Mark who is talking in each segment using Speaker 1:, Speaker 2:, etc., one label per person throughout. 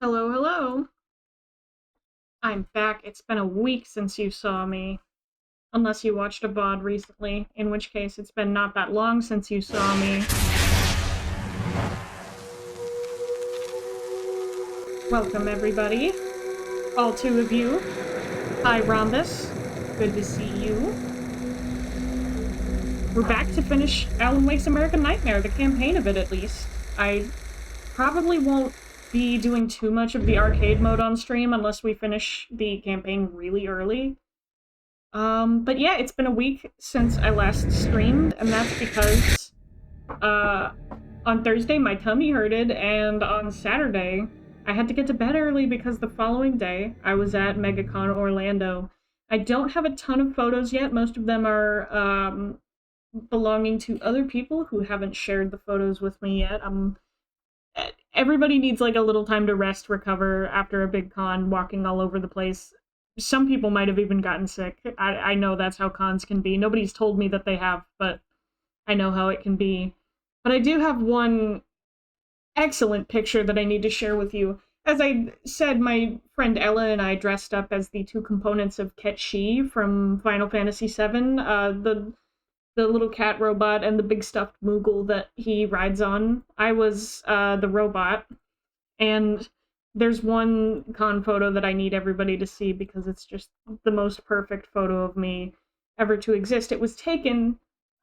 Speaker 1: Hello, hello. I'm back. It's been a week since you saw me. Unless you watched a VOD recently, in which case it's been not that long since you saw me. Welcome, everybody. All two of you. Hi, Rhombus. Good to see you. We're back to finish Alan Wake's American Nightmare, the campaign of it at least. I probably won't be doing too much of the arcade mode on stream unless we finish the campaign really early. But yeah, it's been a week since I last streamed, and that's because, on Thursday my tummy hurted, and on Saturday I had to get to bed early because the following day I was at MegaCon Orlando. I don't have a ton of photos yet. Most of them are, belonging to other people who haven't shared the photos with me yet. Everybody needs like a little time to rest, recover after a big con, walking all over the place. Some people might have even gotten sick. I know that's how cons can be. Nobody's told me that they have, but I know how it can be. But I do have one excellent picture that I need to share with you. As I said, my friend Ella and I dressed up as the two components of Ketchi from Final Fantasy VII. The little cat robot and the big stuffed Moogle that he rides on. I was the robot, and there's one con photo that I need everybody to see because it's just the most perfect photo of me ever to exist. It was taken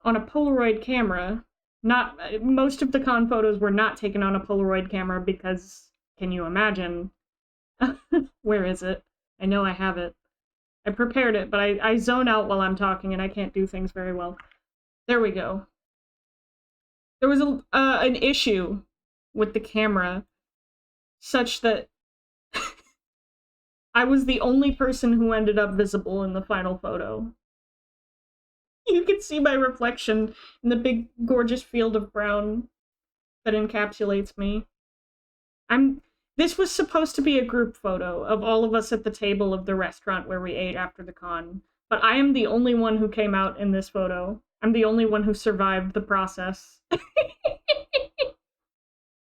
Speaker 1: on a Polaroid camera. Most of the con photos were not taken on a Polaroid camera because, can you imagine? Where is it? I know I have it. I prepared it, but I zone out while I'm talking and I can't do things very well. There we go. There was an issue with the camera such that I was the only person who ended up visible in the final photo. You can see my reflection in the big, gorgeous field of brown that encapsulates me. This was supposed to be a group photo of all of us at the table of the restaurant where we ate after the con, but I am the only one who came out in this photo. I'm the only one who survived the process.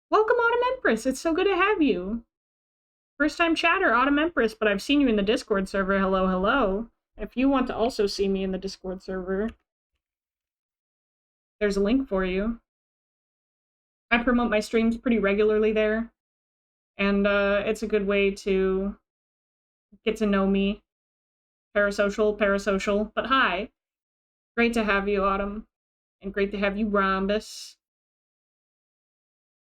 Speaker 1: Welcome, Autumn Empress. It's so good to have you. First time chatter, Autumn Empress, but I've seen you in the Discord server. Hello, hello. If you want to also see me in the Discord server, there's a link for you. I promote my streams pretty regularly there, and it's a good way to get to know me. Parasocial, but hi. Great to have you, Autumn, and great to have you, Rhombus.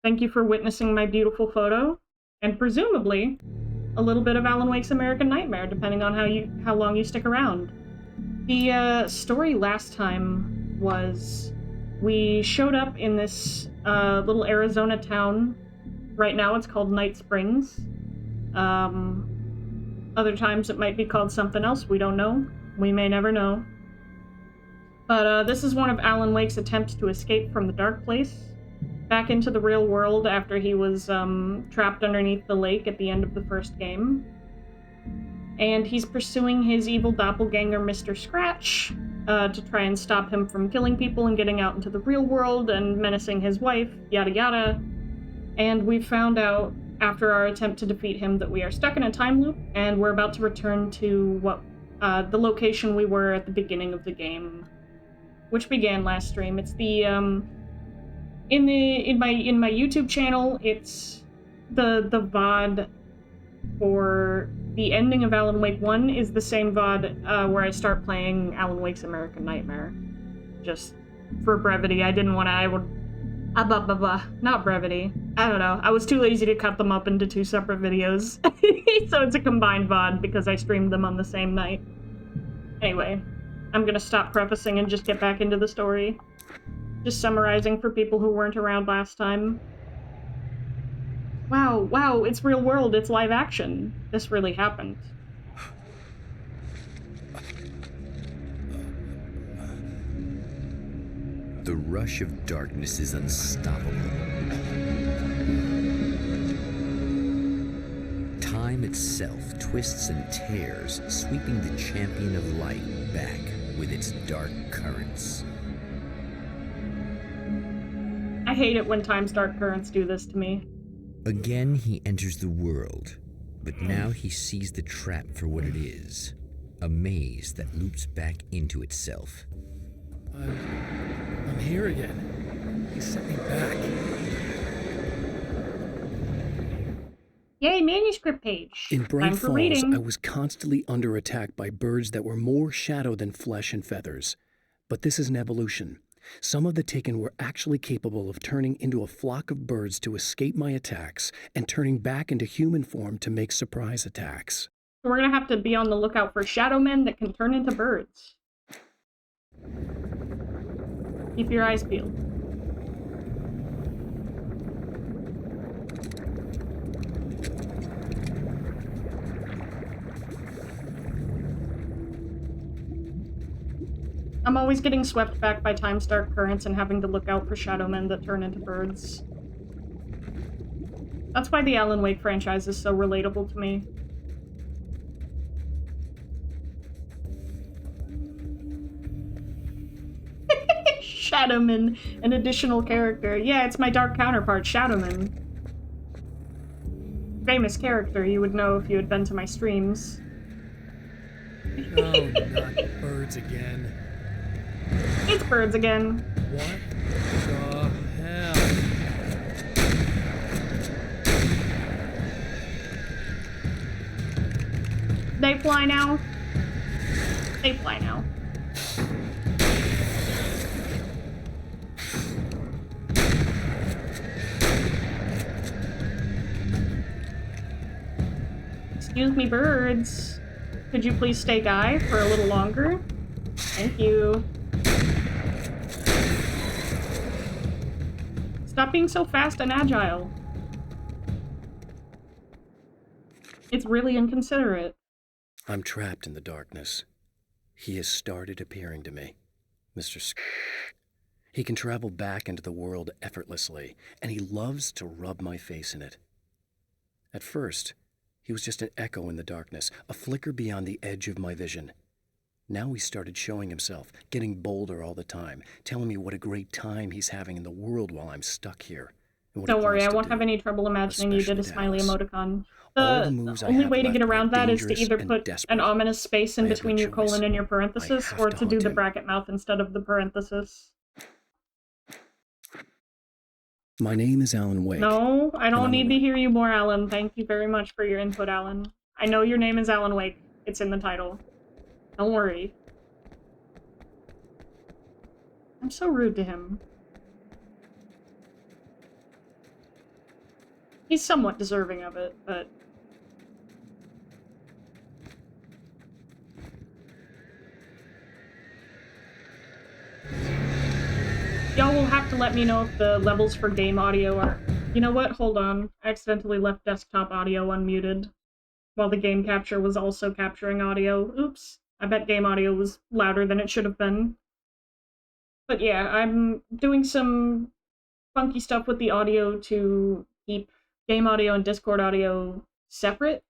Speaker 1: Thank you for witnessing my beautiful photo, and presumably a little bit of Alan Wake's American Nightmare, depending on how long you stick around. The story last time was we showed up in this little Arizona town. Right now it's called Night Springs. Other times it might be called something else. We don't know. We may never know. But this is one of Alan Wake's attempts to escape from the dark place back into the real world after he was trapped underneath the lake at the end of the first game. And he's pursuing his evil doppelganger, Mr. Scratch, to try and stop him from killing people and getting out into the real world and menacing his wife, yada yada. And we found out after our attempt to defeat him that we are stuck in a time loop, and we're about to return to the location we were at the beginning of the game, which began last stream. It's the in my YouTube channel. It's the VOD for the ending of Alan Wake 1 is the same VOD where I start playing Alan Wake's American Nightmare. Just for brevity, I didn't want to. Not brevity. I don't know. I was too lazy to cut them up into 2 separate videos. So it's a combined VOD because I streamed them on the same night. Anyway, I'm gonna stop prefacing and just get back into the story. Just summarizing for people who weren't around last time. Wow, it's real world, it's live action. This really happened.
Speaker 2: The rush of darkness is unstoppable. Time itself twists and tears, sweeping the champion of light back with its dark currents.
Speaker 1: I hate it when time's dark currents do this to me.
Speaker 2: Again, he enters the world, but now he sees the trap for what it is. A maze that loops back into itself.
Speaker 3: I'm here again. He sent me back.
Speaker 1: Yay, manuscript page.
Speaker 3: In Bright
Speaker 1: Time for
Speaker 3: Falls,
Speaker 1: reading.
Speaker 3: I was constantly under attack by birds that were more shadow than flesh and feathers. But this is an evolution. Some of the Taken were actually capable of turning into a flock of birds to escape my attacks and turning back into human form to make surprise attacks.
Speaker 1: We're gonna have to be on the lookout for shadow men that can turn into birds. Keep your eyes peeled. I'm always getting swept back by time's dark currents and having to look out for shadow men that turn into birds. That's why the Alan Wake franchise is so relatable to me. Shadowman, an additional character. Yeah, it's my dark counterpart, Shadowman. Famous character you would know if you had been to my streams.
Speaker 3: Oh, not birds again.
Speaker 1: It's birds again.
Speaker 3: What the hell?
Speaker 1: They fly now. They fly now. Excuse me, birds. Could you please stay guy for a little longer? Thank you. Stop being so fast and agile. It's really inconsiderate.
Speaker 3: I'm trapped in the darkness. He has started appearing to me. Mr. He can travel back into the world effortlessly, and he loves to rub my face in it. At first, he was just an echo in the darkness, a flicker beyond the edge of my vision. Now he started showing himself, getting bolder all the time, telling me what a great time he's having in the world while I'm stuck here.
Speaker 1: Don't worry, I won't have any trouble imagining you did a smiley emoticon. The only way to get around that is to either put an ominous space in between your colon and your parenthesis, or to do the bracket mouth instead of the parenthesis.
Speaker 3: My name is Alan Wake.
Speaker 1: No, I don't need to hear you more, Alan. Thank you very much for your input, Alan. I know your name is Alan Wake. It's in the title. Don't worry. I'm so rude to him. He's somewhat deserving of it, but... Y'all will have to let me know if the levels for game audio are... You know what? Hold on. I accidentally left desktop audio unmuted, while the game capture was also capturing audio. Oops. I bet game audio was louder than it should have been. But yeah, I'm doing some funky stuff with the audio to keep game audio and Discord audio separate,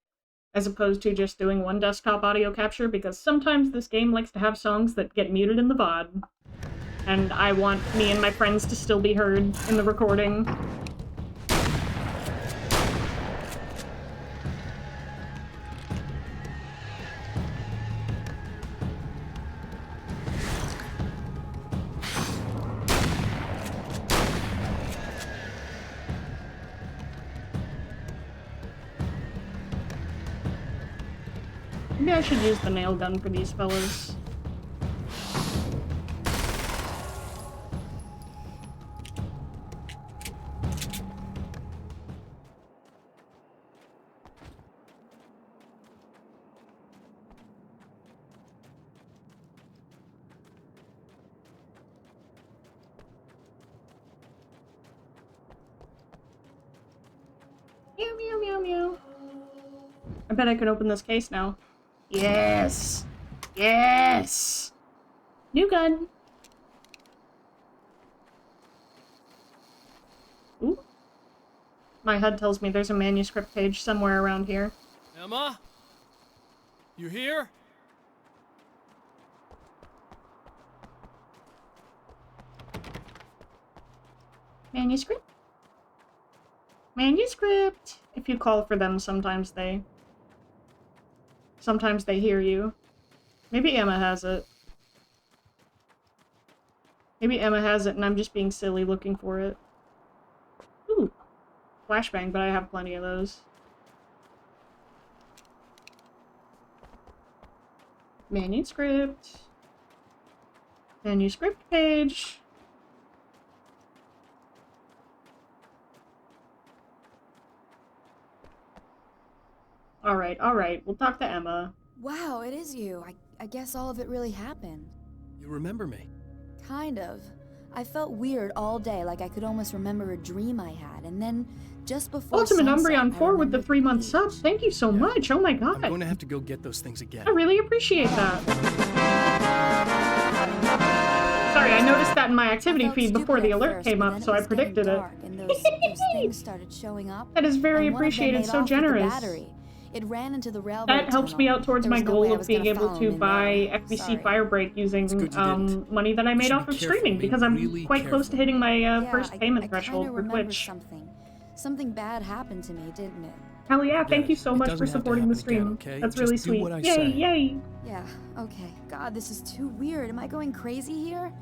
Speaker 1: as opposed to just doing one desktop audio capture, because sometimes this game likes to have songs that get muted in the VOD. And I want me and my friends to still be heard in the recording. Maybe I should use the nail gun for these fellas. Meow, meow, meow, meow. I bet I can open this case now. Yes! Yes! New gun! Ooh. My HUD tells me there's a manuscript page somewhere around here.
Speaker 4: Emma? You here?
Speaker 1: Manuscript? Manuscript! If you call for them, sometimes they hear you. Maybe Emma has it. Maybe Emma has it and I'm just being silly looking for it. Ooh. Flashbang, but I have plenty of those. Manuscript. Manuscript page. Alright. We'll talk to Emma.
Speaker 5: Wow, it is you. I guess all of it really happened.
Speaker 3: You remember me?
Speaker 5: Kind of. I felt weird all day, like I could almost remember a dream I had, and then just before
Speaker 1: Ultimate
Speaker 5: sunset,
Speaker 1: Umbreon 4 with the
Speaker 5: remembered
Speaker 1: 3-month
Speaker 5: the
Speaker 1: sub. Thank you so much. Oh my god.
Speaker 3: I'm going to have to go get those things again.
Speaker 1: I really appreciate that. Sorry, I noticed that in my activity
Speaker 5: felt
Speaker 1: feed before
Speaker 5: stupid
Speaker 1: the
Speaker 5: at
Speaker 1: alert
Speaker 5: first,
Speaker 1: came
Speaker 5: but
Speaker 1: up,
Speaker 5: then
Speaker 1: so I
Speaker 5: was getting
Speaker 1: predicted it.
Speaker 5: dark, and those things started showing up.
Speaker 1: That is very
Speaker 5: and one of them
Speaker 1: appreciated,
Speaker 5: made
Speaker 1: so
Speaker 5: off with the
Speaker 1: generous.
Speaker 5: battery. It ran into the railroad
Speaker 1: That helps me
Speaker 5: tunnel.
Speaker 1: out towards
Speaker 5: There
Speaker 1: my
Speaker 5: was no way I
Speaker 1: goal of
Speaker 5: was
Speaker 1: being
Speaker 5: gonna
Speaker 1: able
Speaker 5: follow
Speaker 1: to
Speaker 5: him in
Speaker 1: buy
Speaker 5: there.
Speaker 1: FBC
Speaker 5: Sorry.
Speaker 1: Firebreak using
Speaker 3: It's good you didn't.
Speaker 1: money that I made
Speaker 3: should
Speaker 1: off
Speaker 3: be
Speaker 1: of
Speaker 3: careful,
Speaker 1: streaming,
Speaker 3: be
Speaker 1: because I'm
Speaker 3: really
Speaker 1: quite close to
Speaker 3: careful.
Speaker 1: hitting my
Speaker 5: Yeah,
Speaker 1: first
Speaker 5: I
Speaker 1: payment
Speaker 5: kinda
Speaker 1: threshold for
Speaker 5: remember
Speaker 1: Twitch.
Speaker 5: Something bad happened to me, didn't it?
Speaker 1: Hell yeah,
Speaker 3: Forget
Speaker 1: thank you
Speaker 3: it.
Speaker 1: so
Speaker 3: It
Speaker 1: much
Speaker 3: doesn't
Speaker 1: for
Speaker 3: have to
Speaker 1: supporting the
Speaker 3: happen
Speaker 1: stream.
Speaker 3: again, okay?
Speaker 1: That's
Speaker 3: Just
Speaker 1: really
Speaker 3: do
Speaker 1: sweet.
Speaker 3: what I
Speaker 1: Yay,
Speaker 3: say.
Speaker 1: yay!
Speaker 5: Yeah, okay. God, this is too weird. Am I going crazy here?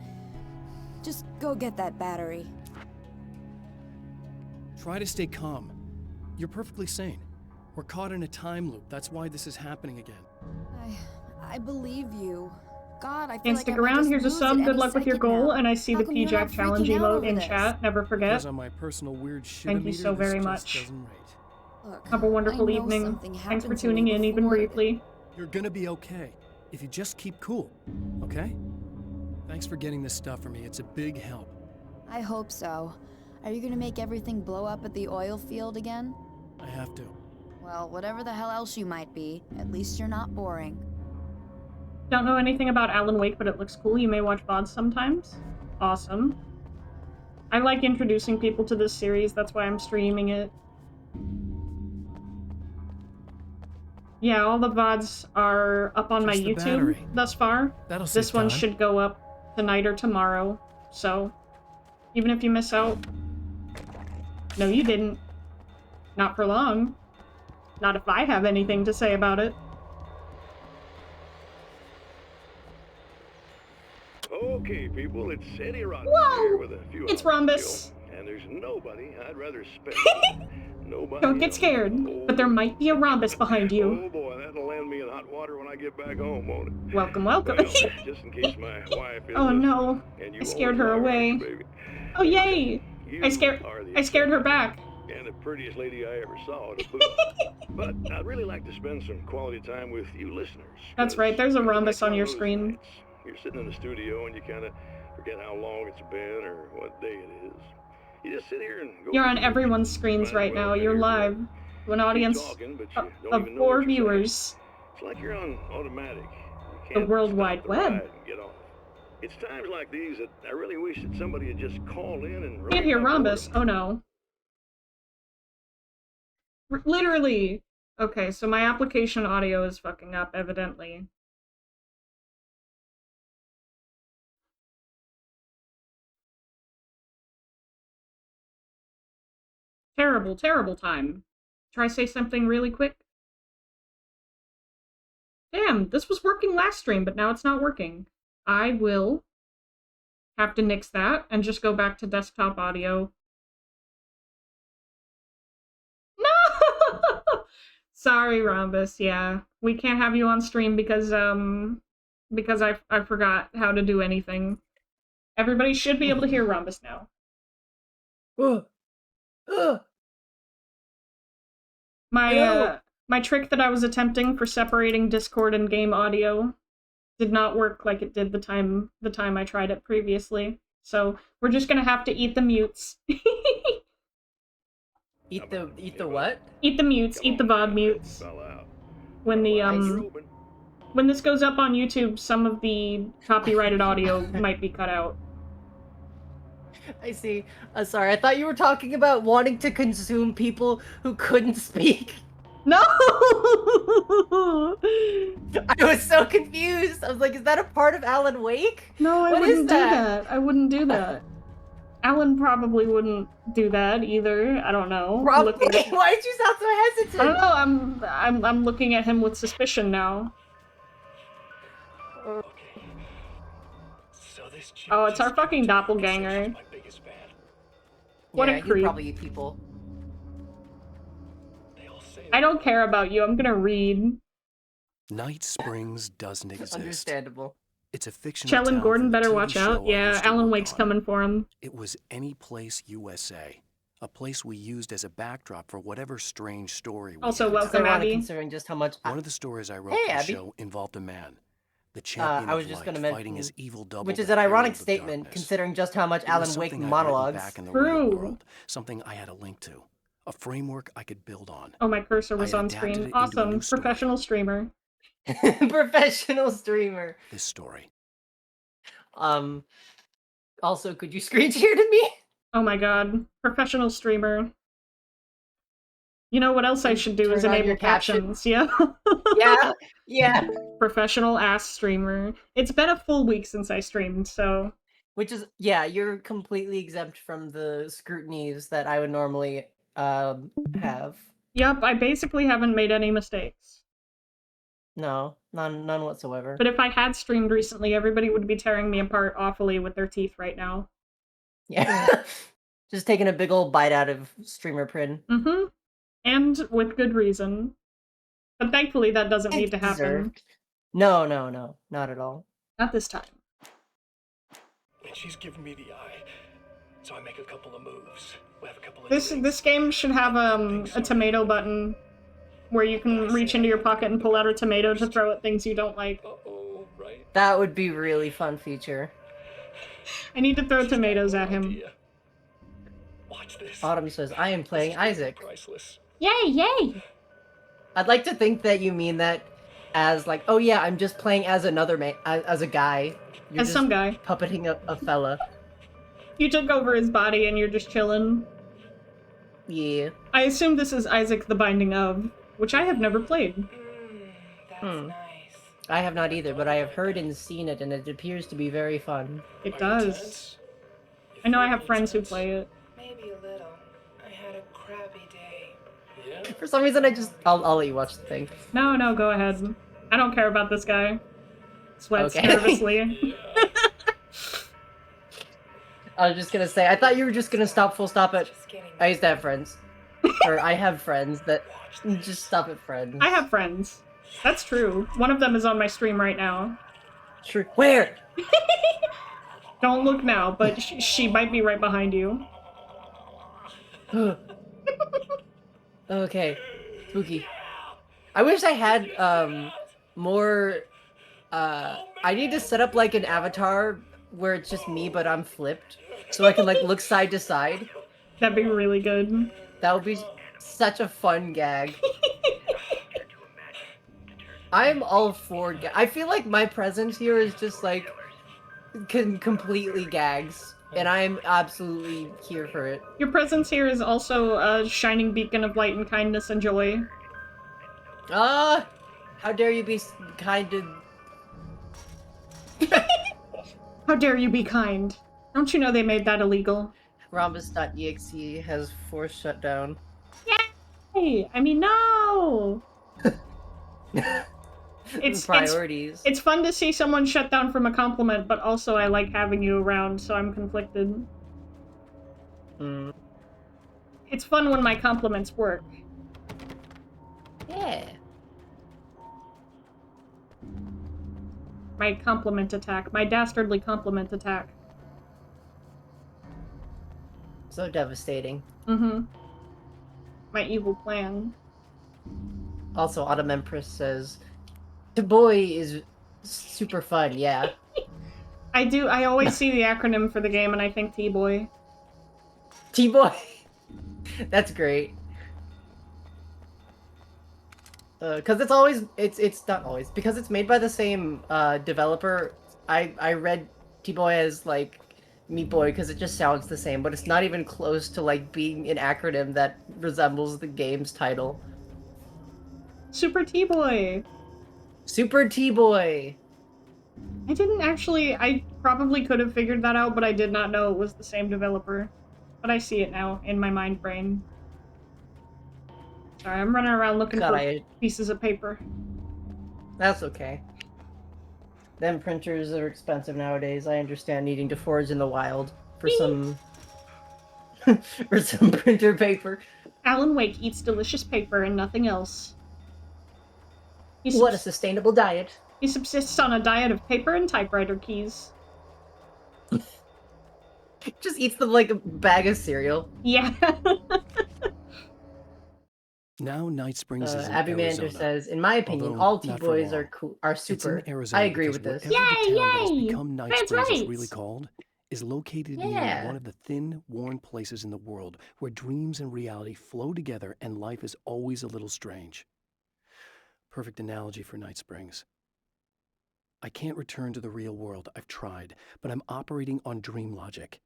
Speaker 5: Just go get that battery.
Speaker 3: Try to stay calm. You're perfectly sane. We're caught in a time loop. That's why this is happening again.
Speaker 5: I believe you. God, I feel
Speaker 1: Can't
Speaker 5: like
Speaker 1: stick
Speaker 5: I might
Speaker 1: around,
Speaker 5: just
Speaker 1: here's a
Speaker 5: lose
Speaker 1: sub,
Speaker 5: it
Speaker 1: good
Speaker 5: any
Speaker 1: luck with your
Speaker 5: second
Speaker 1: goal,
Speaker 5: now.
Speaker 1: and I see
Speaker 5: How
Speaker 1: the
Speaker 5: come you're not
Speaker 1: PJack challenge
Speaker 5: freaking out
Speaker 1: emote
Speaker 5: over
Speaker 1: in
Speaker 5: this?
Speaker 1: chat, never forget.
Speaker 3: Because on my personal weird shit
Speaker 1: Thank you so very much.
Speaker 3: Doesn't rate.
Speaker 5: Look,
Speaker 1: Have a wonderful
Speaker 5: I know
Speaker 1: evening.
Speaker 5: something
Speaker 1: Thanks
Speaker 5: happened
Speaker 1: for
Speaker 5: to me
Speaker 1: tuning in, even
Speaker 5: before-
Speaker 1: briefly.
Speaker 3: You're gonna be okay if you just keep cool, okay? Thanks for getting this stuff for me. It's a big help.
Speaker 5: I hope so. Are you gonna make everything blow up at the oil field again?
Speaker 3: I have to.
Speaker 5: Well, whatever the hell else you might be, at least you're not boring.
Speaker 1: Don't know anything about Alan Wake, but it looks cool. You may watch VODs sometimes. Awesome. I like introducing people to this series, that's why I'm streaming it. Yeah, all the VODs are up on my
Speaker 3: Just the
Speaker 1: YouTube
Speaker 3: battery.
Speaker 1: thus far.
Speaker 3: That'll save
Speaker 1: This one
Speaker 3: time.
Speaker 1: should go up tonight or tomorrow, so even if you miss out... No, you didn't. Not for long. Not if I have anything to say about it.
Speaker 6: Okay, people, it's Eddie Rotten
Speaker 1: Whoa!
Speaker 6: here with a few
Speaker 1: It's
Speaker 6: hours
Speaker 1: Rhombus.
Speaker 6: to go, and there's nobody I'd rather spend. Nobody.
Speaker 1: Don't get scared, but there might be a Rhombus behind you.
Speaker 6: Oh boy, that'll land me in hot water when I get back home, won't it?
Speaker 1: Welcome.
Speaker 6: Well, just in case my wife is
Speaker 1: Oh no,
Speaker 6: and you
Speaker 1: I scared
Speaker 6: always
Speaker 1: her
Speaker 6: are,
Speaker 1: away.
Speaker 6: aren't you, baby?
Speaker 1: Oh yay!
Speaker 6: You
Speaker 1: I scared her back.
Speaker 6: And the prettiest lady I ever saw to boot. But I'd really like to spend some quality time with you listeners.
Speaker 1: That's
Speaker 6: 'cause,
Speaker 1: right, there's a
Speaker 6: you know,
Speaker 1: rhombus
Speaker 6: it's
Speaker 1: on
Speaker 6: one of
Speaker 1: your
Speaker 6: those
Speaker 1: screen.
Speaker 6: nights. You're sitting in the studio and you kind of forget how long it's been or what day it is. You just sit here and go.
Speaker 1: You're
Speaker 6: through
Speaker 1: on
Speaker 6: the
Speaker 1: everyone's
Speaker 6: motions.
Speaker 1: screens
Speaker 6: Might as
Speaker 1: right
Speaker 6: well
Speaker 1: now.
Speaker 6: be
Speaker 1: You're
Speaker 6: here
Speaker 1: live
Speaker 6: forever.
Speaker 1: to an
Speaker 6: Keep
Speaker 1: audience
Speaker 6: talking, but you don't
Speaker 1: of
Speaker 6: even know
Speaker 1: 4
Speaker 6: what you're saying.
Speaker 1: viewers.
Speaker 6: It's like you're on automatic. You
Speaker 1: The
Speaker 6: can't
Speaker 1: World
Speaker 6: stop
Speaker 1: Wide
Speaker 6: the
Speaker 1: Web.
Speaker 6: ride and get off. It's times like these that I really wish that somebody had just called in and
Speaker 1: Can't hear
Speaker 6: my
Speaker 1: Rhombus.
Speaker 6: boredom.
Speaker 1: Oh no. Literally. Okay, so my application audio is fucking up, evidently. Terrible, terrible time. Try say something really quick. Damn, this was working last stream, but now it's not working. I will have to nix that and just go back to desktop audio. No! Sorry, Rhombus. Yeah, we can't have you on stream because I forgot how to do anything. Everybody should be able to hear Rhombus now. My trick that I was attempting for separating Discord and game audio did not work like it did the time I tried it previously. So we're just gonna have to eat the mutes.
Speaker 7: Eat the what?
Speaker 1: Eat the mutes, eat the VOD mutes. When the when this goes up on YouTube, some of the copyrighted audio might be cut out.
Speaker 7: I see. Sorry, I thought you were talking about wanting to consume people who couldn't speak.
Speaker 1: No!
Speaker 7: I was so confused. I was like, is that a part of Alan Wake?
Speaker 1: No, I
Speaker 7: What
Speaker 1: wouldn't
Speaker 7: is
Speaker 1: do that. I wouldn't do that. Alan probably wouldn't do that either. I don't know.
Speaker 7: Probably. Why did you sound so hesitant?
Speaker 1: I don't know. I'm looking at him with suspicion now. Oh, it's our fucking doppelganger. What a creep.
Speaker 7: You probably eat people.
Speaker 1: I don't care about you. I'm gonna read.
Speaker 3: Night Springs doesn't exist.
Speaker 7: Understandable.
Speaker 3: It's a fictional
Speaker 1: Chell and
Speaker 3: town
Speaker 1: Gordon
Speaker 3: from a
Speaker 1: better
Speaker 3: TV
Speaker 1: watch
Speaker 3: show
Speaker 1: out.
Speaker 3: I
Speaker 1: Yeah,
Speaker 3: used to
Speaker 1: Alan
Speaker 3: work
Speaker 1: Wake's
Speaker 3: on.
Speaker 1: coming for him.
Speaker 3: It was Any Place USA, a place we used as a backdrop for whatever strange story we
Speaker 1: Also,
Speaker 3: had.
Speaker 1: welcome,
Speaker 7: Ironic
Speaker 1: Abby.
Speaker 7: considering just how much.
Speaker 3: One of the stories I wrote
Speaker 7: Hey,
Speaker 3: for the
Speaker 7: Abby.
Speaker 3: show involved a man, the champion
Speaker 7: I was
Speaker 3: of
Speaker 7: just
Speaker 3: light,
Speaker 7: gonna
Speaker 3: fighting
Speaker 7: mention,
Speaker 3: his evil double.
Speaker 7: which is
Speaker 3: the
Speaker 7: an ironic
Speaker 3: herald of
Speaker 7: statement
Speaker 3: darkness.
Speaker 7: considering just how much
Speaker 3: It
Speaker 7: Alan
Speaker 3: was
Speaker 7: Wake
Speaker 3: something I'd written
Speaker 7: monologues.
Speaker 3: back in the
Speaker 1: True.
Speaker 3: real world, something I had a link to, a framework I could build on.
Speaker 1: Oh, my cursor was
Speaker 3: I
Speaker 1: on
Speaker 3: adapted
Speaker 1: screen.
Speaker 3: it into a
Speaker 1: Awesome.
Speaker 3: new story.
Speaker 1: Professional streamer.
Speaker 7: Professional streamer.
Speaker 3: This story.
Speaker 7: Also, could you screen share to me?
Speaker 1: Oh my god. Professional streamer. You know what else I should do is
Speaker 7: Turn on
Speaker 1: enable
Speaker 7: your caption.
Speaker 1: captions, yeah?
Speaker 7: Yeah.
Speaker 1: Professional ass streamer. It's been a full week since I streamed, so...
Speaker 7: Which is, yeah, you're completely exempt from the scrutinies that I would normally have.
Speaker 1: Yep, I basically haven't made any mistakes.
Speaker 7: No, none whatsoever.
Speaker 1: But if I had streamed recently, everybody would be tearing me apart awfully with their teeth right now.
Speaker 7: Yeah. Just taking a big old bite out of streamer Prin.
Speaker 1: Mm-hmm. And with good reason. But thankfully that doesn't need to happen.
Speaker 7: Deserved. No, not at all.
Speaker 1: Not this time.
Speaker 8: And she's giving me the eye, so I make a couple of moves. We have a couple of
Speaker 1: This game should have a tomato button where you can reach into your pocket and pull out a tomato to throw at things you don't like.
Speaker 8: Uh-oh, right?
Speaker 7: That would be really fun feature.
Speaker 1: I need to throw tomatoes at him.
Speaker 8: Watch this.
Speaker 7: Autumn says, I am playing Isaac.
Speaker 8: Priceless.
Speaker 1: Yay, yay!
Speaker 7: I'd like to think that you mean that as like, oh yeah, I'm just playing as another man, as a guy. You're
Speaker 1: As
Speaker 7: just
Speaker 1: some guy.
Speaker 7: puppeting a fella.
Speaker 1: You took over his body and you're just chilling.
Speaker 7: Yeah.
Speaker 1: I assume this is Isaac the Binding of, which I have never played.
Speaker 9: That's
Speaker 7: Hmm.
Speaker 9: nice.
Speaker 7: I have not either, but I have heard and seen it, and it appears to be very fun.
Speaker 1: It does. I know I have friends who play it.
Speaker 9: Maybe a little. I had a crappy day.
Speaker 8: Yeah.
Speaker 7: For some reason, I'll let you watch the thing.
Speaker 1: No, go ahead. I don't care about this guy. Sweats
Speaker 7: Okay.
Speaker 1: nervously.
Speaker 7: I was just gonna say, I thought you were just gonna full stop at,
Speaker 9: Just kidding.
Speaker 7: I used to have friends. Or I have friends that just stop at friends.
Speaker 1: I have friends. That's true. One of them is on my stream right now.
Speaker 7: True. Where?
Speaker 1: Don't look now, but she might be right behind you.
Speaker 7: Okay. Spooky. I wish I had, more, I need to set up, like, an avatar where it's just me, but I'm flipped. So I can, like, look side to side.
Speaker 1: That'd be really good.
Speaker 7: That would be such a fun gag. I'm all for I feel like my presence here is just, like, completely gags. And I'm absolutely here for it.
Speaker 1: Your presence here is also a shining beacon of light and kindness and joy.
Speaker 7: Ah! How dare you be kind to...
Speaker 1: How dare you be kind? Don't you know they made that illegal?
Speaker 7: Rhombus.exe has forced shutdown.
Speaker 1: Yay! I mean, no!
Speaker 7: Priorities.
Speaker 1: It's fun to see someone shut down from a compliment, but also I like having you around, so I'm conflicted.
Speaker 7: Mm.
Speaker 1: It's fun when my compliments work.
Speaker 7: Yeah. Yeah.
Speaker 1: My compliment attack. My dastardly compliment attack.
Speaker 7: So devastating.
Speaker 1: Mm-hmm. My evil plan.
Speaker 7: Also, Autumn Empress says, "The boy is super fun." Yeah.
Speaker 1: I always see the acronym for the game and I think T-Boy.
Speaker 7: T-boy. That's great. Because it's not always because it's made by the same developer. I read T-boy as like Meat Boy because it just sounds the same, but it's not even close to like being an acronym that resembles the game's title.
Speaker 1: Super T-Boy!
Speaker 7: Super T-boy.
Speaker 1: I probably could have figured that out, but I did not know it was the same developer. But I see it now in my mind brain. Sorry, I'm running around looking for pieces of paper.
Speaker 7: That's okay. Them printers are expensive nowadays. I understand needing to forage in the wild for some for some printer paper.
Speaker 1: Alan Wake eats delicious paper and nothing else.
Speaker 7: What a sustainable diet.
Speaker 1: He subsists on a diet of paper and typewriter keys.
Speaker 7: Just eats them like a bag of cereal.
Speaker 1: Yeah.
Speaker 3: Now Night Springs is in
Speaker 7: Abby
Speaker 3: Arizona.
Speaker 7: Mander says, in my opinion,
Speaker 3: Although
Speaker 7: all
Speaker 3: not for
Speaker 7: T-boys
Speaker 3: long.
Speaker 7: are are
Speaker 3: It's
Speaker 7: super.
Speaker 3: in Arizona
Speaker 7: I agree
Speaker 3: because
Speaker 7: with this.
Speaker 3: wherever the town that has
Speaker 1: Yay!
Speaker 3: become Night
Speaker 1: That's
Speaker 3: Springs is
Speaker 1: right.
Speaker 3: really called is located near
Speaker 7: Yeah.
Speaker 3: one of the thin, worn places in the world where dreams and reality flow together and life is always a little strange. Perfect analogy for Night Springs. I can't return to the real world. I've tried, but I'm operating on dream logic,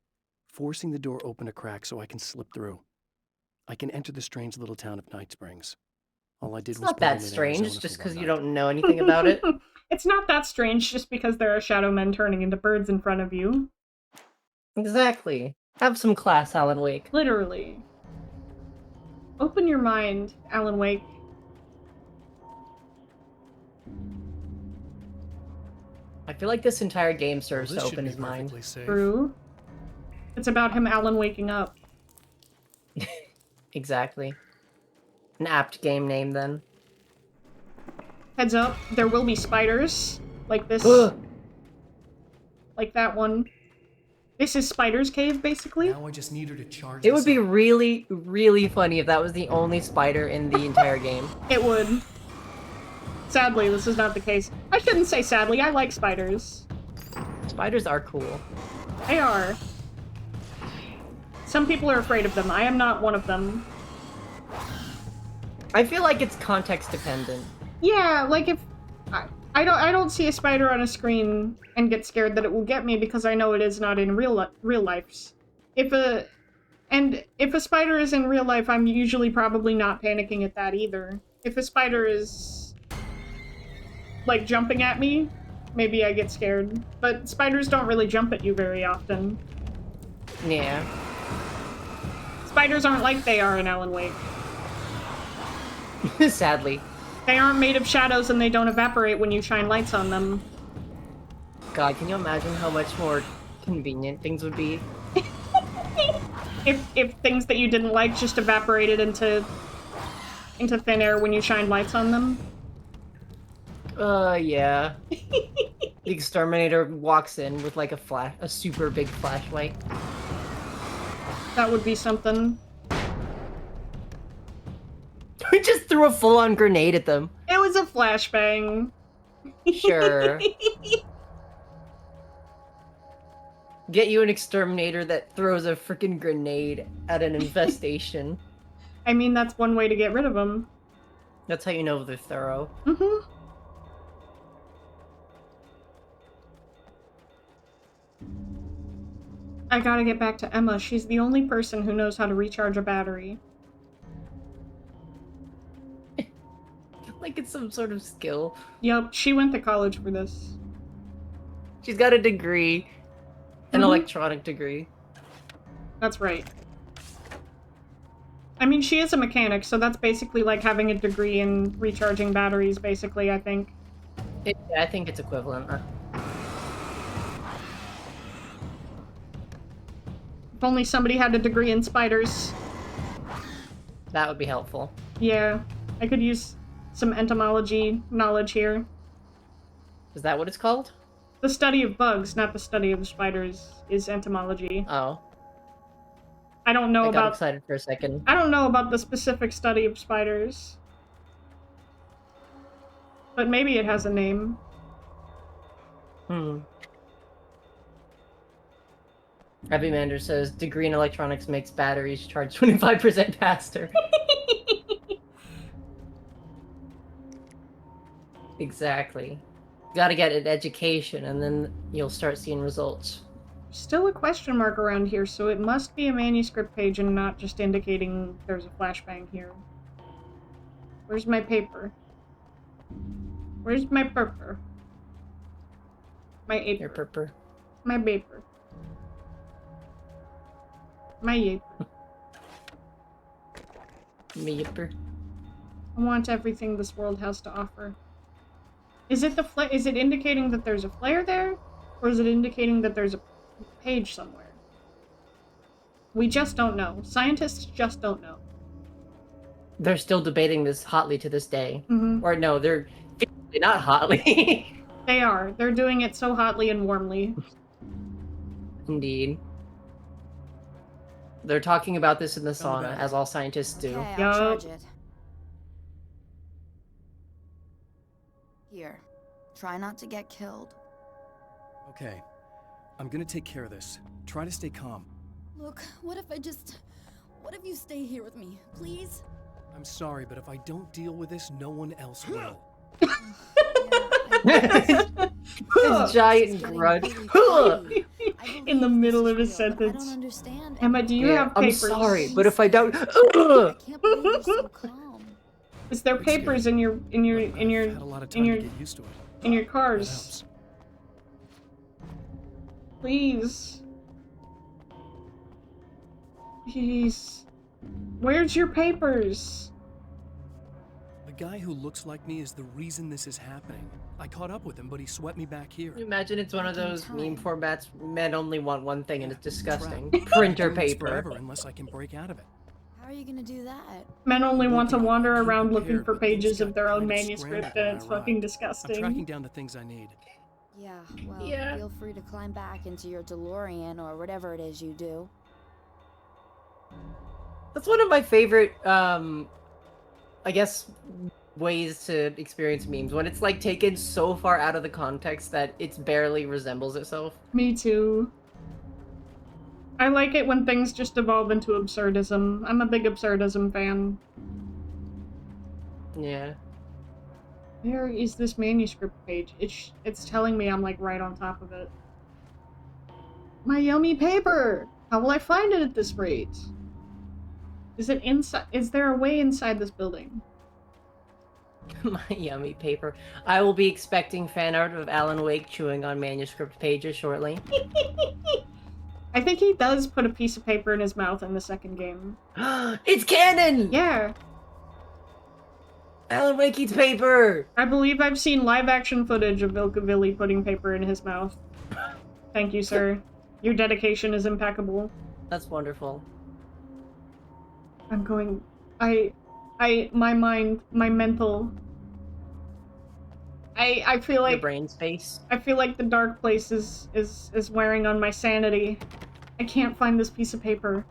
Speaker 3: forcing the door open a crack so I can slip through. I can enter the strange little town of Night Springs. All I did
Speaker 7: It's
Speaker 3: was
Speaker 7: not
Speaker 3: put
Speaker 7: that
Speaker 3: in
Speaker 7: strange
Speaker 3: Arizona
Speaker 7: just
Speaker 3: for
Speaker 7: because
Speaker 3: one
Speaker 7: you
Speaker 3: night.
Speaker 7: don't know anything about it.
Speaker 1: It's not that strange just because there are shadow men turning into birds in front of you.
Speaker 7: Exactly. Have some class, Alan Wake.
Speaker 1: Literally. Open your mind, Alan Wake.
Speaker 7: I feel like this entire game
Speaker 4: Well,
Speaker 7: serves
Speaker 4: this
Speaker 7: to
Speaker 4: should
Speaker 7: open
Speaker 4: be
Speaker 7: his mind.
Speaker 4: perfectly safe.
Speaker 1: True. It's about him Alan waking up.
Speaker 7: Exactly. An apt game name, then.
Speaker 1: Heads up, there will be spiders. Like this.
Speaker 7: Ugh.
Speaker 1: Like that one. This is Spider's Cave, basically.
Speaker 4: Now I just need her to charge.
Speaker 7: It would be
Speaker 4: this up.
Speaker 7: really, really funny if that was the only spider in the entire game.
Speaker 1: It would. Sadly, this is not the case. I shouldn't say sadly, I like spiders.
Speaker 7: Spiders are cool.
Speaker 1: They are. Some people are afraid of them. I am not one of them.
Speaker 7: I feel like it's context dependent.
Speaker 1: Yeah, like if I don't see a spider on a screen and get scared that it will get me because I know it is not in real life. If a spider is in real life, I'm usually probably not panicking at that either. If a spider is like jumping at me, maybe I get scared. But spiders don't really jump at you very often.
Speaker 7: Yeah.
Speaker 1: Spiders aren't like they are in Alan Wake.
Speaker 7: Sadly.
Speaker 1: They aren't made of shadows and they don't evaporate when you shine lights on them.
Speaker 7: God, can you imagine how much more convenient things would be?
Speaker 1: If things that you didn't like just evaporated into thin air when you shine lights on them.
Speaker 7: Yeah. The exterminator walks in with like a super big flashlight.
Speaker 1: That would be something.
Speaker 7: We just threw a full-on grenade at them.
Speaker 1: It was a flashbang.
Speaker 7: Sure. Get you an exterminator that throws a freaking grenade at an infestation.
Speaker 1: I mean, that's one way to get rid of them.
Speaker 7: That's how you know they're thorough.
Speaker 1: Mm-hmm. I gotta get back to Emma. She's the only person who knows how to recharge a battery.
Speaker 7: Like it's some sort of skill.
Speaker 1: Yup, she went to college for this.
Speaker 7: She's got a degree. An electronic degree.
Speaker 1: That's right. I mean, she is a mechanic, so that's basically like having a degree in recharging batteries, basically, I think.
Speaker 7: I think it's equivalent.
Speaker 1: If only somebody had a degree in spiders.
Speaker 7: That would be helpful.
Speaker 1: Yeah, I could use some entomology knowledge here.
Speaker 7: Is that what it's called?
Speaker 1: The study of bugs, not the study of spiders, is entomology.
Speaker 7: Oh.
Speaker 1: I don't know
Speaker 7: I got
Speaker 1: about.
Speaker 7: excited for a second.
Speaker 1: I don't know about the specific study of spiders, but maybe it has a name.
Speaker 7: Abby Mander says, degree in electronics makes batteries charge 25% faster. Exactly. Gotta get an education, and then you'll start seeing results.
Speaker 1: Still a question mark around here, so it must be a manuscript page and not just indicating there's a flashbang here. Where's my paper? Where's my paper? My aper.
Speaker 7: Your purper.
Speaker 1: My paper. My yaper.
Speaker 7: Me yipper.
Speaker 1: I want everything this world has to offer. Is it is it indicating that there's a flare there? Or is it indicating that there's a page somewhere? We just don't know. Scientists just don't know.
Speaker 7: They're still debating this hotly to this day.
Speaker 1: Mm-hmm.
Speaker 7: Or no, they're not hotly.
Speaker 1: They are. They're doing it so hotly and warmly.
Speaker 7: Indeed. They're talking about this in the
Speaker 3: Found
Speaker 7: sauna,
Speaker 3: that.
Speaker 7: as all scientists do.
Speaker 5: Okay, I'll charge it. Here. Try not to get killed.
Speaker 3: Okay. I'm gonna take care of this. Try to stay calm.
Speaker 5: Look, what if you stay here with me, please?
Speaker 3: I'm sorry, but if I don't deal with this, no one else will.
Speaker 7: This giant grunt.
Speaker 1: In the middle of a sentence.
Speaker 5: I don't understand.
Speaker 1: Emma, do you have
Speaker 7: I'm
Speaker 1: papers?
Speaker 7: sorry, but if I don't...
Speaker 5: I can't believe you're so calm.
Speaker 1: Is there papers in your
Speaker 3: I've had a lot of time to get used to it.
Speaker 1: in your
Speaker 3: That
Speaker 1: cars?
Speaker 3: helps.
Speaker 1: Please. Please. Where's your papers?
Speaker 3: The guy who looks like me is the reason this is happening. I caught up with him, but he swept me back here.
Speaker 7: Imagine it's one of those meme
Speaker 5: Time.
Speaker 7: formats, men only want one thing and it's disgusting.
Speaker 3: Trap.
Speaker 7: Printer
Speaker 3: Doing this
Speaker 7: paper.
Speaker 3: forever unless I can break out of it.
Speaker 5: How are you gonna do that?
Speaker 1: Men only want to
Speaker 3: Looking,
Speaker 1: wander
Speaker 3: keep
Speaker 1: around
Speaker 3: prepared,
Speaker 1: looking for
Speaker 3: but things
Speaker 1: pages
Speaker 3: got
Speaker 1: of their own
Speaker 3: kind of
Speaker 1: manuscript,
Speaker 3: scrambled when
Speaker 1: and it's
Speaker 3: I
Speaker 1: fucking
Speaker 3: arrived.
Speaker 1: disgusting.
Speaker 3: I'm tracking down the things I need.
Speaker 5: Yeah, well,
Speaker 7: Yeah.
Speaker 5: feel free to climb back into your DeLorean or whatever it is you do.
Speaker 7: That's one of my favorite, I guess, ways to experience memes. When it's, like, taken so far out of the context that it barely resembles itself.
Speaker 1: Me too. I like it when things just evolve into absurdism. I'm a big absurdism fan.
Speaker 7: Yeah.
Speaker 1: Where is this manuscript page? It's telling me I'm like right on top of it. My yummy paper! How will I find it at this rate? Is it inside? Is there a way inside this building?
Speaker 7: My yummy paper. I will be expecting fan art of Alan Wake chewing on manuscript pages shortly.
Speaker 1: I think he does put a piece of paper in his mouth in the second game.
Speaker 7: It's canon!
Speaker 1: Yeah,
Speaker 7: Alan Wake eats paper!
Speaker 1: I believe I've seen live-action footage of Vilkavilli putting paper in his mouth. Thank you, sir. Your dedication is impeccable.
Speaker 7: That's wonderful.
Speaker 1: I'm going... my mind, my mental... I feel
Speaker 7: Your
Speaker 1: like...
Speaker 7: brain space.
Speaker 1: I feel like the dark place is wearing on my sanity. I can't find this piece of paper.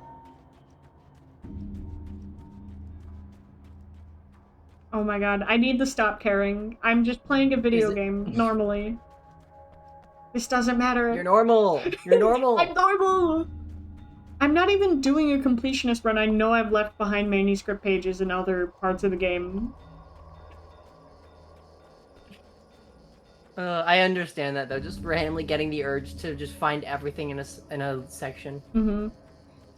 Speaker 1: Oh my god, I need to stop caring. I'm just playing a video game, normally. This doesn't matter.
Speaker 7: You're normal! You're normal!
Speaker 1: I'm normal! I'm not even doing a completionist run. I know I've left behind manuscript pages in other parts of the game.
Speaker 7: I understand that though, just randomly getting the urge to just find everything in a section.
Speaker 1: Mm-hmm.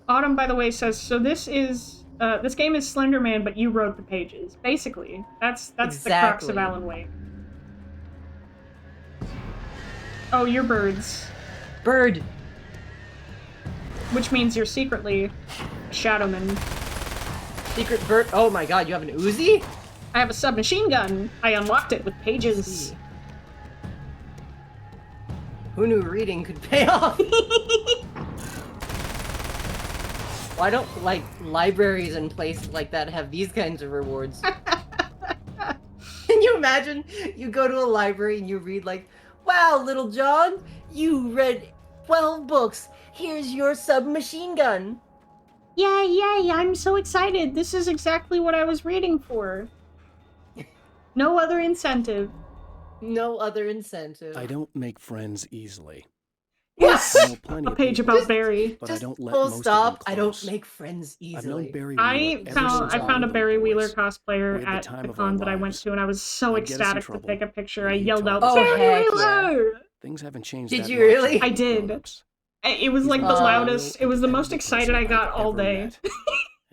Speaker 1: Autumn, by the way, says, so this is, this game is Slender Man, but you wrote the pages. Basically, that's the crux of
Speaker 7: Exactly.
Speaker 1: Alan Wake. Oh, you're birds.
Speaker 7: Bird!
Speaker 1: Which means you're secretly a Shadowman.
Speaker 7: Secret bird. Oh my god, you have an Uzi?
Speaker 1: I have a submachine gun. I unlocked it with pages.
Speaker 7: Who knew reading could pay off? Why don't, like, libraries and places like that have these kinds of rewards? imagine you go to a library and you read like, wow, little John, you read 12 books. Here's your submachine gun.
Speaker 1: Yay, I'm so excited. This is exactly what I was reading for. No other incentive.
Speaker 7: No other incentive.
Speaker 3: I don't make friends easily.
Speaker 1: Yes!
Speaker 3: I know plenty
Speaker 1: A
Speaker 3: of
Speaker 1: page
Speaker 3: people,
Speaker 1: about Barry.
Speaker 3: but
Speaker 7: Just
Speaker 3: I don't let
Speaker 7: full
Speaker 3: most
Speaker 7: stop.
Speaker 3: of them
Speaker 7: I don't
Speaker 3: close.
Speaker 7: make friends easily.
Speaker 3: I've known Barry
Speaker 1: I
Speaker 3: Wheeler ever
Speaker 1: found
Speaker 3: since we
Speaker 1: a
Speaker 3: were
Speaker 1: Barry
Speaker 3: little
Speaker 1: Wheeler
Speaker 3: boys.
Speaker 1: cosplayer
Speaker 3: We had the
Speaker 1: at
Speaker 3: time
Speaker 1: the
Speaker 3: of our
Speaker 1: con that I went
Speaker 3: lives.
Speaker 1: to, and I was so
Speaker 3: I'd get us in
Speaker 1: ecstatic to
Speaker 3: trouble,
Speaker 1: take a picture.
Speaker 3: and
Speaker 1: I
Speaker 3: he'd
Speaker 1: yelled
Speaker 3: talk
Speaker 1: out,
Speaker 3: us
Speaker 7: Oh,
Speaker 3: out.
Speaker 1: Barry
Speaker 7: heck yeah.
Speaker 1: Wheeler!
Speaker 3: Things haven't changed
Speaker 7: Did
Speaker 3: that
Speaker 7: you
Speaker 3: much
Speaker 7: really?
Speaker 3: in
Speaker 1: I did.
Speaker 3: grown-ups.
Speaker 1: It was
Speaker 3: He's
Speaker 1: like
Speaker 3: the
Speaker 1: the
Speaker 3: most
Speaker 1: loudest.
Speaker 3: loyal,
Speaker 1: It was the most
Speaker 3: dependable
Speaker 1: excited I
Speaker 3: person
Speaker 1: got
Speaker 3: I've
Speaker 1: all
Speaker 3: ever
Speaker 1: day.
Speaker 3: met.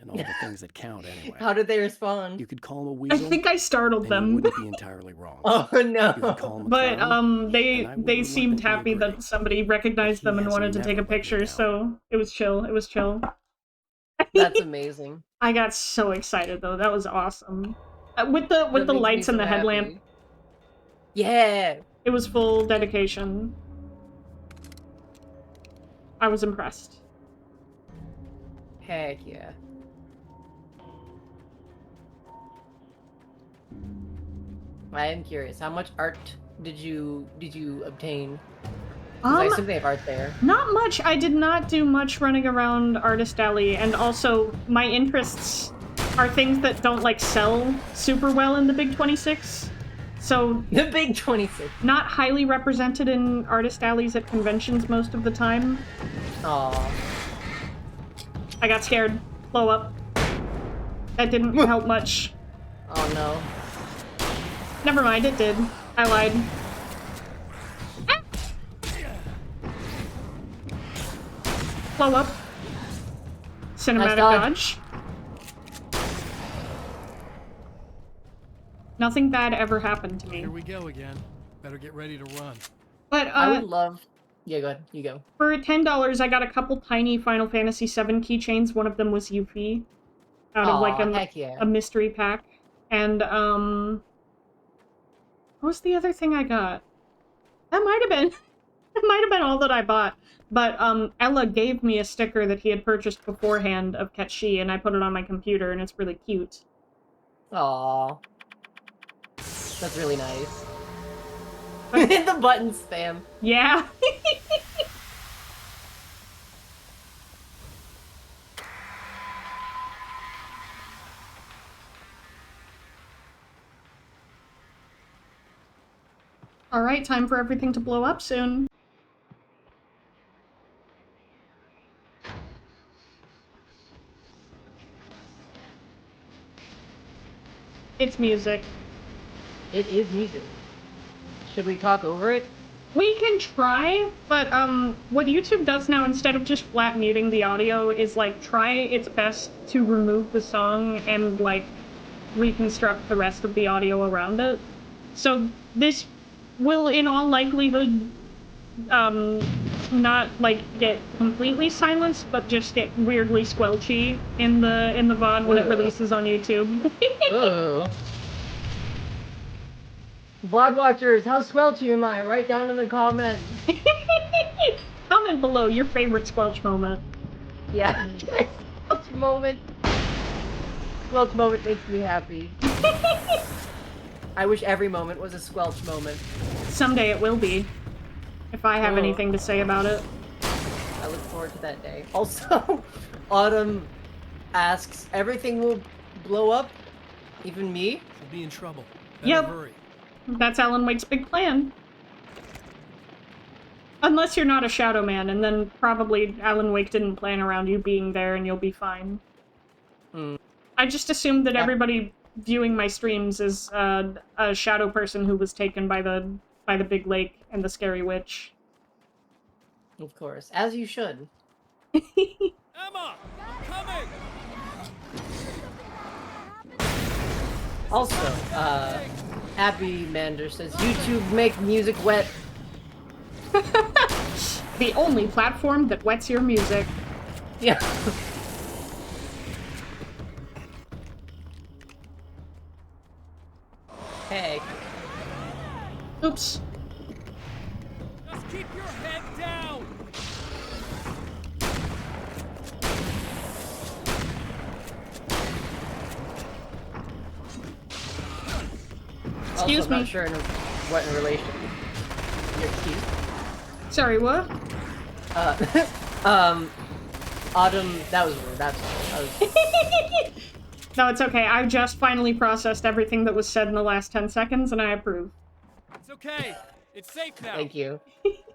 Speaker 3: And all the things that count anyway.
Speaker 7: How did they respond?
Speaker 3: You could call him a
Speaker 1: I
Speaker 3: weasel,
Speaker 1: think I startled
Speaker 3: and you
Speaker 1: them.
Speaker 3: wouldn't be entirely wrong.
Speaker 7: Oh
Speaker 3: You could
Speaker 7: no.
Speaker 3: call him a
Speaker 1: But
Speaker 3: clown, and
Speaker 1: they
Speaker 3: I would
Speaker 1: they seemed
Speaker 3: reluctantly
Speaker 1: happy
Speaker 3: agree.
Speaker 1: that somebody recognized
Speaker 3: But he
Speaker 1: them and
Speaker 3: has
Speaker 1: wanted to take
Speaker 3: never
Speaker 1: a
Speaker 3: let me
Speaker 1: picture,
Speaker 3: down.
Speaker 1: so it was chill. It was chill.
Speaker 7: That's amazing.
Speaker 1: I got so excited though. That was awesome. With the
Speaker 7: That makes me
Speaker 1: lights and
Speaker 7: so
Speaker 1: the headlamp,
Speaker 7: happy. Yeah.
Speaker 1: it was full dedication. I was impressed.
Speaker 7: Heck yeah. I am curious. How much art did you obtain? 'Cause I assume they have art there.
Speaker 1: Not much. I did not do much running around Artist Alley, and also my interests are things that don't like sell super well in the Big 26. So
Speaker 7: The Big 26.
Speaker 1: not highly represented in Artist Alleys at conventions most of the time.
Speaker 7: Aw.
Speaker 1: I got scared. Blow up. That didn't help much.
Speaker 7: Oh no.
Speaker 1: Never mind, it did. I lied. Ah! Blow up. Cinematic
Speaker 7: dodge.
Speaker 1: dodge. Nothing bad ever happened to me.
Speaker 4: Here we go again. Better get ready to run.
Speaker 1: But
Speaker 7: I would love. Yeah, go ahead. You go.
Speaker 1: for $10, I got a couple tiny Final Fantasy VII keychains. One of them was Yuffie, out of like
Speaker 7: Aw, heck yeah.
Speaker 1: a mystery pack. And what was the other thing I got? That might have been that might have been all that I bought. But Ella gave me a sticker that he had purchased beforehand of Ketshi, and I put it on my computer, and it's really cute.
Speaker 7: Aw. That's really nice. Hit the button spam.
Speaker 1: Yeah. Alright, time for everything to blow up soon. It's music.
Speaker 7: It is music. Should we talk over it?
Speaker 1: We can try, but what YouTube does now, instead of just flat muting the audio, is like try its best to remove the song and like reconstruct the rest of the audio around it. So this will in all likelihood not like get completely silenced, but just get weirdly squelchy in the VOD when it releases on YouTube.
Speaker 7: Ooh. Vlog watchers, how squelchy am I? Write down in the comments.
Speaker 1: Comment below your favorite squelch moment.
Speaker 7: Yeah. Squelch moment. Squelch moment makes me happy. I wish every moment was a squelch moment.
Speaker 1: Someday it will be. If I have anything to say about it.
Speaker 7: I look forward to that day. Also, Autumn asks, everything will blow up? Even me?
Speaker 4: We'll be in trouble. Better
Speaker 1: Yep.
Speaker 4: hurry.
Speaker 1: That's Alan Wake's big plan. Unless you're not a Shadow Man, and then probably Alan Wake didn't plan around you being there and you'll be fine. I just assumed that everybody viewing my streams is a shadow person who was taken by the big lake and the scary witch.
Speaker 7: Of course, as you should.
Speaker 4: Emma! I'm coming!
Speaker 7: Also, Happy Mander says, YouTube make music wet.
Speaker 1: The only platform that wets your music.
Speaker 7: Yeah. Hey.
Speaker 1: Oops.
Speaker 4: Just keep your head down!
Speaker 1: Excuse
Speaker 7: I'm
Speaker 1: me.
Speaker 7: not sure what in relation. Your excuse?
Speaker 1: Sorry, what?
Speaker 7: Autumn, that was rude. That's
Speaker 1: No, it's okay. I just finally processed everything that was said in the last 10 seconds, and I approve.
Speaker 4: It's okay. It's safe now.
Speaker 7: Thank you.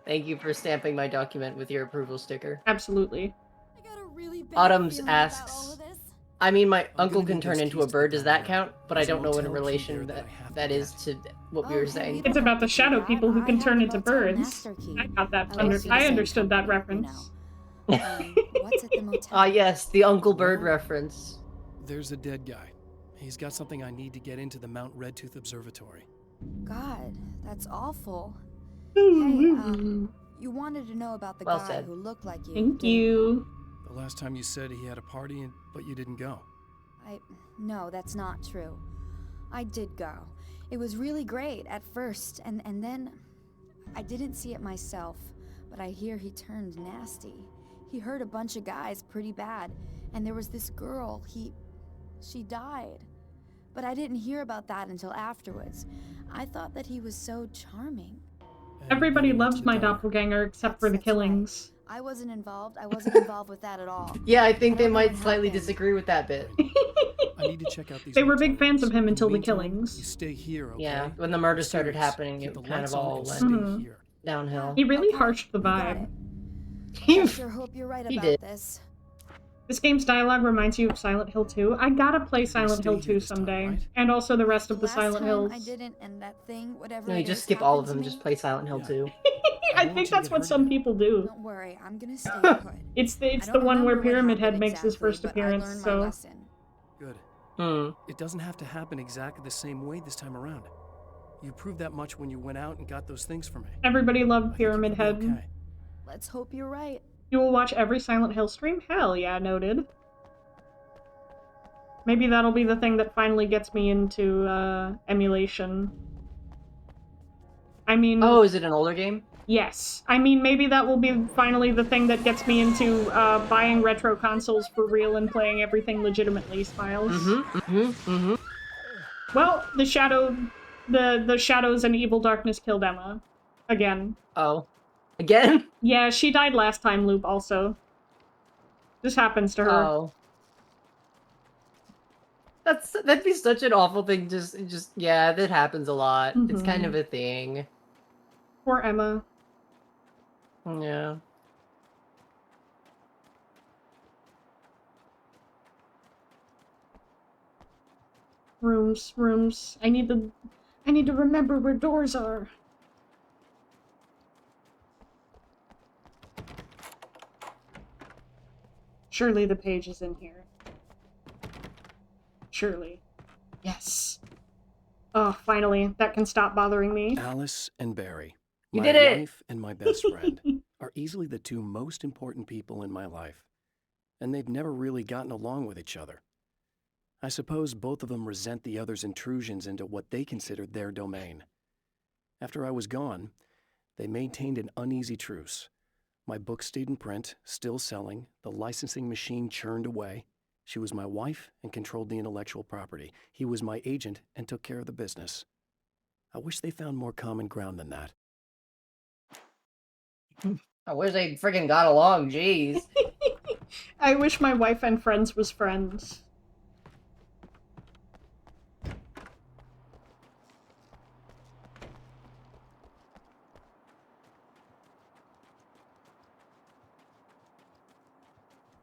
Speaker 7: Thank you for stamping my document with your approval sticker.
Speaker 1: Absolutely.
Speaker 5: I got a really bad
Speaker 7: Autumn's
Speaker 5: feeling about all
Speaker 7: asks,
Speaker 5: of this.
Speaker 7: I mean, my
Speaker 3: I'm
Speaker 7: uncle
Speaker 3: gonna
Speaker 7: can
Speaker 3: need
Speaker 7: turn
Speaker 3: those
Speaker 7: into
Speaker 3: keys
Speaker 7: a
Speaker 3: to
Speaker 7: bird.
Speaker 3: the
Speaker 7: Does that
Speaker 3: barn.
Speaker 7: count? But I
Speaker 3: There's a
Speaker 7: don't know what in
Speaker 3: motel key
Speaker 7: relation
Speaker 3: there
Speaker 7: that
Speaker 3: I have to
Speaker 7: that is
Speaker 3: get.
Speaker 7: to what we
Speaker 5: Oh,
Speaker 7: were
Speaker 5: hey,
Speaker 7: saying.
Speaker 5: you
Speaker 1: It's
Speaker 5: don't
Speaker 1: about
Speaker 5: have
Speaker 1: the
Speaker 5: to do
Speaker 1: shadow
Speaker 5: that.
Speaker 1: people who
Speaker 5: I
Speaker 1: can
Speaker 5: have
Speaker 1: turn
Speaker 5: the
Speaker 1: into
Speaker 5: motel
Speaker 1: birds.
Speaker 5: master key.
Speaker 1: I got that.
Speaker 5: I work for the
Speaker 1: I
Speaker 5: same
Speaker 1: understood that
Speaker 5: company, you
Speaker 1: reference.
Speaker 5: What's at the motel?
Speaker 7: Ah, yes, the Uncle Bird
Speaker 3: Well-
Speaker 7: reference.
Speaker 3: There's a dead guy. He's got something I need to get into the Mount Redtooth Observatory.
Speaker 5: God, that's awful.
Speaker 1: Thank
Speaker 5: You wanted to know about the
Speaker 7: Well
Speaker 5: guy
Speaker 7: said.
Speaker 5: who looked like you. didn't
Speaker 1: you.
Speaker 3: The last time you said he had a party, but you didn't go.
Speaker 5: No, that's not true. I did go. It was really great at first, and then I didn't see it myself, but I hear he turned nasty. He hurt a bunch of guys pretty bad, and there was this girl, she died. But I didn't hear about that until afterwards. I thought that he was so charming.
Speaker 3: And
Speaker 1: Everybody
Speaker 3: then you went to
Speaker 1: loves
Speaker 3: the
Speaker 1: my
Speaker 3: diner.
Speaker 1: doppelganger except for the
Speaker 5: That's right.
Speaker 1: killings.
Speaker 5: I wasn't involved. I wasn't involved with that at all.
Speaker 7: Yeah, I think
Speaker 5: I
Speaker 7: they
Speaker 5: don't know
Speaker 7: might
Speaker 5: what
Speaker 7: slightly
Speaker 5: happened.
Speaker 7: disagree with that bit.
Speaker 3: I need to check out these
Speaker 1: They were
Speaker 3: motel
Speaker 1: big fans of
Speaker 3: rooms.
Speaker 1: him
Speaker 3: In
Speaker 1: until the
Speaker 3: meantime,
Speaker 1: killings.
Speaker 3: You stay here, okay?
Speaker 7: Yeah, when the murder
Speaker 3: I'm
Speaker 7: started
Speaker 3: serious.
Speaker 7: happening,
Speaker 3: Keep
Speaker 7: it
Speaker 3: the
Speaker 7: kind
Speaker 3: lights
Speaker 7: of
Speaker 3: on
Speaker 7: all
Speaker 3: and
Speaker 7: went
Speaker 3: stay
Speaker 1: Mhm.
Speaker 3: here.
Speaker 7: downhill.
Speaker 1: He really
Speaker 5: Okay,
Speaker 1: harshed the
Speaker 5: you got
Speaker 1: vibe.
Speaker 5: it. I sure hope you're right
Speaker 7: He
Speaker 5: about
Speaker 7: did.
Speaker 5: this.
Speaker 1: This game's dialogue reminds you of Silent Hill 2. I gotta play
Speaker 3: You're gonna
Speaker 1: Silent
Speaker 3: stay
Speaker 1: Hill
Speaker 3: here
Speaker 1: 2
Speaker 3: this time,
Speaker 1: someday.
Speaker 3: right?
Speaker 1: And also the rest of the
Speaker 5: Last
Speaker 1: Silent
Speaker 5: time
Speaker 1: Hills.
Speaker 5: I didn't, and that thing, whatever
Speaker 7: No,
Speaker 5: it
Speaker 7: you just
Speaker 5: is,
Speaker 7: skip all of
Speaker 5: happened
Speaker 7: them.
Speaker 5: to
Speaker 7: Just
Speaker 5: me.
Speaker 7: play Silent Hill
Speaker 3: Yeah.
Speaker 7: 2.
Speaker 1: I
Speaker 3: don't
Speaker 1: think
Speaker 3: want you to
Speaker 1: that's
Speaker 3: get
Speaker 1: what
Speaker 3: hurt
Speaker 1: some
Speaker 3: again.
Speaker 1: people do.
Speaker 5: Don't worry, I'm gonna stay put.
Speaker 1: It's
Speaker 5: I
Speaker 1: the
Speaker 5: don't
Speaker 1: one where
Speaker 5: remember what
Speaker 1: Pyramid Head
Speaker 5: happened
Speaker 1: makes his
Speaker 5: exactly,
Speaker 1: first
Speaker 5: but
Speaker 1: appearance,
Speaker 5: I learned my
Speaker 1: so
Speaker 5: lesson.
Speaker 3: Good.
Speaker 7: Hmm.
Speaker 3: It doesn't have to happen exactly the same way this time around. You proved that much when you went out and got those things for me.
Speaker 1: everybody
Speaker 3: I
Speaker 1: loved
Speaker 3: think
Speaker 1: Pyramid
Speaker 3: you're gonna be
Speaker 1: Head.
Speaker 3: okay.
Speaker 5: Let's hope you're right.
Speaker 1: You will watch every Silent Hill stream? Hell yeah, noted. Maybe that'll be the thing that finally gets me into emulation. I mean,
Speaker 7: Oh, is it an older game?
Speaker 1: yes. I mean, maybe that will be finally the thing that gets me into buying retro consoles for real and playing everything legitimately, Smiles. Well, the shadows and evil darkness killed Emma. Again.
Speaker 7: Oh. Again?
Speaker 1: Yeah, she died last time, Loop, also. This happens to her.
Speaker 7: Oh. That'd be such an awful thing. Just yeah, that happens a lot. It's kind of a thing.
Speaker 1: Poor Emma.
Speaker 7: Yeah.
Speaker 1: Rooms. I need to remember where doors are. Surely the page is in here. Surely. Yes. Oh, finally. That can stop bothering me.
Speaker 3: Alice and Barry,
Speaker 7: You
Speaker 3: my
Speaker 7: did it!
Speaker 3: wife and my best friend, are easily the two most important people in my life. And they've never really gotten along with each other. I suppose both of them resent the other's intrusions into what they considered their domain. After I was gone, they maintained an uneasy truce. My book stayed in print, still selling, the licensing machine churned away. She was my wife and controlled the intellectual property. He was my agent and took care of the business. I wish they found more common ground than that.
Speaker 7: I wish they freaking got along. Jeez.
Speaker 1: I wish my wife and friends was friends.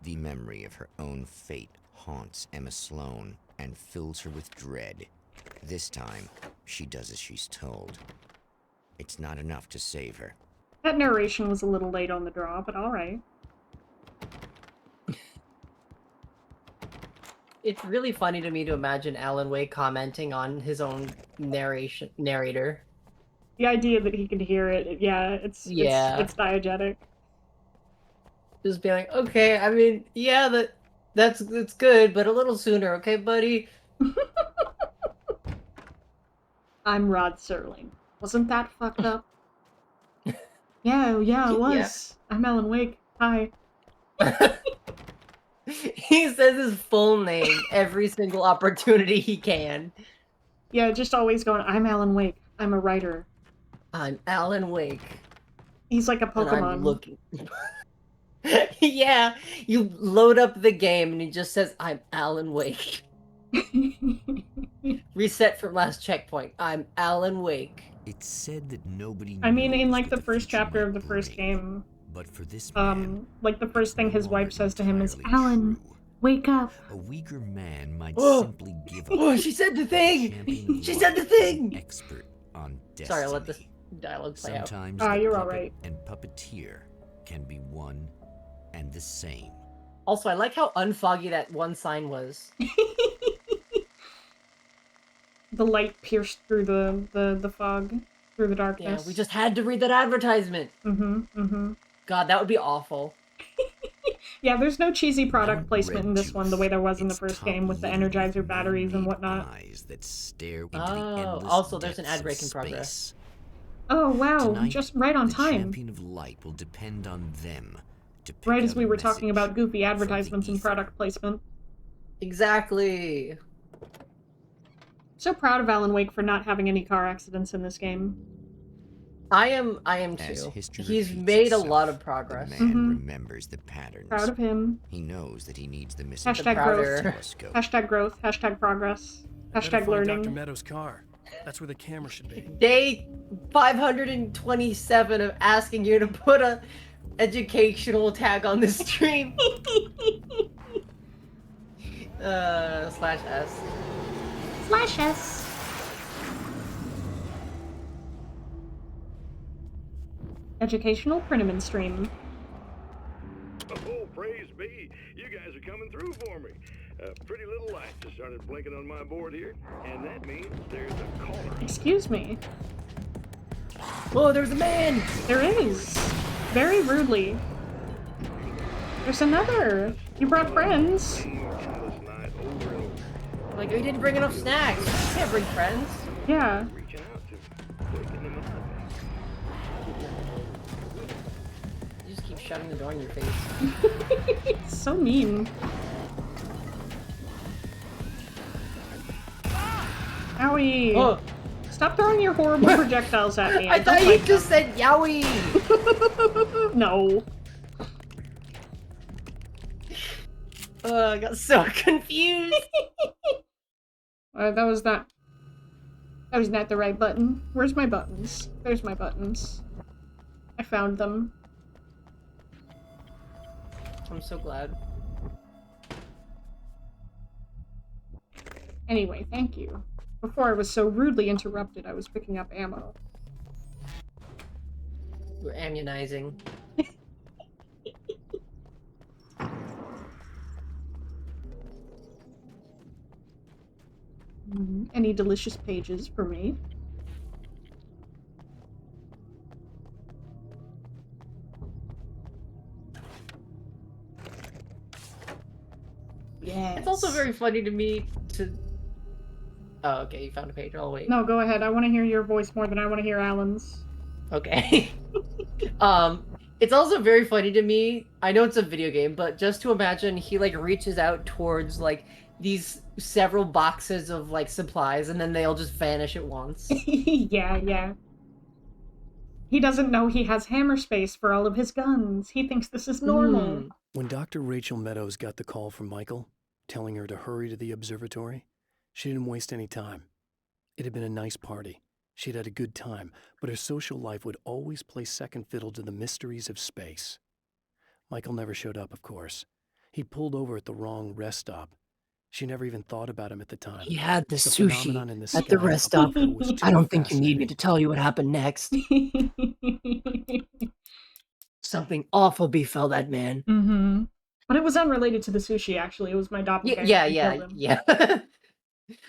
Speaker 2: The memory of her own fate haunts Emma Sloan and fills her with dread. This time, she does as she's told. It's not enough to save her.
Speaker 1: That narration was a little late on the draw, but alright.
Speaker 7: It's really funny to me to imagine Alan Wake commenting on his own narrator.
Speaker 1: The idea that he could hear it, yeah, it's diegetic.
Speaker 7: Just being like, okay, I mean, yeah, that's good, but a little sooner, okay, buddy?
Speaker 1: I'm Rod Serling. Wasn't that fucked up? Yeah, it was. Yeah. I'm Alan Wake. Hi.
Speaker 7: He says his full name every single opportunity he can.
Speaker 1: Yeah, just always going, I'm Alan Wake. I'm a writer.
Speaker 7: I'm Alan Wake.
Speaker 1: He's like a
Speaker 7: And I'm
Speaker 1: Pokemon.
Speaker 7: looking. Yeah, you load up the game and it just says, I'm Alan Wake. Reset from last checkpoint. I'm Alan Wake.
Speaker 2: It's said that nobody
Speaker 1: I mean, in
Speaker 2: knows
Speaker 1: like
Speaker 2: what
Speaker 1: the first
Speaker 2: future
Speaker 1: chapter
Speaker 2: might
Speaker 1: of the first
Speaker 2: bring,
Speaker 1: game,
Speaker 2: but for this man,
Speaker 1: like the first thing
Speaker 2: no
Speaker 1: his wife
Speaker 2: longer
Speaker 1: says to him is,
Speaker 2: entirely
Speaker 1: Alan,
Speaker 2: true.
Speaker 1: wake up.
Speaker 2: A weaker man might
Speaker 7: Oh!
Speaker 2: simply give up.
Speaker 7: Oh, she said the thing!
Speaker 2: Champion of
Speaker 7: She
Speaker 2: light
Speaker 7: said the
Speaker 2: is an
Speaker 7: thing!
Speaker 2: expert on destiny.
Speaker 7: Sorry, I'll let this dialogue play out.
Speaker 2: Sometimes
Speaker 1: Ah,
Speaker 2: the
Speaker 1: you're
Speaker 2: puppet
Speaker 1: alright.
Speaker 2: and puppeteer can be one and the same.
Speaker 7: Also, I like how unfoggy that one sign was.
Speaker 1: The light pierced through the fog, through the
Speaker 7: Yeah,
Speaker 1: darkness.
Speaker 7: we just had to read that advertisement.
Speaker 1: Mm-hmm.
Speaker 7: God, that would be awful.
Speaker 1: Yeah, there's no cheesy product
Speaker 2: Mount
Speaker 1: placement in this
Speaker 2: Red
Speaker 1: one the way there was in the
Speaker 2: Tooth,
Speaker 1: first
Speaker 2: it's
Speaker 1: game with the
Speaker 2: top-loaded
Speaker 1: Energizer
Speaker 2: with
Speaker 1: batteries and
Speaker 2: man-made
Speaker 1: whatnot.
Speaker 2: Eyes that stare into
Speaker 7: Oh,
Speaker 2: the endless
Speaker 7: also there's an
Speaker 2: depths
Speaker 7: ad
Speaker 2: of
Speaker 7: break in progress.
Speaker 2: space.
Speaker 1: Oh, wow,
Speaker 2: Tonight,
Speaker 1: just right on
Speaker 2: the
Speaker 1: time.
Speaker 2: champion of light will depend on them to pick
Speaker 1: Right as
Speaker 2: out
Speaker 1: we
Speaker 2: a
Speaker 1: were talking
Speaker 2: message
Speaker 1: about goofy
Speaker 2: from the
Speaker 1: advertisements and
Speaker 2: ether.
Speaker 1: product placement.
Speaker 7: Exactly.
Speaker 1: So proud of Alan Wake for not having any car accidents in this game.
Speaker 7: I am
Speaker 2: As
Speaker 7: too.
Speaker 2: history
Speaker 7: He's
Speaker 2: repeats
Speaker 7: made a
Speaker 2: itself,
Speaker 7: lot of
Speaker 2: the
Speaker 7: progress.
Speaker 2: man remembers the patterns.
Speaker 1: Proud of him.
Speaker 2: He knows that he needs the missing
Speaker 1: Hashtag
Speaker 7: prouder.
Speaker 1: growth.
Speaker 2: telescope.
Speaker 1: Hashtag growth. Hashtag progress.
Speaker 8: Better
Speaker 1: Hashtag
Speaker 8: find Dr.
Speaker 1: learning.
Speaker 8: Meadows' car. That's where the camera should be.
Speaker 7: Day 527 of asking you to put a educational tag on this stream. /S.
Speaker 1: /S. Educational Printamin stream.
Speaker 6: Oh, praise be. You guys are coming through for me. Pretty little light just started blinking on my board here, and that means there's a caller.
Speaker 1: Excuse me.
Speaker 7: Whoa, there's a man!
Speaker 1: There is. Very rudely. There's another. You brought friends.
Speaker 6: Endless night over and over.
Speaker 7: Like, we didn't bring enough snacks. You can't bring friends.
Speaker 1: Yeah.
Speaker 6: Reaching out to waking them up.
Speaker 7: You just keep shutting the door in your face.
Speaker 1: So mean. Owie.
Speaker 7: Oh,
Speaker 1: Stop throwing your horrible projectiles at me.
Speaker 7: I
Speaker 1: don't
Speaker 7: thought you
Speaker 1: like
Speaker 7: just
Speaker 1: them.
Speaker 7: said yowie!
Speaker 1: No.
Speaker 7: I got so confused.
Speaker 1: That was not the right button. Where's my buttons? There's my buttons. I found them.
Speaker 7: I'm so glad.
Speaker 1: Anyway, thank you. Before I was so rudely interrupted, I was picking up ammo.
Speaker 7: We're immunizing.
Speaker 1: Any delicious pages for me? Yes.
Speaker 7: It's also very funny to me to... Oh, okay, you found a page. I'll wait.
Speaker 1: No, go ahead. I want to hear your voice more than I want to hear Alan's.
Speaker 7: Okay. It's also very funny to me. I know it's a video game, but just to imagine he like reaches out towards like these several boxes of like supplies and then they all just vanish at once.
Speaker 1: Yeah. He doesn't know he has hammer space for all of his guns. He thinks this is normal.
Speaker 3: When Dr. Rachel Meadows got the call from Michael, telling her to hurry to the observatory, she didn't waste any time. It had been a nice party. She'd had a good time, but her social life would always play second fiddle to the mysteries of space. Michael never showed up, of course. He pulled over at the wrong rest stop. She never even thought about him at the time.
Speaker 10: He had the
Speaker 3: The
Speaker 10: sushi
Speaker 3: phenomenon in the
Speaker 10: at the
Speaker 3: sky
Speaker 10: rest stop.
Speaker 3: above her was too
Speaker 10: I don't think you need me
Speaker 3: fascinating.
Speaker 10: to tell you what happened next. Something awful befell that man.
Speaker 1: Mm-hmm. But it was unrelated to the sushi, actually. It was my doppelganger. who killed him.
Speaker 7: Yeah.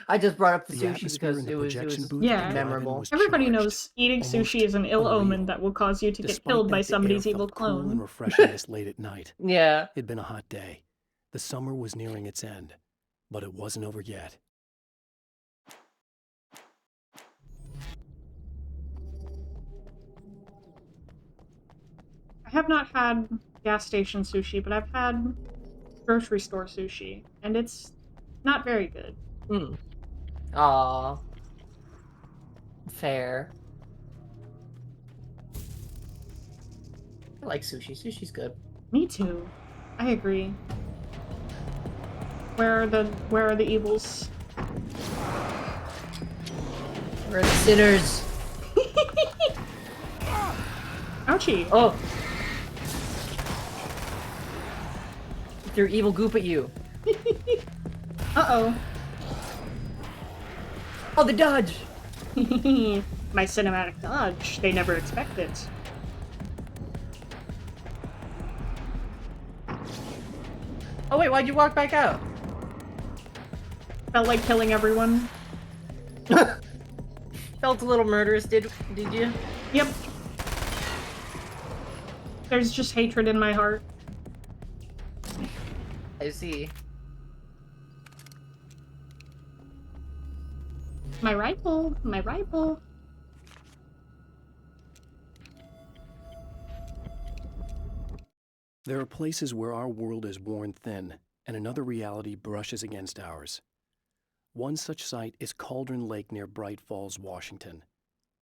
Speaker 7: I just brought up the
Speaker 3: The
Speaker 7: sushi
Speaker 3: atmosphere
Speaker 7: because
Speaker 3: in the
Speaker 7: it was
Speaker 3: projection booth
Speaker 1: Yeah.
Speaker 3: at the drive-in
Speaker 7: memorable.
Speaker 3: was
Speaker 1: Everybody
Speaker 3: charged,
Speaker 1: knows eating
Speaker 3: almost
Speaker 1: sushi is an ill omen
Speaker 3: unreal.
Speaker 1: that will cause you to get
Speaker 3: Despite
Speaker 1: killed by
Speaker 3: that, the
Speaker 1: somebody's
Speaker 3: air
Speaker 1: evil
Speaker 3: felt cool and
Speaker 1: clone.
Speaker 3: refreshing this late at night.
Speaker 7: Yeah.
Speaker 3: It'd been a hot day. The summer was nearing its end, but it wasn't over yet.
Speaker 1: I have not had gas station sushi, but I've had grocery store sushi, and it's not very good.
Speaker 7: Aww. Fair. I like sushi. Sushi's good.
Speaker 1: Me too. I agree. Where are the evils?
Speaker 7: Where are the sinners?
Speaker 1: Ouchie.
Speaker 7: Oh! Threw evil goop at you.
Speaker 1: Uh-oh.
Speaker 7: Oh, the dodge!
Speaker 1: My cinematic dodge. They never expect it.
Speaker 7: Oh wait, why'd you walk back out?
Speaker 1: Felt like killing everyone.
Speaker 7: Felt a little murderous, did you?
Speaker 1: Yep. There's just hatred in my heart.
Speaker 7: I see.
Speaker 1: My rifle. My rifle.
Speaker 3: There are places where our world is worn thin, and another reality brushes against ours. One such site is Cauldron Lake near Bright Falls, Washington.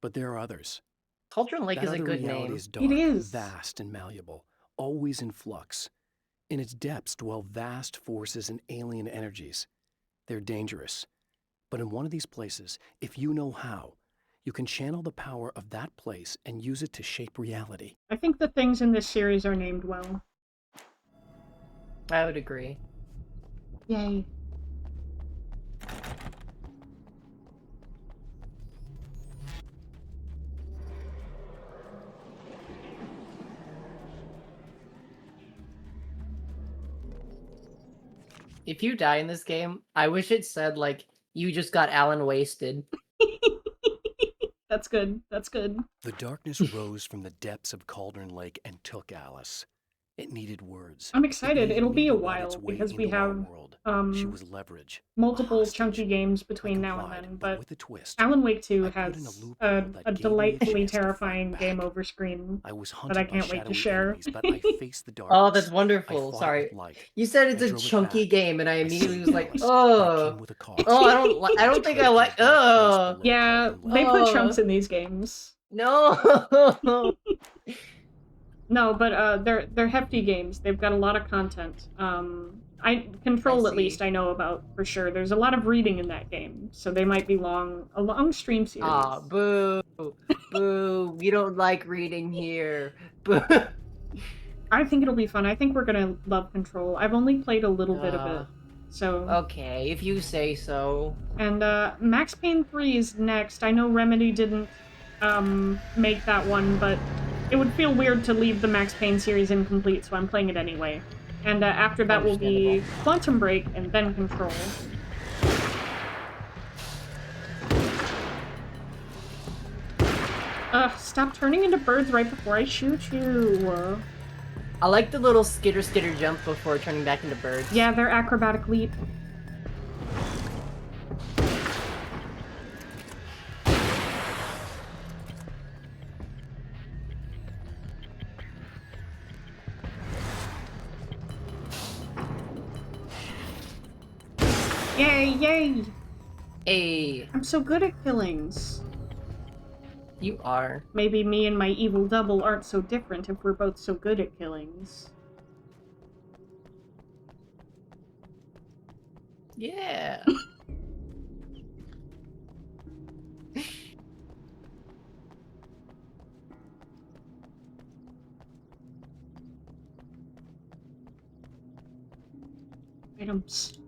Speaker 3: But there are others.
Speaker 7: Cauldron Lake
Speaker 3: That
Speaker 7: is a
Speaker 3: other
Speaker 7: good
Speaker 3: reality
Speaker 7: name.
Speaker 3: is dark,
Speaker 1: It is.
Speaker 3: vast and malleable, always in flux. In its depths dwell vast forces and alien energies. They're dangerous. But in one of these places, if you know how, you can channel the power of that place and use it to shape reality.
Speaker 1: I think the things in this series are named well.
Speaker 7: I would agree.
Speaker 1: Yay.
Speaker 7: If you die in this game, I wish it said, like, you just got Alan wasted.
Speaker 1: That's good. That's good.
Speaker 3: The darkness rose from the depths of Cauldron Lake and took Alice. It needed words.
Speaker 1: I'm
Speaker 3: It
Speaker 1: excited.
Speaker 3: needed
Speaker 1: It'll
Speaker 3: me
Speaker 1: be a
Speaker 3: to let
Speaker 1: while
Speaker 3: its way
Speaker 1: because we
Speaker 3: into our
Speaker 1: have
Speaker 3: world. She was leverage.
Speaker 1: multiple
Speaker 3: hostage.
Speaker 1: chunky games
Speaker 3: I
Speaker 1: between now and
Speaker 3: complied,
Speaker 1: then,
Speaker 3: but
Speaker 1: but
Speaker 3: with a twist.
Speaker 1: Alan Wake 2
Speaker 3: I put in a
Speaker 1: has
Speaker 3: loophole
Speaker 1: a
Speaker 3: that gave me a
Speaker 1: delightfully
Speaker 3: chance to fight
Speaker 1: terrifying
Speaker 3: back.
Speaker 1: game over screen
Speaker 3: I was
Speaker 1: that
Speaker 3: hunted
Speaker 1: I
Speaker 3: by
Speaker 1: can't wait to
Speaker 3: shadowy
Speaker 1: share.
Speaker 3: enemies, but I faced the darkness.
Speaker 7: Oh, that's
Speaker 3: I
Speaker 7: wonderful.
Speaker 3: fought
Speaker 7: Sorry.
Speaker 3: with light.
Speaker 7: You said
Speaker 3: I
Speaker 7: it's a
Speaker 3: drove it
Speaker 7: chunky
Speaker 3: back.
Speaker 7: game, and I
Speaker 3: I
Speaker 7: immediately was
Speaker 3: saved
Speaker 7: like,
Speaker 3: Alice, but it came with a cost.
Speaker 7: oh, I don't think I like,
Speaker 1: Yeah, they put chunks in these games.
Speaker 7: No.
Speaker 1: No, but they're hefty games. They've got a lot of content. Control at least
Speaker 7: see.
Speaker 1: I know about for sure. There's a lot of reading in that game, so they might be a long stream series.
Speaker 7: Aw, boo. Boo. We don't like reading here. Boo.
Speaker 1: I think it'll be fun. I think we're gonna love Control. I've only played a little bit of it, so.
Speaker 7: Okay, if you say so.
Speaker 1: And Max Payne 3 is next. I know Remedy didn't make that one, but it would feel weird to leave the Max Payne series incomplete, so I'm playing it anyway. And after that will be Quantum Break and then Control. Stop turning into birds right before I shoot you.
Speaker 7: I like the little skitter jump before turning back into birds.
Speaker 1: Yeah, their acrobatic leap. Yay, yay!
Speaker 7: Hey.
Speaker 1: I'm so good at killings.
Speaker 7: You are.
Speaker 1: Maybe me and my evil double aren't so different if we're both so good at killings.
Speaker 7: Yeah.
Speaker 1: Items.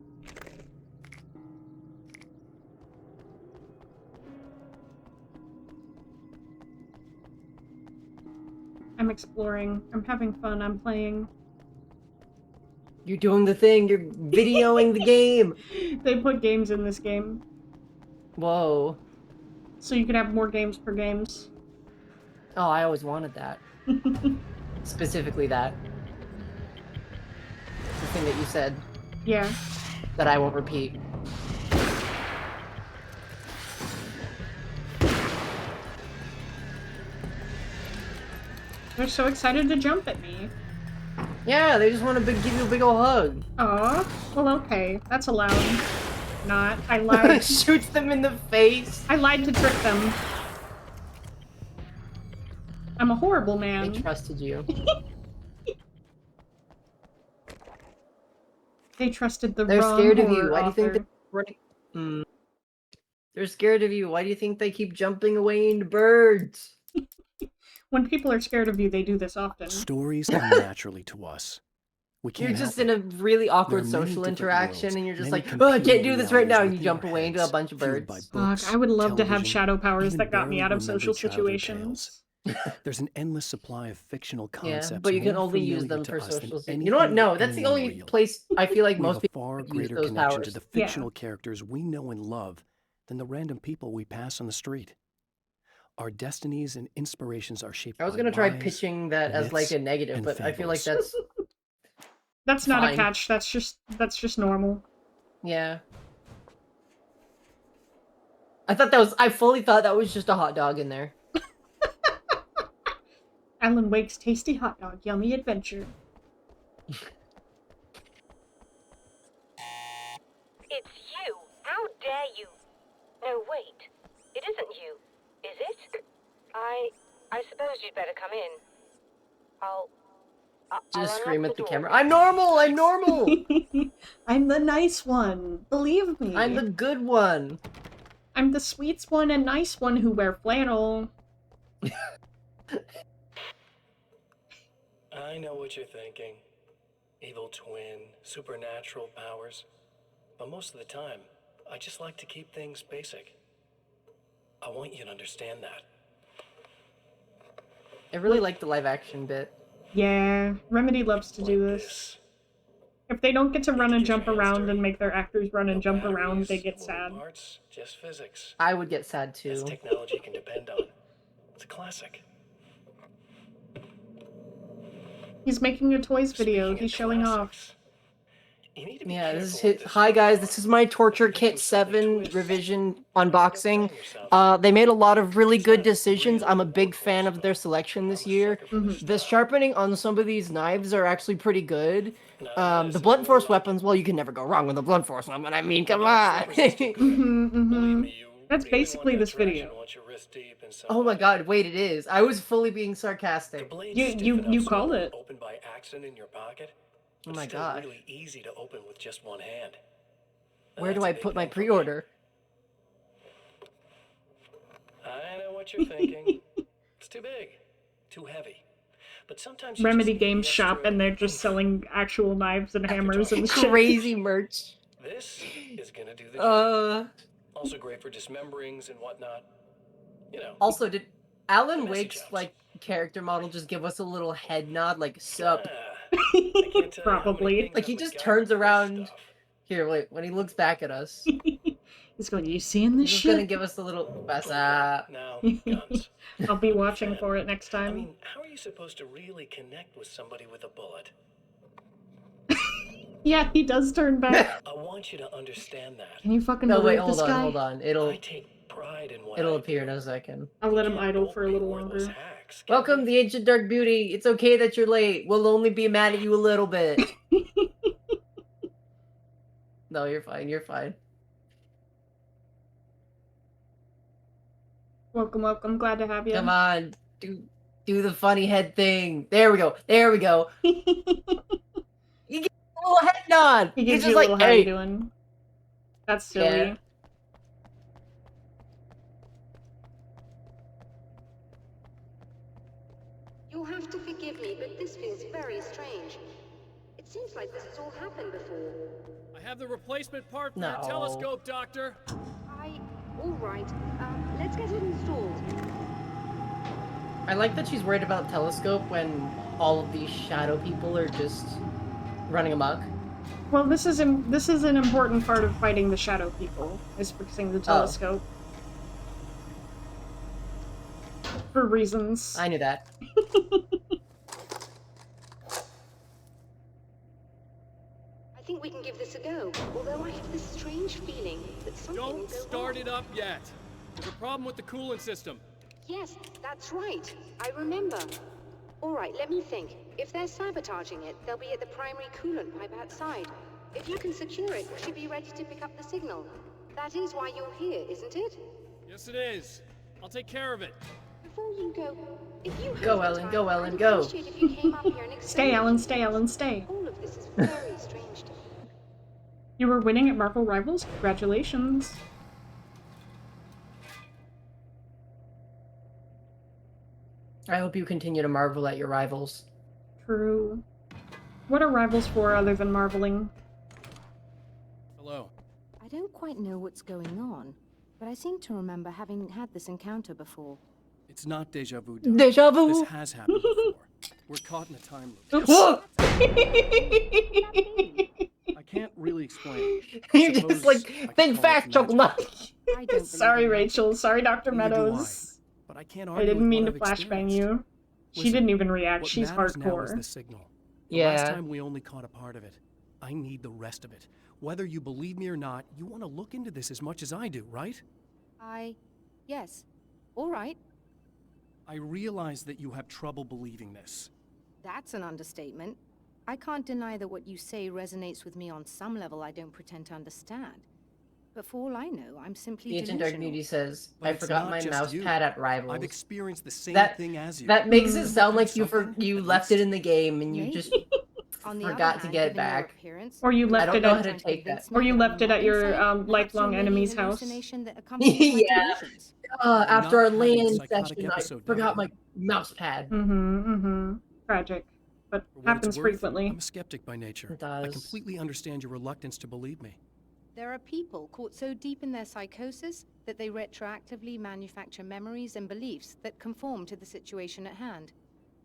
Speaker 1: I'm exploring. I'm having fun. I'm playing.
Speaker 7: You're doing the thing. You're videoing the game.
Speaker 1: They put games in this game.
Speaker 7: Whoa.
Speaker 1: So you could have more games per games.
Speaker 7: Oh, I always wanted that. Specifically that. The thing that you said.
Speaker 1: Yeah.
Speaker 7: That I won't repeat.
Speaker 1: They're so excited to jump at me.
Speaker 7: Yeah, they just want to give you a big ol' hug.
Speaker 1: Aw. Well, okay. That's allowed. Not. I lied.
Speaker 7: Shoots them in the face.
Speaker 1: I lied to trick them. I'm a horrible
Speaker 7: They
Speaker 1: man.
Speaker 7: trusted you.
Speaker 1: They trusted the
Speaker 7: They're
Speaker 1: wrong
Speaker 7: scared of
Speaker 1: horror
Speaker 7: you. Why do you think
Speaker 1: author.
Speaker 7: they're running? They're scared of you. Why do you think they keep jumping away into birds?
Speaker 1: When people are scared of you, they do this often.
Speaker 3: Stories come naturally to us. We can't
Speaker 7: You're just
Speaker 3: help
Speaker 7: in
Speaker 3: it.
Speaker 7: a really awkward
Speaker 3: There are many
Speaker 7: social
Speaker 3: different
Speaker 7: interaction,
Speaker 3: worlds,
Speaker 7: and you're just
Speaker 3: many
Speaker 7: like, oh, I can't
Speaker 3: competing
Speaker 7: do this right now, and
Speaker 3: realities
Speaker 7: you jump
Speaker 3: within
Speaker 7: away
Speaker 3: our
Speaker 7: into a
Speaker 3: heads,
Speaker 7: bunch of
Speaker 3: fueled by
Speaker 7: birds.
Speaker 3: books,
Speaker 1: Fuck, I would love to have
Speaker 3: television,
Speaker 1: shadow powers
Speaker 3: even
Speaker 1: that got me
Speaker 3: barely
Speaker 1: out of
Speaker 3: remembered
Speaker 1: social
Speaker 3: childhood
Speaker 1: situations.
Speaker 3: There's an endless supply of fictional
Speaker 7: Yeah,
Speaker 3: concepts
Speaker 7: but you can
Speaker 3: more
Speaker 7: only use
Speaker 3: familiar
Speaker 7: them
Speaker 3: to
Speaker 7: for
Speaker 3: us than
Speaker 7: social.
Speaker 3: anything
Speaker 7: You know what? No,
Speaker 3: or
Speaker 7: that's the
Speaker 3: anyone
Speaker 7: only
Speaker 3: real.
Speaker 7: place I feel like
Speaker 3: We have
Speaker 7: most
Speaker 3: a
Speaker 7: people
Speaker 3: far
Speaker 7: use
Speaker 3: greater
Speaker 7: those
Speaker 3: connection
Speaker 7: powers.
Speaker 3: to the
Speaker 1: Yeah.
Speaker 3: fictional characters we know and love than the random people we pass on the street. Our destinies and inspirations are shaped
Speaker 7: I was
Speaker 3: by
Speaker 7: gonna try
Speaker 3: lies,
Speaker 7: pitching that as like
Speaker 3: myths,
Speaker 7: a negative,
Speaker 3: and
Speaker 7: but I feel like
Speaker 3: fables.
Speaker 1: That's not a
Speaker 7: Fine.
Speaker 1: catch. That's just normal.
Speaker 7: Yeah. I fully thought that was just a hot dog in there.
Speaker 1: Alan Wake's tasty hot dog, yummy adventure.
Speaker 11: It's you! How dare you! No, wait. It isn't you, is it? I suppose you'd better come in. I'll
Speaker 7: Just
Speaker 11: unlock
Speaker 7: scream
Speaker 11: the
Speaker 7: at the
Speaker 11: door.
Speaker 7: camera. I'm normal! I'm normal!
Speaker 1: I'm the nice one. Believe me.
Speaker 7: I'm the good one.
Speaker 1: I'm the sweet one and nice one who wear flannel.
Speaker 8: I know what you're thinking. Evil twin, supernatural powers. But most of the time, I just like to keep things basic. I want you to understand that.
Speaker 7: I really like the live action bit.
Speaker 1: Yeah, Remedy loves to do this. If they don't get to run and jump around and make their actors run and jump around, they get sad.
Speaker 8: Parts, just physics.
Speaker 7: I would get sad
Speaker 8: That's
Speaker 7: too.
Speaker 8: technology you can depend on. It's a classic.
Speaker 1: He's making a toys video. He's showing off.
Speaker 7: Yeah, this is his. Hi guys, this is my Torture Kit 7 revision unboxing. They made a lot of really good decisions. I'm a big fan of their selection this year. The sharpening on some of these knives are actually pretty good. The blunt force weapons, well, you can never go wrong with a blunt force weapon. I mean, come on.
Speaker 1: That's basically this video.
Speaker 7: Oh my god, wait, it is. I was fully being sarcastic.
Speaker 1: You called it.
Speaker 8: Open by accident in your pocket.
Speaker 7: Oh my
Speaker 8: It's still
Speaker 7: god.
Speaker 8: really easy to open with just one hand.
Speaker 7: Where do I put my pre-order?
Speaker 8: I know what you're thinking. It's too big, too heavy. But sometimes you
Speaker 1: Remedy
Speaker 8: just need
Speaker 1: Games
Speaker 8: the
Speaker 1: shop
Speaker 8: extra
Speaker 1: and they're just selling actual knives and hammers and shit.
Speaker 7: Crazy merch.
Speaker 8: This is gonna do the job.
Speaker 7: Uh.
Speaker 8: Also great for dismemberings and whatnot. You know.
Speaker 7: Also, did Alan
Speaker 8: messy
Speaker 7: Wake's
Speaker 8: jobs.
Speaker 7: like character model just give us a little head nod, like sup?
Speaker 1: Probably.
Speaker 7: Like he just turns around. Here, wait. When he looks back at us,
Speaker 1: He's going, you seeing this
Speaker 7: he's
Speaker 1: shit?
Speaker 7: gonna give us a little what's up?
Speaker 8: Now, guns.
Speaker 1: I'll be watching for it next
Speaker 8: I
Speaker 1: time.
Speaker 8: mean, how are you supposed to really connect with somebody with a bullet?
Speaker 1: Yeah, he does turn back.
Speaker 8: I want you to understand that.
Speaker 1: Can you fucking
Speaker 7: No, wait,
Speaker 1: believe
Speaker 7: hold
Speaker 1: this
Speaker 7: on,
Speaker 1: guy?
Speaker 7: hold on.
Speaker 8: I take pride in what
Speaker 7: It'll
Speaker 8: I
Speaker 7: appear in a second.
Speaker 1: I'll let him idle for a little
Speaker 8: worthless
Speaker 1: longer.
Speaker 8: hacks. Get
Speaker 7: Welcome,
Speaker 8: me?
Speaker 7: the Ancient Dark Beauty. It's okay that you're late. We'll only be mad at you a little bit. No, you're fine. You're fine.
Speaker 1: Welcome, welcome. Glad to have you.
Speaker 7: Come on, do the funny head thing. There we go. There we go. You get a little head nod.
Speaker 1: He gives
Speaker 7: He's
Speaker 1: you
Speaker 7: just
Speaker 1: a
Speaker 7: like,
Speaker 1: little how you
Speaker 7: hey.
Speaker 1: doing. That's silly.
Speaker 7: Yeah.
Speaker 12: You'll have to forgive me, but this feels very strange. It seems like this has all happened before.
Speaker 4: I have the replacement part for
Speaker 7: No.
Speaker 4: your telescope, Doctor.
Speaker 12: All right. Let's get it installed.
Speaker 7: I like that she's worried about telescope when all of these shadow people are just running amok.
Speaker 1: Well, this is an important part of fighting the shadow people, is fixing the telescope. For reasons.
Speaker 7: I knew that.
Speaker 12: I think we can give this a go, although I have this strange feeling that something will
Speaker 4: Don't
Speaker 12: go
Speaker 4: start
Speaker 12: wrong.
Speaker 4: it up yet. There's a problem with the coolant system.
Speaker 12: Yes, that's right. I remember. All right, let me think. If they're sabotaging it, they'll be at the primary coolant pipe outside. If you can secure it, we should be ready to pick up the signal. That is why you're here, isn't it?
Speaker 4: Yes, it is. I'll take care of it.
Speaker 12: before you go, if you have
Speaker 7: Go,
Speaker 12: the
Speaker 7: Ellen,
Speaker 12: time,
Speaker 7: go, Ellen,
Speaker 12: I'd
Speaker 7: go.
Speaker 12: appreciate if you came up here and explained
Speaker 1: Stay,
Speaker 12: it
Speaker 1: Ellen,
Speaker 12: to
Speaker 1: stay,
Speaker 12: me.
Speaker 1: Ellen, stay.
Speaker 12: All of this is very strange to me.
Speaker 1: You were winning at Marvel Rivals? Congratulations.
Speaker 7: I hope you continue to marvel at your rivals.
Speaker 1: True. What are Rivals for other than marveling?
Speaker 3: Hello.
Speaker 13: I don't quite know what's going on, but I seem to remember having had this encounter before.
Speaker 3: It's not deja vu, Doc.
Speaker 7: Deja vu?
Speaker 3: This has happened before. We're caught in a time loop.
Speaker 7: Whoa!
Speaker 3: I can't really explain.
Speaker 7: You're
Speaker 3: Suppose
Speaker 7: just like,
Speaker 3: I could
Speaker 7: think
Speaker 3: call it
Speaker 7: fast, Chocolate.
Speaker 13: I don't believe
Speaker 1: Sorry,
Speaker 13: in magic.
Speaker 1: Rachel. Sorry, Dr.
Speaker 3: Neither do
Speaker 1: Meadows.
Speaker 3: But I can't
Speaker 1: I
Speaker 3: argue
Speaker 1: didn't
Speaker 3: with
Speaker 1: mean
Speaker 3: what
Speaker 1: to
Speaker 3: I've
Speaker 1: flashbang
Speaker 3: experienced.
Speaker 1: you. She
Speaker 3: Listen,
Speaker 1: didn't even react.
Speaker 3: what
Speaker 1: She's
Speaker 3: matters now is
Speaker 1: hardcore.
Speaker 3: the signal. The
Speaker 7: Yeah.
Speaker 3: last time we only caught a part of it. I need the rest of it. Whether you believe me or not, you want to look into this as much as I do, right?
Speaker 13: Yes. All right.
Speaker 3: I realize that you have trouble believing this.
Speaker 13: That's an understatement. I can't deny that what you say resonates with me on some level I don't pretend to understand. But for all I know, I'm simply
Speaker 7: Agent Dark
Speaker 13: delusional.
Speaker 7: Beauty says,
Speaker 3: But
Speaker 7: I
Speaker 3: it's
Speaker 7: forgot
Speaker 3: not
Speaker 7: my
Speaker 3: just
Speaker 7: mouse
Speaker 3: you.
Speaker 7: pad at Rivals.
Speaker 3: I've experienced the same
Speaker 7: That-
Speaker 3: thing as you.
Speaker 7: That makes it sound like you
Speaker 3: Something,
Speaker 7: you
Speaker 3: at
Speaker 7: left it
Speaker 3: least.
Speaker 7: in the game and you
Speaker 13: Maybe.
Speaker 7: just
Speaker 13: On the
Speaker 7: forgot
Speaker 13: other
Speaker 7: to
Speaker 13: hand,
Speaker 7: get it
Speaker 13: given your
Speaker 7: back.
Speaker 13: appearance,
Speaker 1: Or you
Speaker 7: I
Speaker 1: left
Speaker 7: don't
Speaker 1: it
Speaker 7: know
Speaker 1: at
Speaker 7: how to take that.
Speaker 1: Or you left it at your lifelong enemy's house.
Speaker 7: Yeah. After our
Speaker 3: Not having a
Speaker 7: land
Speaker 3: psychotic
Speaker 7: session, I
Speaker 3: episode,
Speaker 7: forgot
Speaker 3: Doctor.
Speaker 7: my mouse pad.
Speaker 1: Tragic. But
Speaker 3: For what it's
Speaker 1: happens
Speaker 3: worth,
Speaker 1: frequently.
Speaker 3: I'm a skeptic by nature.
Speaker 7: It
Speaker 3: I
Speaker 7: does.
Speaker 3: completely understand your reluctance to believe me.
Speaker 13: There are people caught so deep in their psychosis that they retroactively manufacture memories and beliefs that conform to the situation at hand.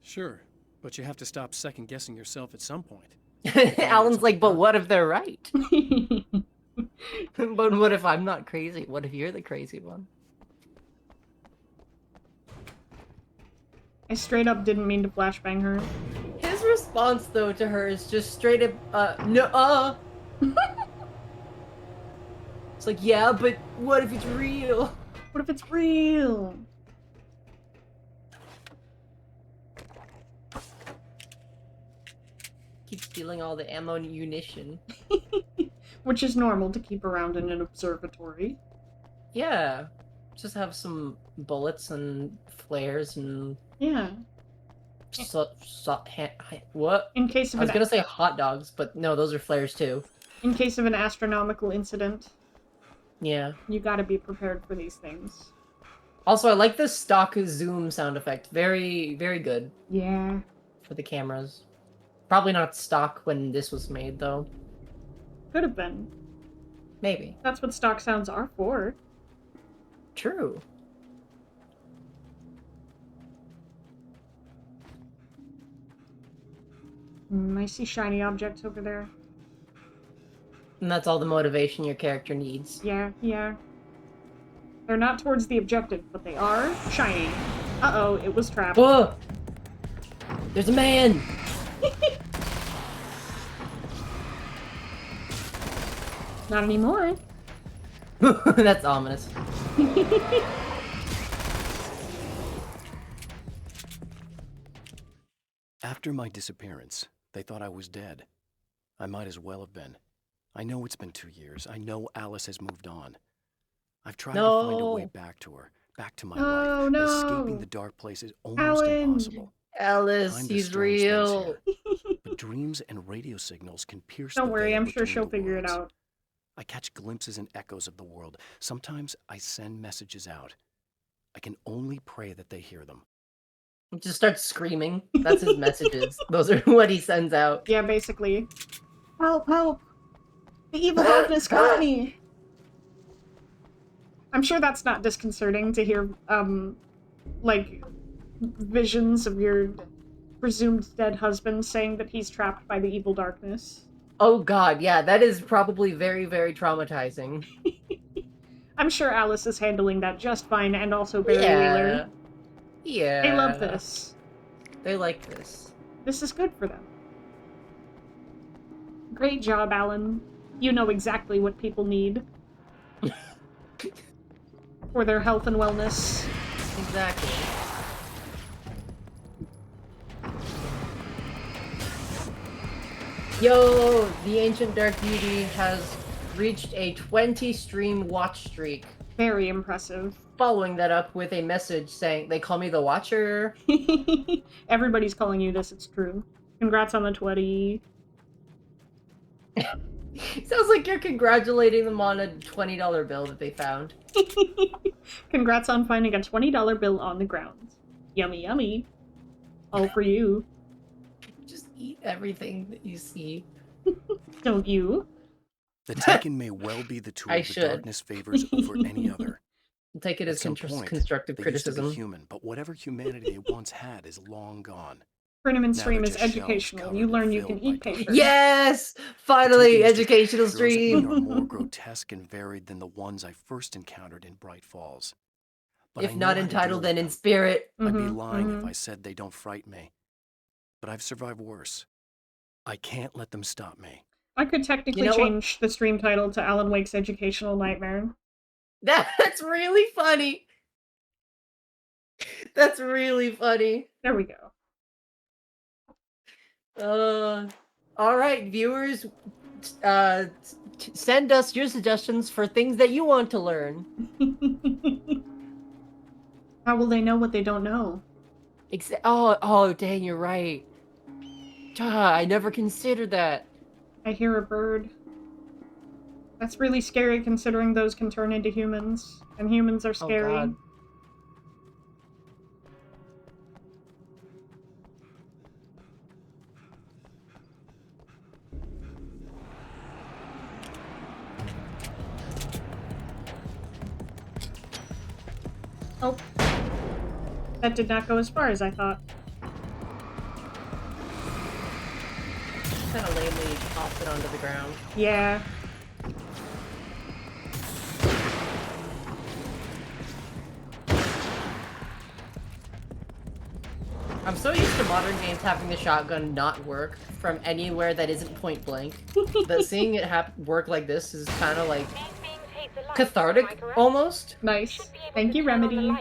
Speaker 3: Sure, but you have to stop second-guessing yourself at some point.
Speaker 7: Alan's like, but what if they're right? But what if I'm not crazy? What if you're the crazy one?
Speaker 1: I straight up didn't mean to flashbang her.
Speaker 7: His response, though, to her is just straight up, no, It's like, yeah, but what if it's real?
Speaker 1: What if it's real?
Speaker 7: Keep stealing all the ammo and munition.
Speaker 1: Which is normal to keep around in an observatory.
Speaker 7: Yeah. Just have some bullets and flares and...
Speaker 1: Yeah.
Speaker 7: What?
Speaker 1: In case of
Speaker 7: I was gonna say hot dogs, but no, those are flares too.
Speaker 1: In case of an astronomical incident.
Speaker 7: Yeah.
Speaker 1: You gotta be prepared for these things.
Speaker 7: Also, I like the stock zoom sound effect. Very, very good.
Speaker 1: Yeah.
Speaker 7: For the cameras. Probably not stock when this was made, though.
Speaker 1: Could have been.
Speaker 7: Maybe.
Speaker 1: That's what stock sounds are for.
Speaker 7: True.
Speaker 1: I see shiny objects over there.
Speaker 7: And that's all the motivation your character needs.
Speaker 1: Yeah, yeah. They're not towards the objective, but they are shiny. Uh-oh, it was trapped.
Speaker 7: Whoa! There's a man!
Speaker 1: Not anymore.
Speaker 7: That's ominous.
Speaker 3: After my disappearance, they thought I was dead. I might as well have been. I know it's been 2 years. I know Alice has moved on. I've tried to find a way back to her, back to my life.
Speaker 1: No.
Speaker 3: But escaping the dark place is almost
Speaker 1: Alan.
Speaker 3: impossible.
Speaker 7: Alice,
Speaker 3: Time
Speaker 7: he's
Speaker 3: destroys things
Speaker 7: real.
Speaker 3: here. But dreams and radio signals can pierce
Speaker 1: Don't
Speaker 3: the
Speaker 1: worry,
Speaker 3: veil
Speaker 1: I'm sure
Speaker 3: between
Speaker 1: she'll
Speaker 3: the
Speaker 1: figure it
Speaker 3: worlds.
Speaker 1: out.
Speaker 3: I catch glimpses and echoes of the world. Sometimes I send messages out. I can only pray that they hear them.
Speaker 7: He just starts screaming. That's his messages. Those are what he sends out.
Speaker 1: Yeah, basically. Help, help! The evil darkness got me! I'm sure that's not disconcerting to hear, like, visions of your presumed dead husband saying that he's trapped by the evil darkness.
Speaker 7: Oh god, yeah, that is probably very, very traumatizing.
Speaker 1: I'm sure Alice is handling that just fine, and also Barry
Speaker 7: Yeah.
Speaker 1: Wheeler.
Speaker 7: Yeah.
Speaker 1: They love this.
Speaker 7: They like this.
Speaker 1: This is good for them. Great job, Alan. You know exactly what people need. For their health and wellness.
Speaker 7: Exactly. Yo, the Ancient Dark Beauty has reached a 20 stream watch streak.
Speaker 1: Very impressive.
Speaker 7: Following that up with a message saying, they call me the Watcher.
Speaker 1: Everybody's calling you this, it's true. Congrats on the 20.
Speaker 7: Sounds like you're congratulating them on a $20 bill that they found.
Speaker 1: Congrats on finding a $20 bill on the ground. Yummy, yummy. All for you.
Speaker 7: Just eat everything that you see.
Speaker 1: Don't you?
Speaker 3: The Taken may well be the tool the darkness favors over any other.
Speaker 7: Take it as constructive criticism.
Speaker 3: Used to be human, but whatever humanity they once had is long gone.
Speaker 1: Tournament stream is educational. You learn you can eat paper.
Speaker 7: Yes! Finally, educational stream!
Speaker 3: Are more grotesque and varied than the ones I first encountered in Bright Falls. But
Speaker 7: if not entitled, then in spirit.
Speaker 3: I'd be lying if I said they don't frighten me. But I've survived worse. I can't let them stop me.
Speaker 1: I could technically change the stream title to Alan Wake's Educational Nightmare.
Speaker 7: That's really funny. That's really funny.
Speaker 1: There we
Speaker 7: go. All right, viewers, send us your suggestions for things that you want to learn.
Speaker 1: How will they know what they don't know?
Speaker 7: Oh, dang, you're right. I never considered that.
Speaker 1: I hear a bird. That's really scary considering those can turn into humans, and humans are scary.
Speaker 7: Oh, God.
Speaker 1: Oh. That did not go as far as I thought.
Speaker 7: Kind of lamely tossed it onto the ground.
Speaker 1: Yeah.
Speaker 7: I'm so used to modern games having the shotgun not work from anywhere that isn't point blank, that seeing it work like this is kind of like cathartic, almost.
Speaker 1: Nice. Thank you, Remedy.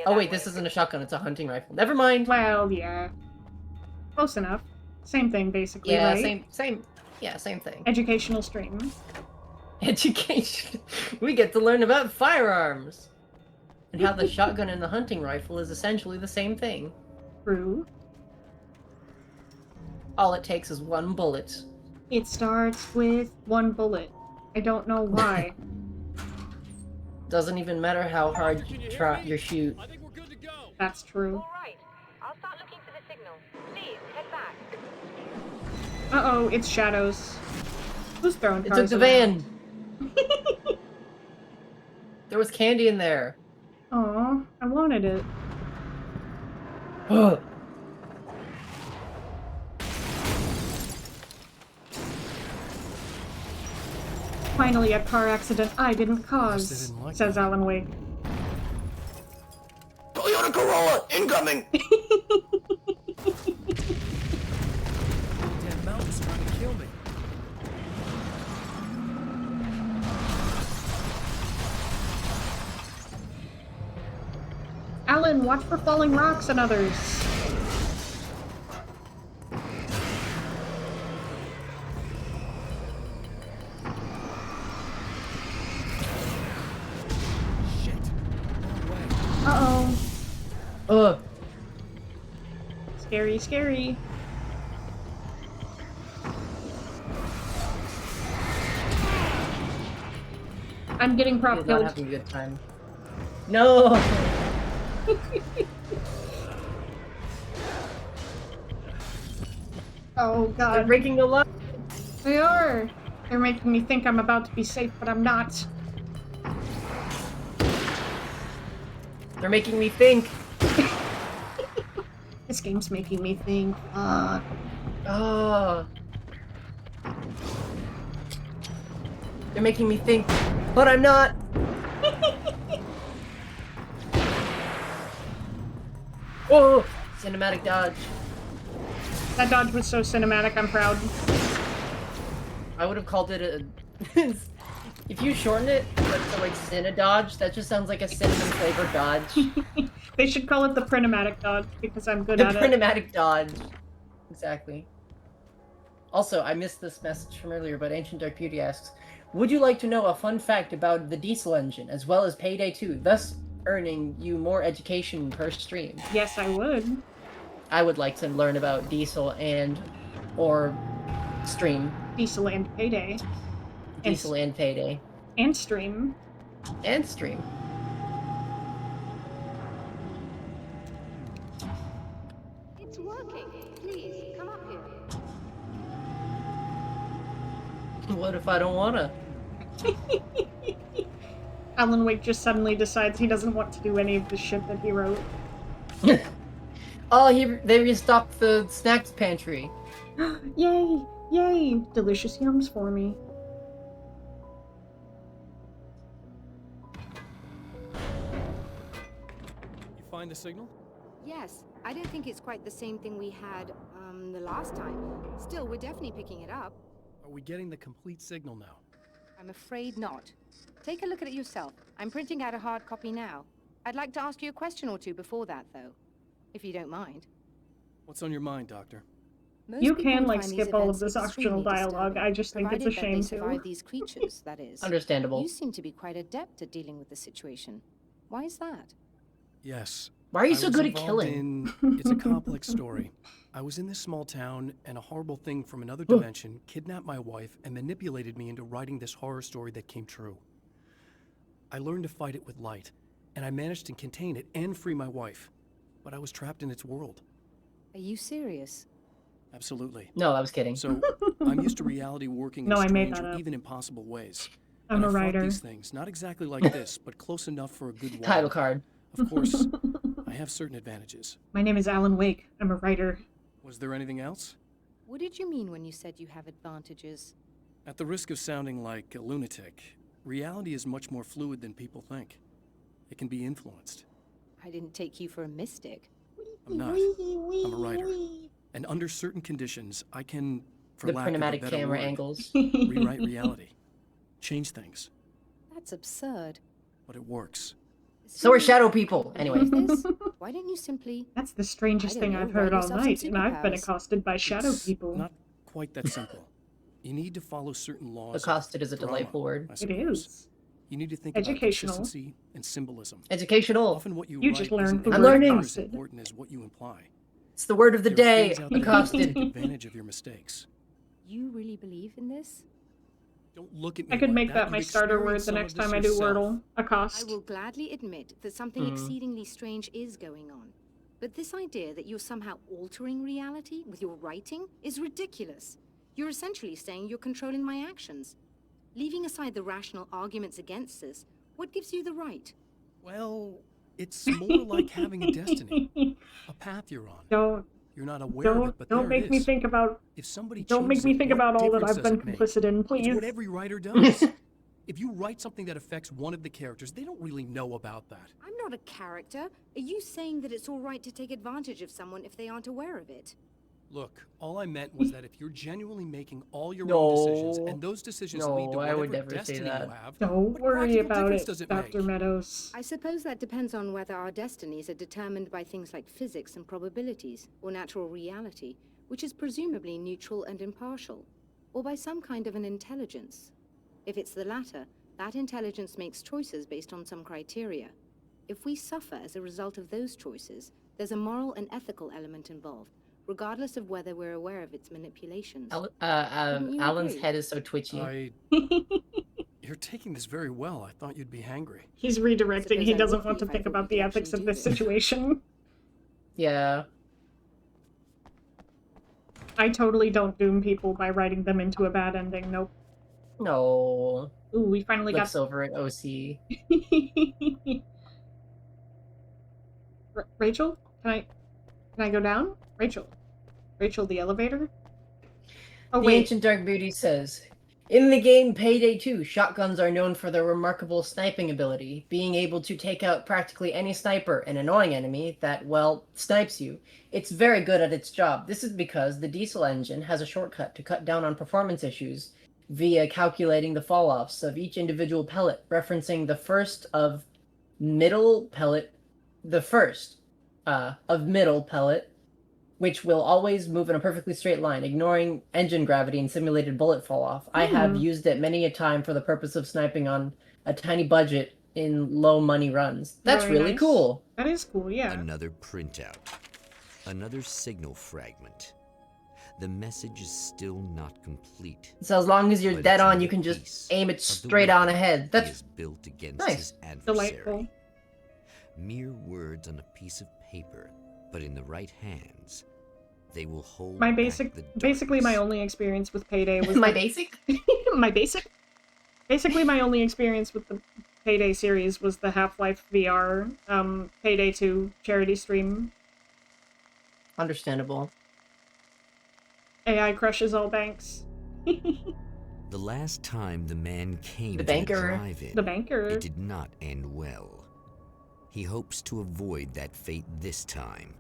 Speaker 7: Oh wait, this isn't a shotgun, it's a hunting rifle. Never mind.
Speaker 1: Well, yeah. Close enough. Same thing, basically,
Speaker 7: yeah,
Speaker 1: right?
Speaker 7: same thing.
Speaker 1: Educational stream.
Speaker 7: Education. We get to learn about firearms. And how the shotgun and the hunting rifle is essentially the same thing.
Speaker 1: True.
Speaker 7: All it takes is one bullet.
Speaker 1: It starts with one bullet. I don't know why.
Speaker 7: Doesn't even matter how hard you shoot.
Speaker 4: I think we're good to go.
Speaker 1: That's true.
Speaker 11: All right. I'll start looking for the signal. Please, head back.
Speaker 1: Uh-oh, it's shadows. Who's throwing cars?
Speaker 7: It took the van. There was candy in there.
Speaker 1: Aw, I wanted it. Finally, a car accident I didn't cause, says Alan Wake.
Speaker 2: Toyota Corolla, incoming!
Speaker 4: Damn mountain's trying to kill me.
Speaker 1: Alan, watch for falling rocks and others. Uh-oh.
Speaker 7: Ugh.
Speaker 1: Scary, scary. I'm getting prop killed.
Speaker 7: Not having a good time. No!
Speaker 1: Oh god.
Speaker 7: They're breaking the line.
Speaker 1: They are. They're making me think I'm about to be safe, but I'm not.
Speaker 7: They're making me think.
Speaker 1: This game's making me think.
Speaker 7: Oh. They're making me think, but I'm not. Whoa! Cinematic dodge.
Speaker 1: That dodge was so cinematic, I'm proud.
Speaker 7: I would have called it a... If you shorten it to like Cinna dodge, that just sounds like a cinnamon flavored dodge.
Speaker 1: They should call it the Prinomatic dodge because I'm good at it.
Speaker 7: The Prinomatic dodge. Exactly. Also, I missed this message from earlier, but Ancient Dark Beauty asks, Would you like to know a fun fact about the diesel engine, as well as Payday 2, thus earning you more education per stream?
Speaker 1: Yes, I would.
Speaker 7: I would like to learn about diesel or stream.
Speaker 1: Diesel and Payday.
Speaker 7: Diesel and Payday.
Speaker 1: And stream.
Speaker 7: And stream.
Speaker 12: It's working. Please, come up here.
Speaker 7: What if I don't wanna?
Speaker 1: Alan Wake just suddenly decides he doesn't want to do any of the shit that he wrote.
Speaker 7: Oh, they restocked the snacks pantry.
Speaker 1: Yay! Yay! Delicious yums for me.
Speaker 4: You find the signal?
Speaker 13: Yes, I don't think it's quite the same thing we had, the last time. Still, we're definitely picking it up.
Speaker 3: Are we getting the complete signal now?
Speaker 13: I'm afraid not. Take a look at it yourself. I'm printing out a hard copy now. I'd like to ask you a question or two before that, though, if you don't mind.
Speaker 3: What's on your mind, Doctor?
Speaker 13: Most
Speaker 1: You
Speaker 13: people
Speaker 1: can,
Speaker 13: would
Speaker 1: like,
Speaker 13: find
Speaker 1: skip
Speaker 13: these
Speaker 1: all of
Speaker 13: events
Speaker 1: this optional
Speaker 13: extremely
Speaker 1: dialogue. I just think it's a
Speaker 13: provided that
Speaker 1: shame
Speaker 13: they
Speaker 1: to.
Speaker 13: survive these creatures, that is.
Speaker 7: Understandable.
Speaker 13: You seem to be quite adept at dealing with the situation. Why is that?
Speaker 3: Yes.
Speaker 7: Why are you
Speaker 3: I
Speaker 7: so
Speaker 3: was
Speaker 7: good at
Speaker 3: involved
Speaker 7: killing?
Speaker 3: It's a complex story. I was in this small town, and a horrible thing from another dimension kidnapped my wife and manipulated me into writing this horror story that came true. I learned to fight it with light, and I managed to contain it and free my wife. But I was trapped in its world.
Speaker 13: Are you serious?
Speaker 3: Absolutely.
Speaker 7: No, I was kidding.
Speaker 3: So, I'm used to reality working
Speaker 1: No, I
Speaker 3: in
Speaker 1: made
Speaker 3: strange
Speaker 1: that
Speaker 3: or
Speaker 1: up.
Speaker 3: even impossible ways.
Speaker 1: I'm
Speaker 3: And
Speaker 1: a
Speaker 3: I fought
Speaker 1: writer.
Speaker 3: these things, not exactly like this, but close enough for a good while.
Speaker 7: Title card.
Speaker 3: Of course, I have certain advantages.
Speaker 1: My name is Alan Wake. I'm a writer.
Speaker 3: Was there anything else?
Speaker 13: What did you mean when you said you have advantages?
Speaker 3: At the risk of sounding like a lunatic, reality is much more fluid than people think. It can be influenced.
Speaker 13: I didn't take you for a mystic.
Speaker 3: I'm not. I'm a writer. And under certain conditions, I can, for
Speaker 7: The
Speaker 3: lack of a
Speaker 7: cinematic
Speaker 3: better
Speaker 7: camera
Speaker 3: word,
Speaker 7: angles.
Speaker 3: rewrite reality. Change things.
Speaker 13: That's absurd.
Speaker 3: But it works.
Speaker 7: So are shadow people. Anyway.
Speaker 13: Why don't you simply...
Speaker 1: That's the strangest
Speaker 13: I
Speaker 1: thing
Speaker 13: don't
Speaker 1: I've
Speaker 13: know,
Speaker 1: heard
Speaker 13: write
Speaker 1: all
Speaker 13: yourself some
Speaker 1: night, and I've been
Speaker 13: superpowers.
Speaker 1: accosted by shadow
Speaker 3: It's
Speaker 1: people.
Speaker 3: not quite that simple. You need to follow certain laws. of
Speaker 7: Accosted is a
Speaker 3: drama,
Speaker 7: delightful word.
Speaker 3: I
Speaker 1: It
Speaker 3: suppose.
Speaker 1: is.
Speaker 3: You need to think
Speaker 1: Educational.
Speaker 3: about consistency and symbolism.
Speaker 7: Educational.
Speaker 3: Often what you
Speaker 1: You
Speaker 3: write
Speaker 1: just learned
Speaker 3: isn't
Speaker 1: the
Speaker 7: I'm
Speaker 1: word
Speaker 7: learning.
Speaker 3: as
Speaker 1: accosted.
Speaker 3: important as what you imply.
Speaker 7: It's the word of the
Speaker 3: There are
Speaker 7: day.
Speaker 3: things out there that
Speaker 7: Accosted.
Speaker 3: take advantage of your mistakes.
Speaker 13: You really believe in this?
Speaker 3: Don't look at me
Speaker 1: I could
Speaker 3: like
Speaker 1: make that
Speaker 3: You've
Speaker 1: my starter word
Speaker 3: experienced
Speaker 1: the
Speaker 3: some of
Speaker 1: next
Speaker 3: this
Speaker 1: time I do
Speaker 3: yourself.
Speaker 1: Wordle.
Speaker 13: I
Speaker 1: Accost.
Speaker 13: will gladly admit that something exceedingly strange is going on. But this idea that you're somehow altering reality with your writing is ridiculous. You're essentially saying you're controlling my actions. Leaving aside the rational arguments against this, what gives you the right?
Speaker 3: Well, it's more like having a destiny, a path you're on.
Speaker 1: Don't
Speaker 3: You're not aware of it, but
Speaker 1: don't
Speaker 3: there
Speaker 1: make
Speaker 3: it
Speaker 1: me
Speaker 3: is.
Speaker 1: think about
Speaker 3: If somebody
Speaker 1: don't make
Speaker 3: chooses
Speaker 1: me
Speaker 3: it,
Speaker 1: think
Speaker 3: what
Speaker 1: about all that
Speaker 3: difference
Speaker 1: I've been
Speaker 3: does it make?
Speaker 1: complicit in, please.
Speaker 3: It's what every writer does. If you write something that affects one of the characters, they don't really know about that.
Speaker 13: I'm not a character. Are you saying that it's all right to take advantage of someone if they aren't aware of it?
Speaker 3: Look, all I meant was that if you're genuinely making all your
Speaker 7: No.
Speaker 3: own decisions, and those decisions lead to
Speaker 7: No, I would
Speaker 3: whatever
Speaker 7: never say
Speaker 3: destiny
Speaker 7: that.
Speaker 3: you have,
Speaker 1: Don't
Speaker 3: what
Speaker 1: worry
Speaker 3: practical
Speaker 1: about
Speaker 3: difference
Speaker 1: it,
Speaker 3: does it
Speaker 1: Dr.
Speaker 3: make?
Speaker 1: Meadows.
Speaker 13: I suppose that depends on whether our destinies are determined by things like physics and probabilities, or natural reality, which is presumably neutral and impartial, or by some kind of an intelligence. If it's the latter, that intelligence makes choices based on some criteria. If we suffer as a result of those choices, there's a moral and ethical element involved, regardless of whether we're aware of its manipulations. Wouldn't you
Speaker 7: Alan's
Speaker 13: agree?
Speaker 7: head is so twitchy.
Speaker 3: You're taking this very well. I thought you'd be hangry.
Speaker 1: He's redirecting.
Speaker 13: Suppose
Speaker 1: He
Speaker 13: I
Speaker 1: doesn't
Speaker 13: would
Speaker 1: want
Speaker 13: be
Speaker 1: to
Speaker 13: if I
Speaker 1: think
Speaker 13: thought
Speaker 1: about
Speaker 13: we
Speaker 1: the
Speaker 13: could
Speaker 1: ethics
Speaker 13: actually
Speaker 1: of
Speaker 13: do
Speaker 1: this
Speaker 13: this.
Speaker 1: situation.
Speaker 7: Yeah.
Speaker 1: I totally don't doom people by writing them into a bad ending. Nope.
Speaker 7: No.
Speaker 1: Ooh, we finally
Speaker 7: Looks over at OC.
Speaker 1: Rachel? Can I go down? Rachel. Rachel, the elevator? Oh,
Speaker 7: The
Speaker 1: wait.
Speaker 7: Ancient Dark Beauty says, in the game Payday 2, shotguns are known for their remarkable sniping ability, being able to take out practically any sniper, an annoying enemy that, well, snipes you. It's very good at its job. This is because the diesel engine has a shortcut to cut down on performance issues via calculating the fall-offs of each individual pellet, referencing the first of middle pellet, which will always move in a perfectly straight line, ignoring engine gravity and simulated bullet fall off. I have used it many a time for the purpose of sniping on a tiny budget in low money runs. That's
Speaker 1: Very
Speaker 7: really
Speaker 1: nice.
Speaker 7: cool.
Speaker 1: That is cool, yeah.
Speaker 2: Another printout. Another signal fragment. The message is still not complete.
Speaker 7: So as long as you're
Speaker 2: But
Speaker 7: dead
Speaker 2: it's
Speaker 7: on,
Speaker 2: another
Speaker 7: you can
Speaker 2: piece
Speaker 7: just aim it
Speaker 2: of the
Speaker 7: straight on
Speaker 2: weapon
Speaker 7: ahead.
Speaker 2: he
Speaker 7: That's
Speaker 2: has built against
Speaker 7: nice.
Speaker 2: his adversary.
Speaker 1: Delightful.
Speaker 2: Mere words on a piece of paper, but in the right hands, they will hold
Speaker 1: My
Speaker 2: back
Speaker 1: basic,
Speaker 2: the
Speaker 1: basically my
Speaker 2: darkness.
Speaker 1: only experience with Payday was
Speaker 7: my
Speaker 1: the-
Speaker 7: basic.
Speaker 1: my basic. Basically, my only experience with the Payday series was the Half-Life VR, Payday 2 charity stream.
Speaker 7: Understandable.
Speaker 1: AI crushes all banks.
Speaker 2: The last time the man came
Speaker 7: The
Speaker 2: to
Speaker 7: banker.
Speaker 2: the drive-in,
Speaker 1: The banker.
Speaker 2: it did not end well. He hopes to avoid that fate this time.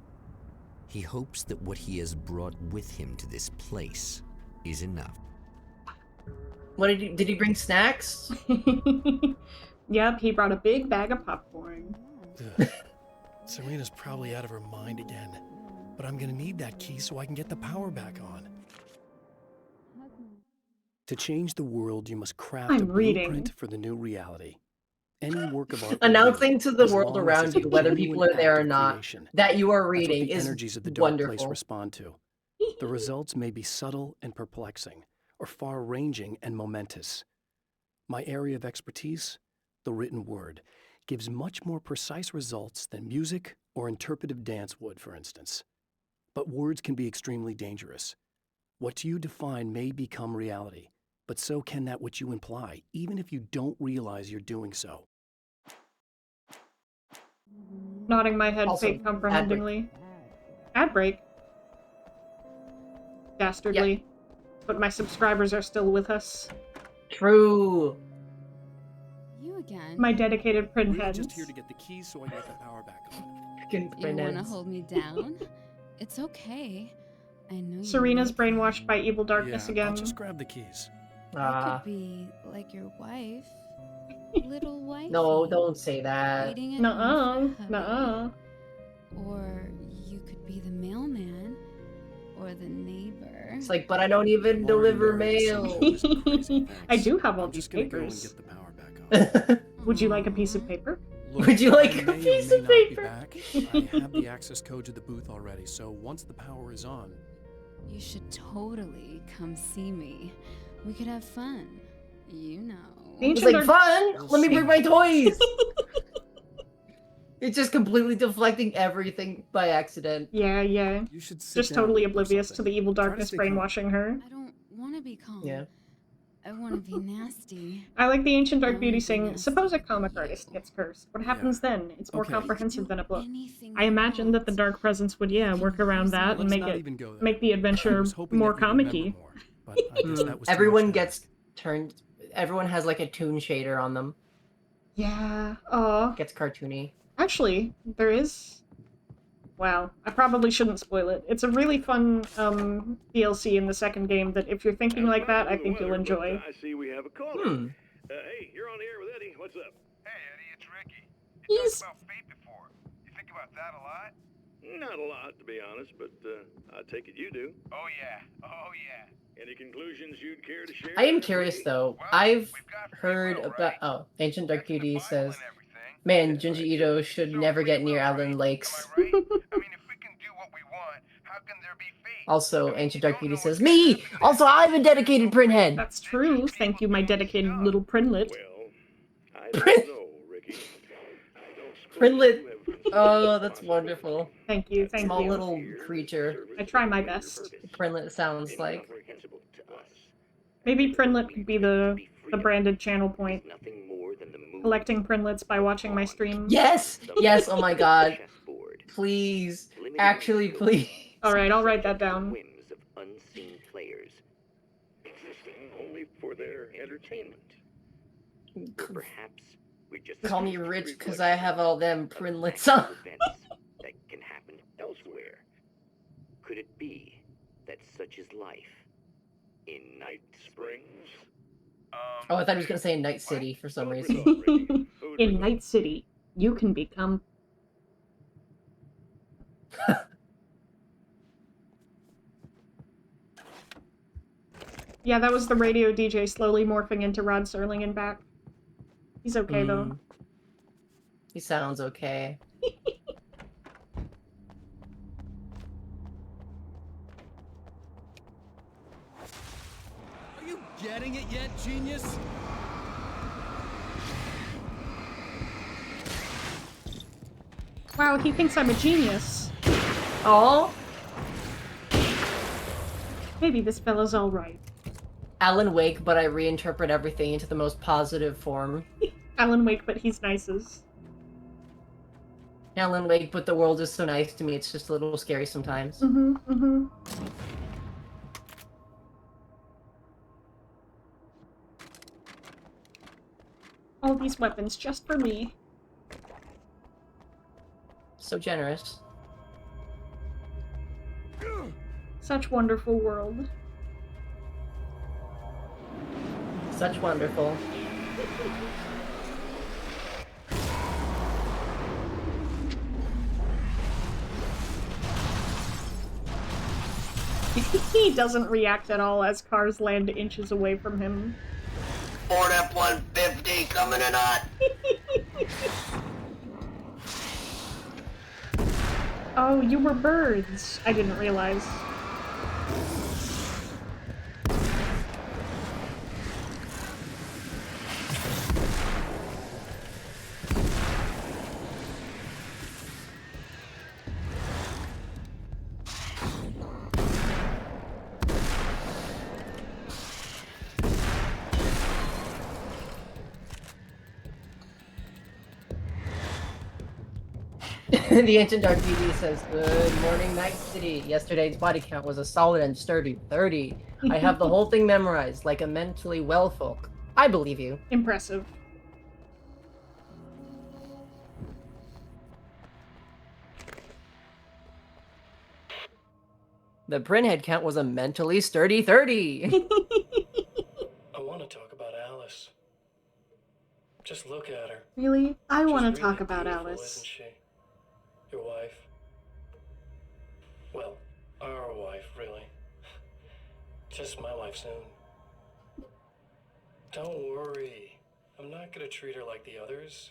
Speaker 2: He hopes that what he has brought with him to this place is enough.
Speaker 7: What did he bring snacks?
Speaker 1: Yep, he brought a big bag of popcorn.
Speaker 8: Ugh. Serena's probably out of her mind again. But I'm gonna need that key so I can get the power back on. To change the world, you must craft
Speaker 1: I'm
Speaker 8: a
Speaker 1: reading.
Speaker 8: blueprint for the new reality. Any work of art will
Speaker 7: Announcing
Speaker 8: do,
Speaker 7: to the
Speaker 8: as
Speaker 7: world
Speaker 8: long as
Speaker 7: around
Speaker 8: it's
Speaker 7: you,
Speaker 8: a
Speaker 7: whether
Speaker 8: genuine
Speaker 7: people are there
Speaker 8: act
Speaker 7: or
Speaker 8: of
Speaker 7: not,
Speaker 8: creation.
Speaker 7: that you are
Speaker 8: That's what
Speaker 7: reading
Speaker 8: the
Speaker 7: is
Speaker 8: energies of the dark place
Speaker 7: wonderful.
Speaker 8: respond to. The results may be subtle and perplexing, or far-ranging and momentous. My area of expertise, the written word, gives much more precise results than music or interpretive dance would, for instance. But words can be extremely dangerous. What you define may become reality, but so can that which you imply, even if you don't realize you're doing so.
Speaker 1: Nodding my head
Speaker 7: Also,
Speaker 1: fake comprehendingly. Ad break. Dastardly. But my subscribers are still with us.
Speaker 7: True.
Speaker 5: You again?
Speaker 1: My dedicated print
Speaker 8: We're
Speaker 1: heads.
Speaker 8: just here to get the keys so I can get the power back on.
Speaker 7: Freaking
Speaker 5: You want to
Speaker 7: friends.
Speaker 5: hold me down? It's okay. I know you
Speaker 1: Serena's
Speaker 5: like me.
Speaker 1: brainwashed by evil darkness
Speaker 8: Yeah,
Speaker 1: again.
Speaker 8: I'll just grab the keys.
Speaker 5: I
Speaker 7: Ah,
Speaker 5: could be like your wife. Little wife.
Speaker 7: no, don't say that.
Speaker 5: Waiting at
Speaker 1: Nuh-uh.
Speaker 5: home for hubby.
Speaker 1: Nuh-uh.
Speaker 5: Or you could be the mailman. Or the neighbor.
Speaker 7: It's like, but I don't even deliver mail.
Speaker 1: I do have all
Speaker 8: I'm
Speaker 1: these
Speaker 8: just gonna go and
Speaker 1: papers.
Speaker 8: get the power back on.
Speaker 1: Would you like a piece of paper?
Speaker 8: Look,
Speaker 7: Would you like
Speaker 8: I
Speaker 7: a
Speaker 8: may or
Speaker 7: piece
Speaker 8: may
Speaker 7: of
Speaker 8: not be
Speaker 7: paper?
Speaker 8: back. I have the access code to the booth already, so once the power is on,
Speaker 5: You should totally come see me. We could have fun. You know.
Speaker 7: It's
Speaker 1: Ancient
Speaker 7: like,
Speaker 1: Dark-
Speaker 7: fun! Let me bring my toys! It's just completely deflecting everything by accident.
Speaker 1: Yeah, yeah.
Speaker 8: you should sit
Speaker 1: Just
Speaker 8: down
Speaker 1: totally
Speaker 8: or
Speaker 1: oblivious to
Speaker 8: something.
Speaker 1: the evil
Speaker 8: Try to
Speaker 1: darkness
Speaker 8: stay calm.
Speaker 1: brainwashing her.
Speaker 5: I don't want to be calm.
Speaker 7: Yeah.
Speaker 5: I want to be nasty.
Speaker 1: I like the Ancient Dark
Speaker 5: I
Speaker 1: Beauty
Speaker 5: wanna be
Speaker 1: saying,
Speaker 5: nasty
Speaker 1: suppose a
Speaker 5: with
Speaker 1: comic
Speaker 5: you.
Speaker 1: artist gets cursed. What happens then? It's more
Speaker 8: Okay.
Speaker 1: comprehensive than a book.
Speaker 5: Anything
Speaker 1: I
Speaker 5: you
Speaker 1: imagine that the
Speaker 5: want.
Speaker 1: Dark Presence would, yeah, work around that and
Speaker 8: Let's
Speaker 1: make
Speaker 8: not
Speaker 1: it
Speaker 8: even go there.
Speaker 1: make the
Speaker 8: I
Speaker 1: adventure
Speaker 8: was hoping
Speaker 1: more
Speaker 8: that you'd remember
Speaker 1: comic-y.
Speaker 8: more, but I guess that was too
Speaker 7: Everyone
Speaker 8: much to
Speaker 7: gets turned. Everyone has like a toon shader on them.
Speaker 1: Yeah.
Speaker 7: Gets cartoony.
Speaker 1: Actually, there is. Wow, I probably shouldn't spoil it. It's a really fun DLC in the second game that if you're thinking like that, I think you'll enjoy.
Speaker 6: I see we have a caller.
Speaker 7: Hmm.
Speaker 6: Hey, you're on the air with Eddie. What's up?
Speaker 14: Hey, Eddie, it's Ricky.
Speaker 1: He's
Speaker 14: Talked about fate before. You think about that a lot?
Speaker 6: Not a lot, to be honest, but I take it you do.
Speaker 14: Oh, yeah. Oh, yeah.
Speaker 6: Any conclusions you'd care to share?
Speaker 7: I am curious though. I've
Speaker 14: We've got free
Speaker 7: heard
Speaker 14: will,
Speaker 7: about.
Speaker 14: right?
Speaker 7: Oh, Ancient Dark
Speaker 14: That's in the
Speaker 7: Beauty
Speaker 14: Bible
Speaker 7: says,
Speaker 14: and everything.
Speaker 7: "Man, Junji Ito should
Speaker 14: So
Speaker 7: never
Speaker 14: free
Speaker 7: get near
Speaker 14: will,
Speaker 7: Island
Speaker 14: right?
Speaker 7: Lakes."
Speaker 14: Am I right? I mean, if we can do what we want, how can there be fate?
Speaker 7: Also,
Speaker 14: I mean,
Speaker 7: Ancient
Speaker 14: you
Speaker 7: Dark
Speaker 14: don't
Speaker 7: Beauty
Speaker 14: know
Speaker 7: says,
Speaker 14: what's gonna
Speaker 7: "Me.
Speaker 14: happen
Speaker 7: Also,
Speaker 14: next.
Speaker 7: I have a dedicated print head."
Speaker 1: That's true. Thank you, my dedicated little Prinlet.
Speaker 6: Well, I
Speaker 7: Print-
Speaker 6: don't know, Ricky. I don't suppose
Speaker 7: Prinlet.
Speaker 6: you have considered
Speaker 7: Oh,
Speaker 6: the
Speaker 7: that's
Speaker 6: possibility.
Speaker 7: wonderful.
Speaker 1: Thank you, thank
Speaker 7: Small
Speaker 1: you.
Speaker 7: little creature.
Speaker 1: I try my best.
Speaker 7: Prinlet sounds like.
Speaker 2: Incomprehensible to us.
Speaker 1: Maybe Prinlet could be the branded channel point.
Speaker 2: Nothing more than the movement
Speaker 1: Collecting Prinlets by watching my stream.
Speaker 7: Yes. Yes. Oh my God.
Speaker 2: chessboard,
Speaker 7: Please.
Speaker 2: limiting
Speaker 7: Actually,
Speaker 2: scope,
Speaker 7: please.
Speaker 1: Alright, I'll write that
Speaker 2: subject to the
Speaker 1: down.
Speaker 2: whims of unseen players,
Speaker 6: Existing only for their entertainment.
Speaker 2: or perhaps we just
Speaker 7: Call me
Speaker 2: reflect
Speaker 7: rich because I have all them Prinlets on.
Speaker 2: events that can happen elsewhere. Could it be that such is life in Night Springs?
Speaker 7: Oh, I thought he was gonna say Night City for some reason.
Speaker 1: In Night City, you can become Yeah, that was the radio DJ slowly morphing into Rod Serling and back. He's okay, though.
Speaker 7: He sounds okay.
Speaker 4: Are you getting it yet, genius?
Speaker 1: Wow, he thinks I'm a genius.
Speaker 7: Oh,
Speaker 1: Maybe this fella's alright.
Speaker 7: Alan Wake, but I reinterpret everything into the most positive form.
Speaker 1: Alan Wake, but he's nicest.
Speaker 7: Alan Wake, but the world is so nice to me, it's just a little scary sometimes.
Speaker 1: All these weapons just for me.
Speaker 7: So generous.
Speaker 1: Such wonderful world.
Speaker 7: Such wonderful.
Speaker 1: He doesn't react at all as cars land inches away from him.
Speaker 2: Ford F-150 coming in hot.
Speaker 1: Oh, you were birds. I didn't realize.
Speaker 7: The Ancient Dark BD says, "Good morning, Night City. Yesterday's body count was a solid and sturdy 30. I have the whole thing memorized, like a mentally well folk. I believe you."
Speaker 1: Impressive.
Speaker 7: The printhead count was a mentally sturdy 30.
Speaker 3: I want to talk about Alice. Just look at her.
Speaker 1: Really? I want to
Speaker 3: She's
Speaker 1: talk
Speaker 3: really
Speaker 1: about
Speaker 3: beautiful,
Speaker 1: Alice.
Speaker 3: Isn't she? Your wife. Well, our wife, really. Just my wife soon. Don't worry. I'm not gonna treat her like the others.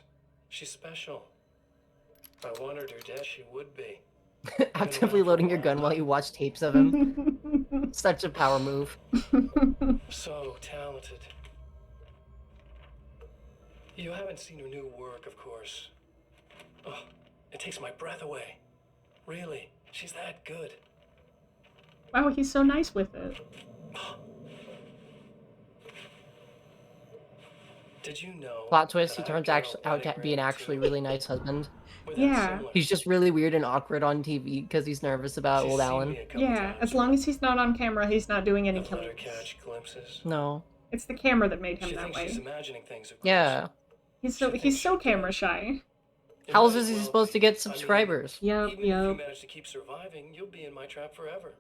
Speaker 3: She's special. If I wanted her dead, she would be.
Speaker 7: Actively loading your gun while you watch tapes of him. Such a power move.
Speaker 3: So talented. You haven't seen her new work, of course. Oh, it takes my breath away. Really, she's that good.
Speaker 1: Wow, he's so nice with it.
Speaker 3: Did you know?
Speaker 7: Plot twist, he turns out to be an actually really nice husband.
Speaker 1: Yeah.
Speaker 7: He's just really weird and awkward on TV because he's nervous about old Alan.
Speaker 1: Yeah, as long as he's not on camera, he's not doing any killing.
Speaker 7: No.
Speaker 1: It's the camera that made him
Speaker 3: She
Speaker 1: that
Speaker 3: thinks she's
Speaker 1: way.
Speaker 3: imagining things, of course.
Speaker 7: Yeah.
Speaker 1: He's so camera shy.
Speaker 7: How else is he supposed to get subscribers?
Speaker 1: Yep,
Speaker 3: Even if you manage to keep surviving, you'll be in my trap forever.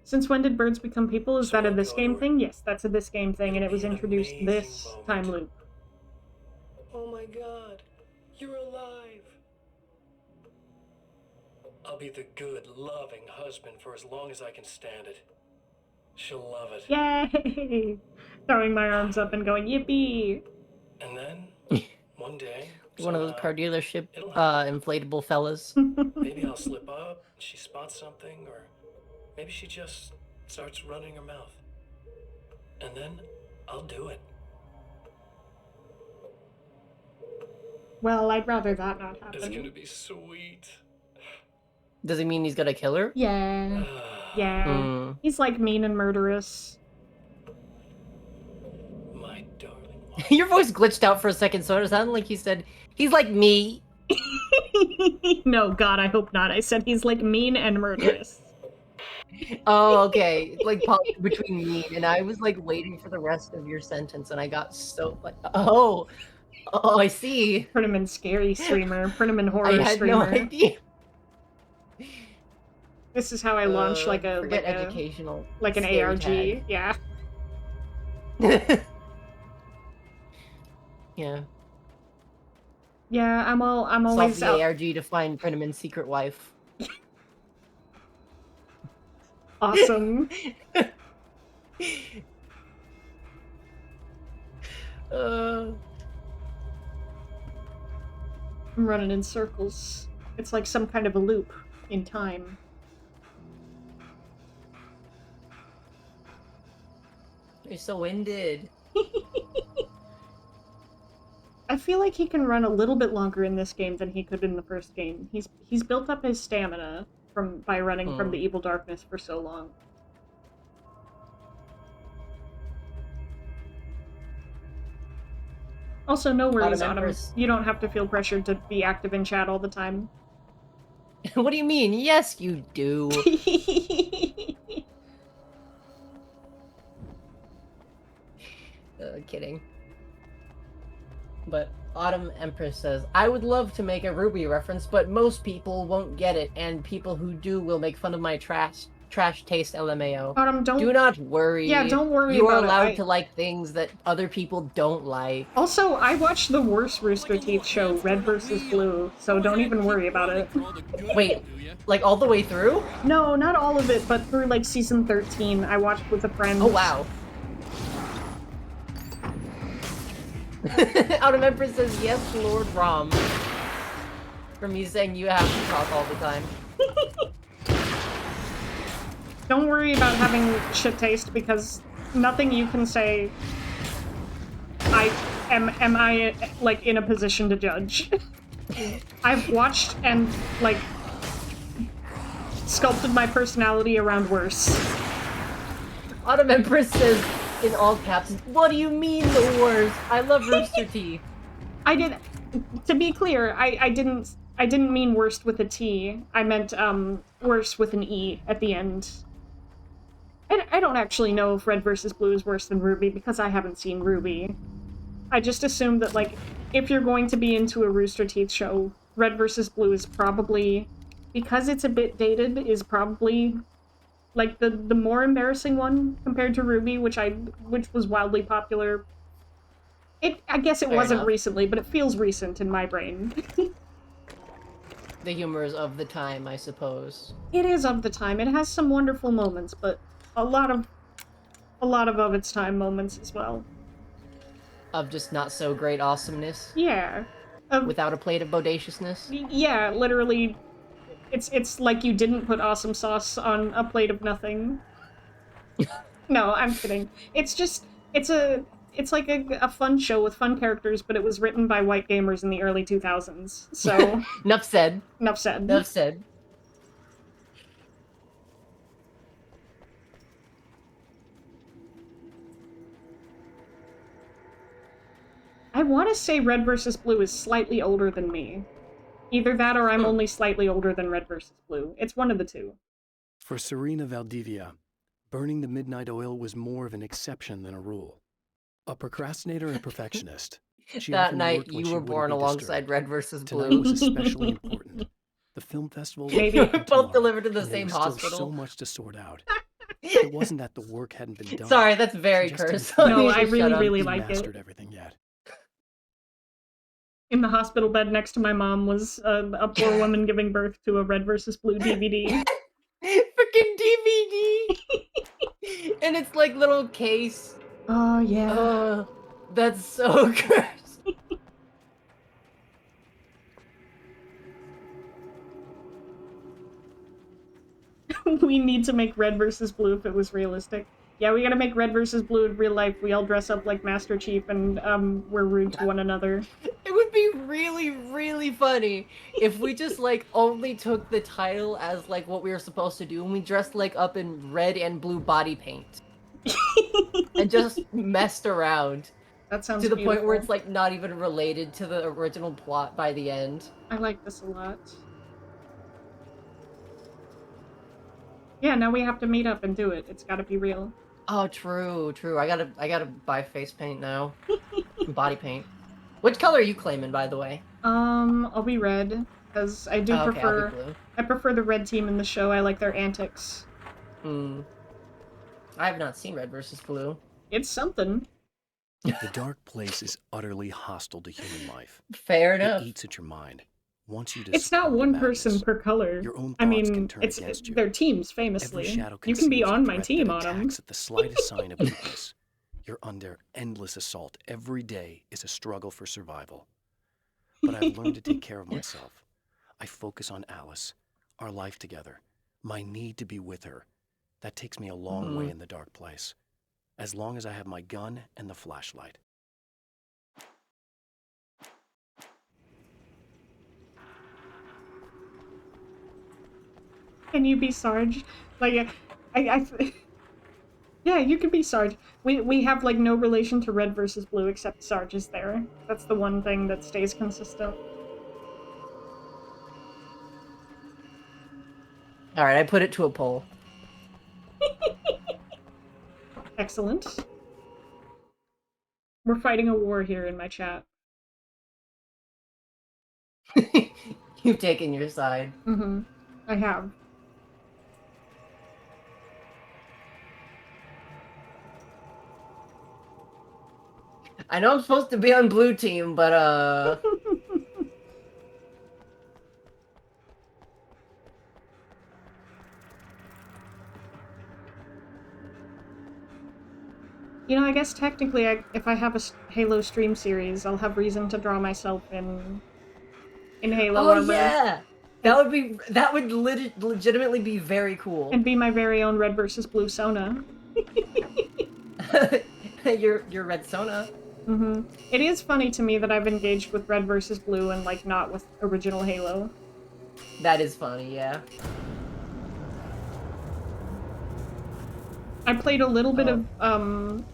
Speaker 1: Since when did birds become people? Is that a this game thing? Yes, that's a this game thing, and it was introduced this time loop.
Speaker 3: Oh my god, you're alive. I'll be the good, loving husband for as long as I can stand it. She'll love it.
Speaker 1: Yay! Throwing my arms up and going, yippee!
Speaker 3: And then, one day,
Speaker 7: One of those car dealership inflatable fellas.
Speaker 3: maybe I'll slip up, she spots something, or maybe she just starts running her mouth. And then, I'll do it.
Speaker 1: Well, I'd rather that not
Speaker 3: It's
Speaker 1: happen.
Speaker 3: gonna be sweet.
Speaker 7: Does it mean he's gonna kill her?
Speaker 1: Yeah. Yeah.
Speaker 7: Mm.
Speaker 1: He's like mean and murderous.
Speaker 3: My darling.
Speaker 7: Your voice glitched out for a second, so it sounded like you said, he's like me.
Speaker 1: No, God, I hope not. I said he's like mean and murderous.
Speaker 7: Oh, okay. Like between me, and I was like waiting for the rest of your sentence, and I got so like, oh, I see.
Speaker 1: Prettyman scary streamer, Prettyman horror
Speaker 7: I had
Speaker 1: streamer.
Speaker 7: no idea.
Speaker 1: This is how I launch like a
Speaker 7: forget
Speaker 1: like
Speaker 7: educational,
Speaker 1: like an
Speaker 7: scary
Speaker 1: ARG.
Speaker 7: tag.
Speaker 1: Yeah.
Speaker 7: Yeah.
Speaker 1: Yeah, I'm always
Speaker 7: Solve
Speaker 1: out.
Speaker 7: the ARG to find Prinneman's secret wife.
Speaker 1: Awesome. I'm running in circles. It's like some kind of a loop in time.
Speaker 7: You're so winded.
Speaker 1: I feel like he can run a little bit longer in this game than he could in the first game. He's built up his stamina by running from the evil darkness for so long. Also, no worries, Autumn. You don't have to feel pressured to be active in chat all the time.
Speaker 7: What do you mean? Yes, you do. Kidding. But Autumn Empress says, I would love to make a Ruby reference, but most people won't get it, and people who do will make fun of my trash taste LMAO.
Speaker 1: Autumn,
Speaker 7: do not worry.
Speaker 1: Yeah, don't worry
Speaker 7: You are
Speaker 1: about
Speaker 7: allowed to like things that other people don't like.
Speaker 1: Also, I watched the worst Rooster Teeth show, Red vs. Blue, so don't even worry about it.
Speaker 7: Wait, like all the way through?
Speaker 1: No, not all of it, but through like season 13. I watched with a friend.
Speaker 7: Oh, wow. Autumn Empress says, yes, Lord Rom. From you saying you have to talk all the time.
Speaker 1: Don't worry about having shit taste, because nothing you can say am I like in a position to judge. I've watched and like sculpted my personality around worse.
Speaker 7: Autumn Empress says in all caps, what do you mean the worst? I love Rooster Teeth.
Speaker 1: To be clear, I didn't mean worst with a T. I meant worse with an E at the end. I don't actually know if Red vs. Blue is worse than Ruby, because I haven't seen Ruby. I just assumed that, like, if you're going to be into a Rooster Teeth show, Red vs. Blue is probably, because it's a bit dated, is probably, like, the more embarrassing one compared to Ruby, which was wildly popular. I guess it wasn't recently, but it feels recent in my brain.
Speaker 7: The humor is of the time, I suppose.
Speaker 1: It is of the time. It has some wonderful moments, but a lot of its time moments as well.
Speaker 7: Of just not so great awesomeness?
Speaker 1: Yeah.
Speaker 7: Without a plate of bodaciousness?
Speaker 1: Yeah, literally. It's like you didn't put awesome sauce on a plate of nothing. No, I'm kidding. It's like a fun show with fun characters, but it was written by white gamers in the early 2000s, so...
Speaker 7: Enough said.
Speaker 1: Enough said.
Speaker 7: Enough said.
Speaker 1: I want to say Red vs. Blue is slightly older than me. Either that or I'm only slightly older than Red vs. Blue. It's one of the two.
Speaker 8: For Serena Valdivia, burning the midnight oil was more of an exception than a rule. A procrastinator and perfectionist.
Speaker 7: That night, you were born alongside Red vs. Blue.
Speaker 8: Tonight was especially important. The film festival...
Speaker 7: Maybe we were both delivered to the same
Speaker 8: there was still
Speaker 7: hospital.
Speaker 8: so much to sort out. It wasn't that the work hadn't been done.
Speaker 7: Sorry, that's very cursed.
Speaker 1: No, I really like it.
Speaker 8: Mastered everything yet.
Speaker 1: In the hospital bed next to my mom was a poor woman giving birth to a Red vs. Blue DVD.
Speaker 7: Freaking DVD! And it's like little case.
Speaker 1: Oh, yeah.
Speaker 7: That's so cursed.
Speaker 1: We need to make Red vs. Blue if it was realistic. Yeah, we gotta make Red vs. Blue in real life. We all dress up like Master Chief and we're rude to one another.
Speaker 7: It would be really, really funny if we just, like, only took the title as, like, what we were supposed to do, and we dressed, like, up in red and blue body paint. And just messed around.
Speaker 1: That sounds
Speaker 7: to the
Speaker 1: beautiful.
Speaker 7: point where it's, like, not even related to the original plot by the end.
Speaker 1: I like this a lot. Yeah, now we have to meet up and do it. It's gotta be real.
Speaker 7: Oh, true. I gotta buy face paint now. Body paint. Which color are you claiming, by the way?
Speaker 1: I'll be red, because I do prefer...
Speaker 7: I'll be blue.
Speaker 1: I prefer the red team in the show. I like their antics.
Speaker 7: I have not seen Red vs. Blue.
Speaker 1: It's something.
Speaker 8: The dark place is utterly hostile to human life.
Speaker 7: Fair enough.
Speaker 8: It eats at your mind. Once you
Speaker 1: It's not one person per color.
Speaker 8: Your own
Speaker 1: I
Speaker 8: thoughts
Speaker 1: mean,
Speaker 8: can turn against you.
Speaker 1: they're teams, famously.
Speaker 8: Every shadow
Speaker 1: You can be
Speaker 8: conceals a
Speaker 1: on my
Speaker 8: threat
Speaker 1: team,
Speaker 8: that
Speaker 1: Autumn.
Speaker 8: attacks at the slightest sign of weakness. You're under endless assault. Every day is a struggle for survival. But I've learned to take care of myself. I focus on Alice, our life together, my need to be with her. That takes me a long way in the dark place. As long as I have my gun and the flashlight.
Speaker 1: Can you be Sarge? Like, yeah, you can be Sarge. We have, like, no relation to Red versus Blue except Sarge is there. That's the one thing that stays consistent.
Speaker 7: Alright, I put it to a poll.
Speaker 1: Excellent. We're fighting a war here in my chat.
Speaker 7: You've taken your side.
Speaker 1: Mm-hmm. I have.
Speaker 7: I know I'm supposed to be on blue team, but
Speaker 1: You know, I guess technically, if I have a Halo stream series, I'll have reason to draw myself in Halo armor.
Speaker 7: Yeah! That would legitimately be very cool.
Speaker 1: And be my very own Red versus Blue Sona.
Speaker 7: Your Red Sona.
Speaker 1: Mm-hmm. It is funny to me that I've engaged with Red versus Blue and, like, not with original Halo.
Speaker 7: That is funny, yeah.
Speaker 1: I played a little bit of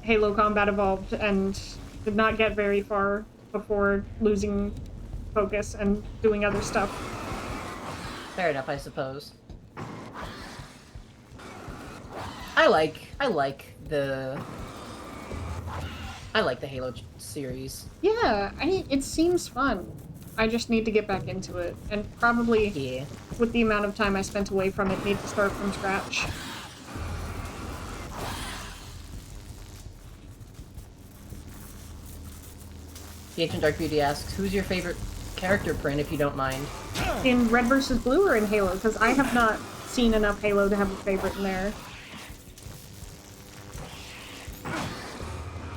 Speaker 1: Halo Combat Evolved and did not get very far before losing focus and doing other stuff.
Speaker 7: Fair enough, I suppose. I like the Halo series.
Speaker 1: Yeah, it seems fun. I just need to get back into it, and probably, with the amount of time I spent away from it, need to start from scratch.
Speaker 7: The Ancient Dark Beauty asks, who's your favorite character print, if you don't mind?
Speaker 1: In Red vs. Blue or in Halo? Because I have not seen enough Halo to have a favorite in there.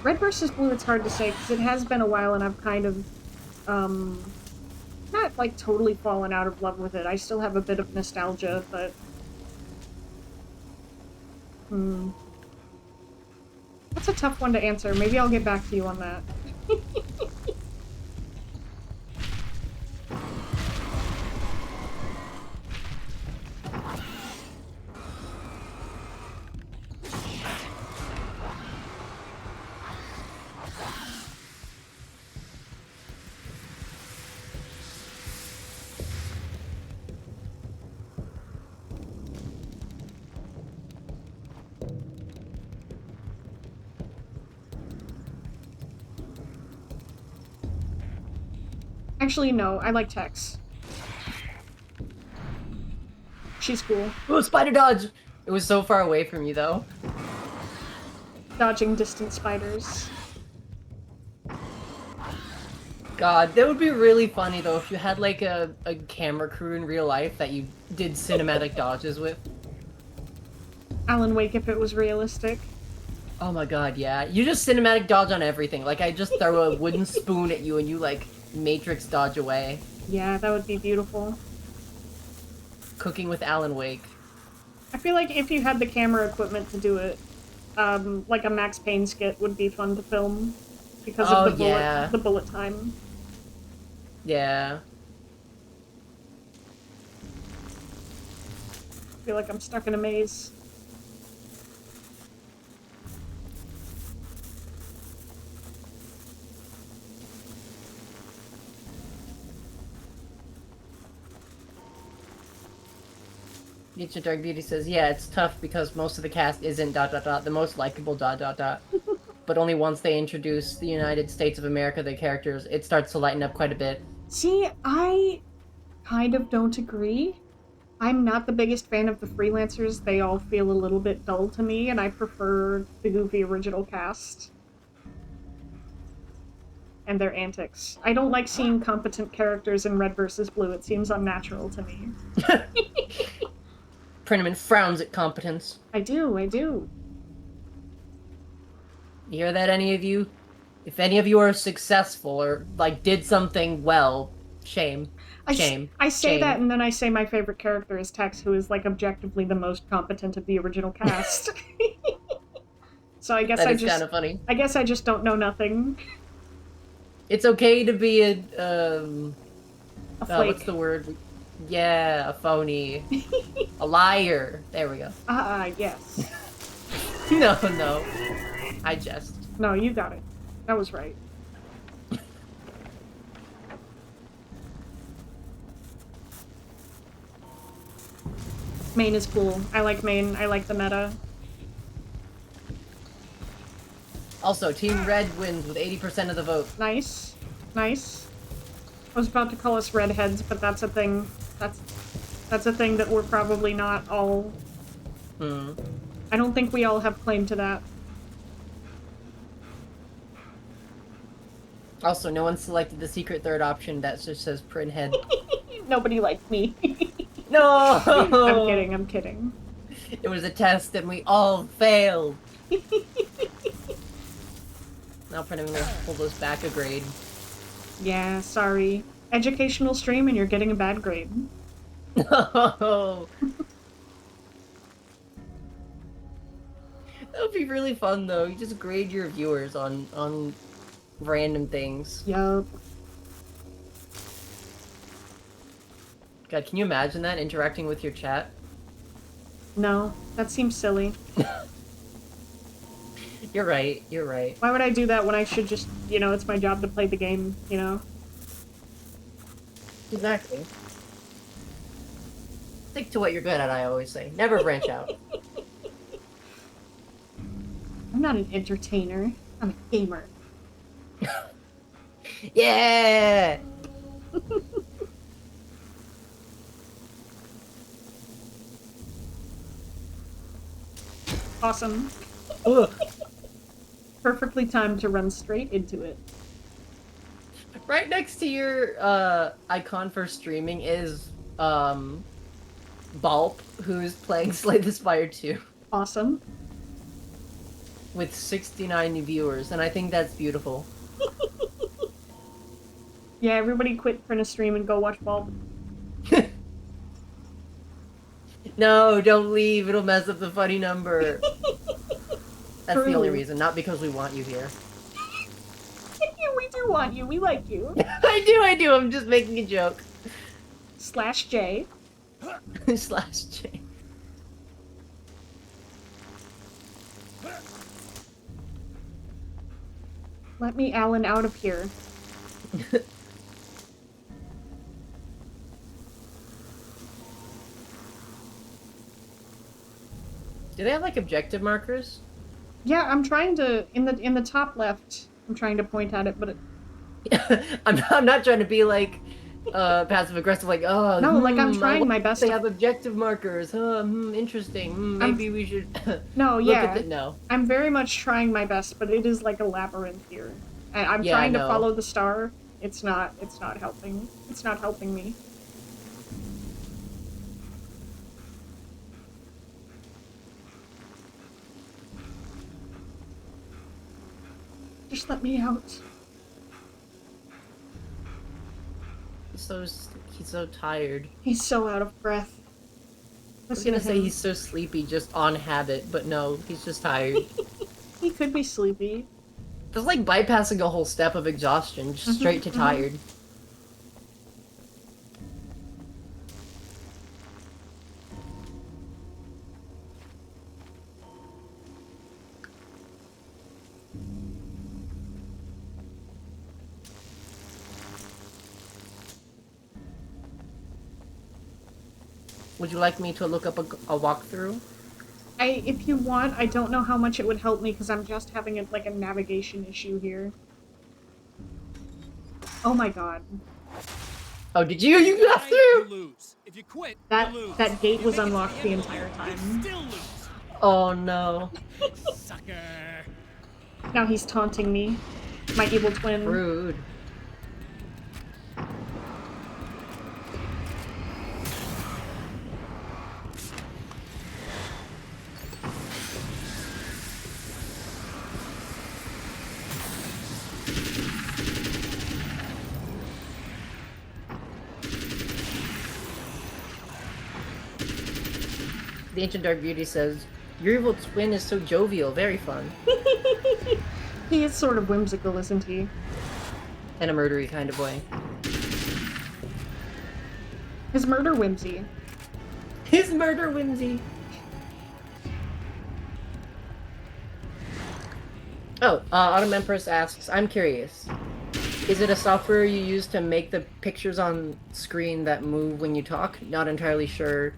Speaker 1: Red vs. Blue, it's hard to say, because it has been a while and I've kind of, not, like, totally fallen out of love with it. I still have a bit of nostalgia, but... That's a tough one to answer. Maybe I'll get back to you on that. Actually, no. I like Tex. She's cool.
Speaker 7: Oh, spider dodge! It was so far away from you, though.
Speaker 1: Dodging distant spiders.
Speaker 7: God, that would be really funny, though, if you had, like, a camera crew in real life that you did cinematic dodges with.
Speaker 1: Alan Wake if it was realistic.
Speaker 7: Oh my god, yeah. You just cinematic dodge on everything. Like, I just throw a wooden spoon at you and you, like, Matrix dodge away.
Speaker 1: Yeah, that would be beautiful.
Speaker 7: Cooking with Alan Wake.
Speaker 1: I feel like if you had the camera equipment to do it, like a Max Payne skit would be fun to film because of the bullet time.
Speaker 7: Yeah.
Speaker 1: I feel like I'm stuck in a maze.
Speaker 7: Ancient Dark Beauty says, yeah, it's tough because most of the cast isn't ... the most likable ... But only once they introduce the United States of America, the characters, it starts to lighten up quite a bit.
Speaker 1: See, I kind of don't agree. I'm not the biggest fan of the freelancers. They all feel a little bit dull to me, and I prefer the goofy original cast. And their antics. I don't like seeing competent characters in Red vs. Blue. It seems unnatural to me.
Speaker 7: Prinneman frowns at competence.
Speaker 1: I do.
Speaker 7: You hear that, any of you? If any of you are successful or, like, did something well, shame. Shame.
Speaker 1: I say
Speaker 7: shame.
Speaker 1: that, and then I say my favorite character is Tex, who is, like, objectively the most competent of the original cast. So I guess
Speaker 7: That
Speaker 1: I
Speaker 7: is
Speaker 1: just...
Speaker 7: kind of funny.
Speaker 1: I guess I just don't know nothing.
Speaker 7: It's okay to be a
Speaker 1: flake.
Speaker 7: what's the word? Yeah, a phony. A liar. There we go.
Speaker 1: Yes.
Speaker 7: No. I jest.
Speaker 1: No, you got it. That was right. Maine is cool. I like Maine. I like the meta.
Speaker 7: Also, Team Red wins with 80% of the vote.
Speaker 1: Nice. Nice. I was about to call us redheads, but that's a thing. That's a thing that we're probably not all... I don't think we all have claim to that.
Speaker 7: Also, no one selected the secret third option that just says print head.
Speaker 1: Nobody liked me.
Speaker 7: No!
Speaker 1: I'm kidding.
Speaker 7: It was a test and we all failed. Now Print, I'm gonna pull those back a grade.
Speaker 1: Yeah, sorry. Educational stream and you're getting a bad grade.
Speaker 7: No! That would be really fun though. You just grade your viewers on random things.
Speaker 1: Yup.
Speaker 7: God, can you imagine that, interacting with your chat?
Speaker 1: No, that seems silly.
Speaker 7: You're right, you're right.
Speaker 1: Why would I do that when I should just, you know, it's my job to play the game, you know?
Speaker 7: Exactly. Stick to what you're good at, I always say. Never branch out.
Speaker 1: I'm not an entertainer. I'm a gamer.
Speaker 7: Yeah!
Speaker 1: Awesome.
Speaker 7: Ugh.
Speaker 1: Perfectly timed to run straight into it.
Speaker 7: Right next to your icon for streaming is Balp, who's playing Slay the Spire 2.
Speaker 1: Awesome.
Speaker 7: With 69 viewers, and I think that's beautiful.
Speaker 1: Yeah, everybody quit Print a stream and go watch Ball.
Speaker 7: No, don't leave, it'll mess up the funny number. That's
Speaker 1: True.
Speaker 7: the only reason, not because we want you here.
Speaker 1: We do want you, we like you.
Speaker 7: I do, I'm just making a joke.
Speaker 1: /J.
Speaker 7: /J.
Speaker 1: Let me Alan out of here.
Speaker 7: Do they have like objective markers?
Speaker 1: Yeah, I'm trying to in the top left. I'm trying to point at it, but
Speaker 7: I'm not trying to be like passive aggressive, like
Speaker 1: no, like I'm trying my best.
Speaker 7: They have objective markers. Interesting. Maybe we should.
Speaker 1: No,
Speaker 7: look
Speaker 1: yeah.
Speaker 7: at the, no.
Speaker 1: I'm very much trying my best, but it is like a labyrinth here. I'm
Speaker 7: Yeah,
Speaker 1: trying to
Speaker 7: no.
Speaker 1: follow the star. It's not helping. It's not helping me. Just let me out.
Speaker 7: He's so tired.
Speaker 1: He's so out of breath.
Speaker 7: I was gonna say he's so sleepy just on habit, but no, he's just tired.
Speaker 1: He could be sleepy.
Speaker 7: It's like bypassing a whole step of exhaustion, just straight to tired. Would you like me to look up a walkthrough?
Speaker 1: If you want, I don't know how much it would help me because I'm just having a navigation issue here. Oh my god.
Speaker 7: Oh, did you? You got through?
Speaker 4: Lose. If you quit,
Speaker 1: that
Speaker 4: you lose.
Speaker 1: that gate
Speaker 4: You
Speaker 1: was
Speaker 4: make it to
Speaker 1: unlocked
Speaker 4: the
Speaker 1: the
Speaker 4: end of
Speaker 1: entire
Speaker 4: it,
Speaker 1: time.
Speaker 4: you still lose.
Speaker 7: Oh no.
Speaker 4: Sucker.
Speaker 1: Now he's taunting me. My evil twin.
Speaker 7: Rude. The Ancient Dark Beauty says, "Your evil twin is so jovial, very fun."
Speaker 1: He is sort of whimsical, isn't he?
Speaker 7: In a murdery kind of way.
Speaker 1: His murder whimsy.
Speaker 7: His murder whimsy. Oh, Autumn Empress asks, I'm curious. Is it a software you use to make the pictures on screen that move when you talk? Not entirely sure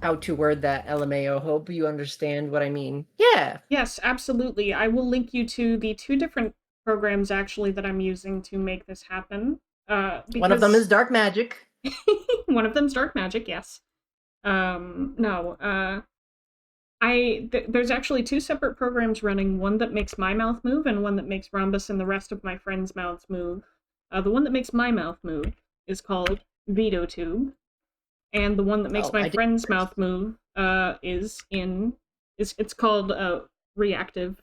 Speaker 7: how to word that, LMAO. Hope you understand what I mean. Yeah.
Speaker 1: Yes, absolutely. I will link you to the 2 different programs, actually, that I'm using to make this happen.
Speaker 7: One of them is Dark Magic.
Speaker 1: One of them's Dark Magic, yes. No, there's actually 2 separate programs running, one that makes my mouth move and one that makes Rhombus and the rest of my friends' mouths move. The one that makes my mouth move is called VitoTube, and the one that makes my friend's mouth move is called Reactive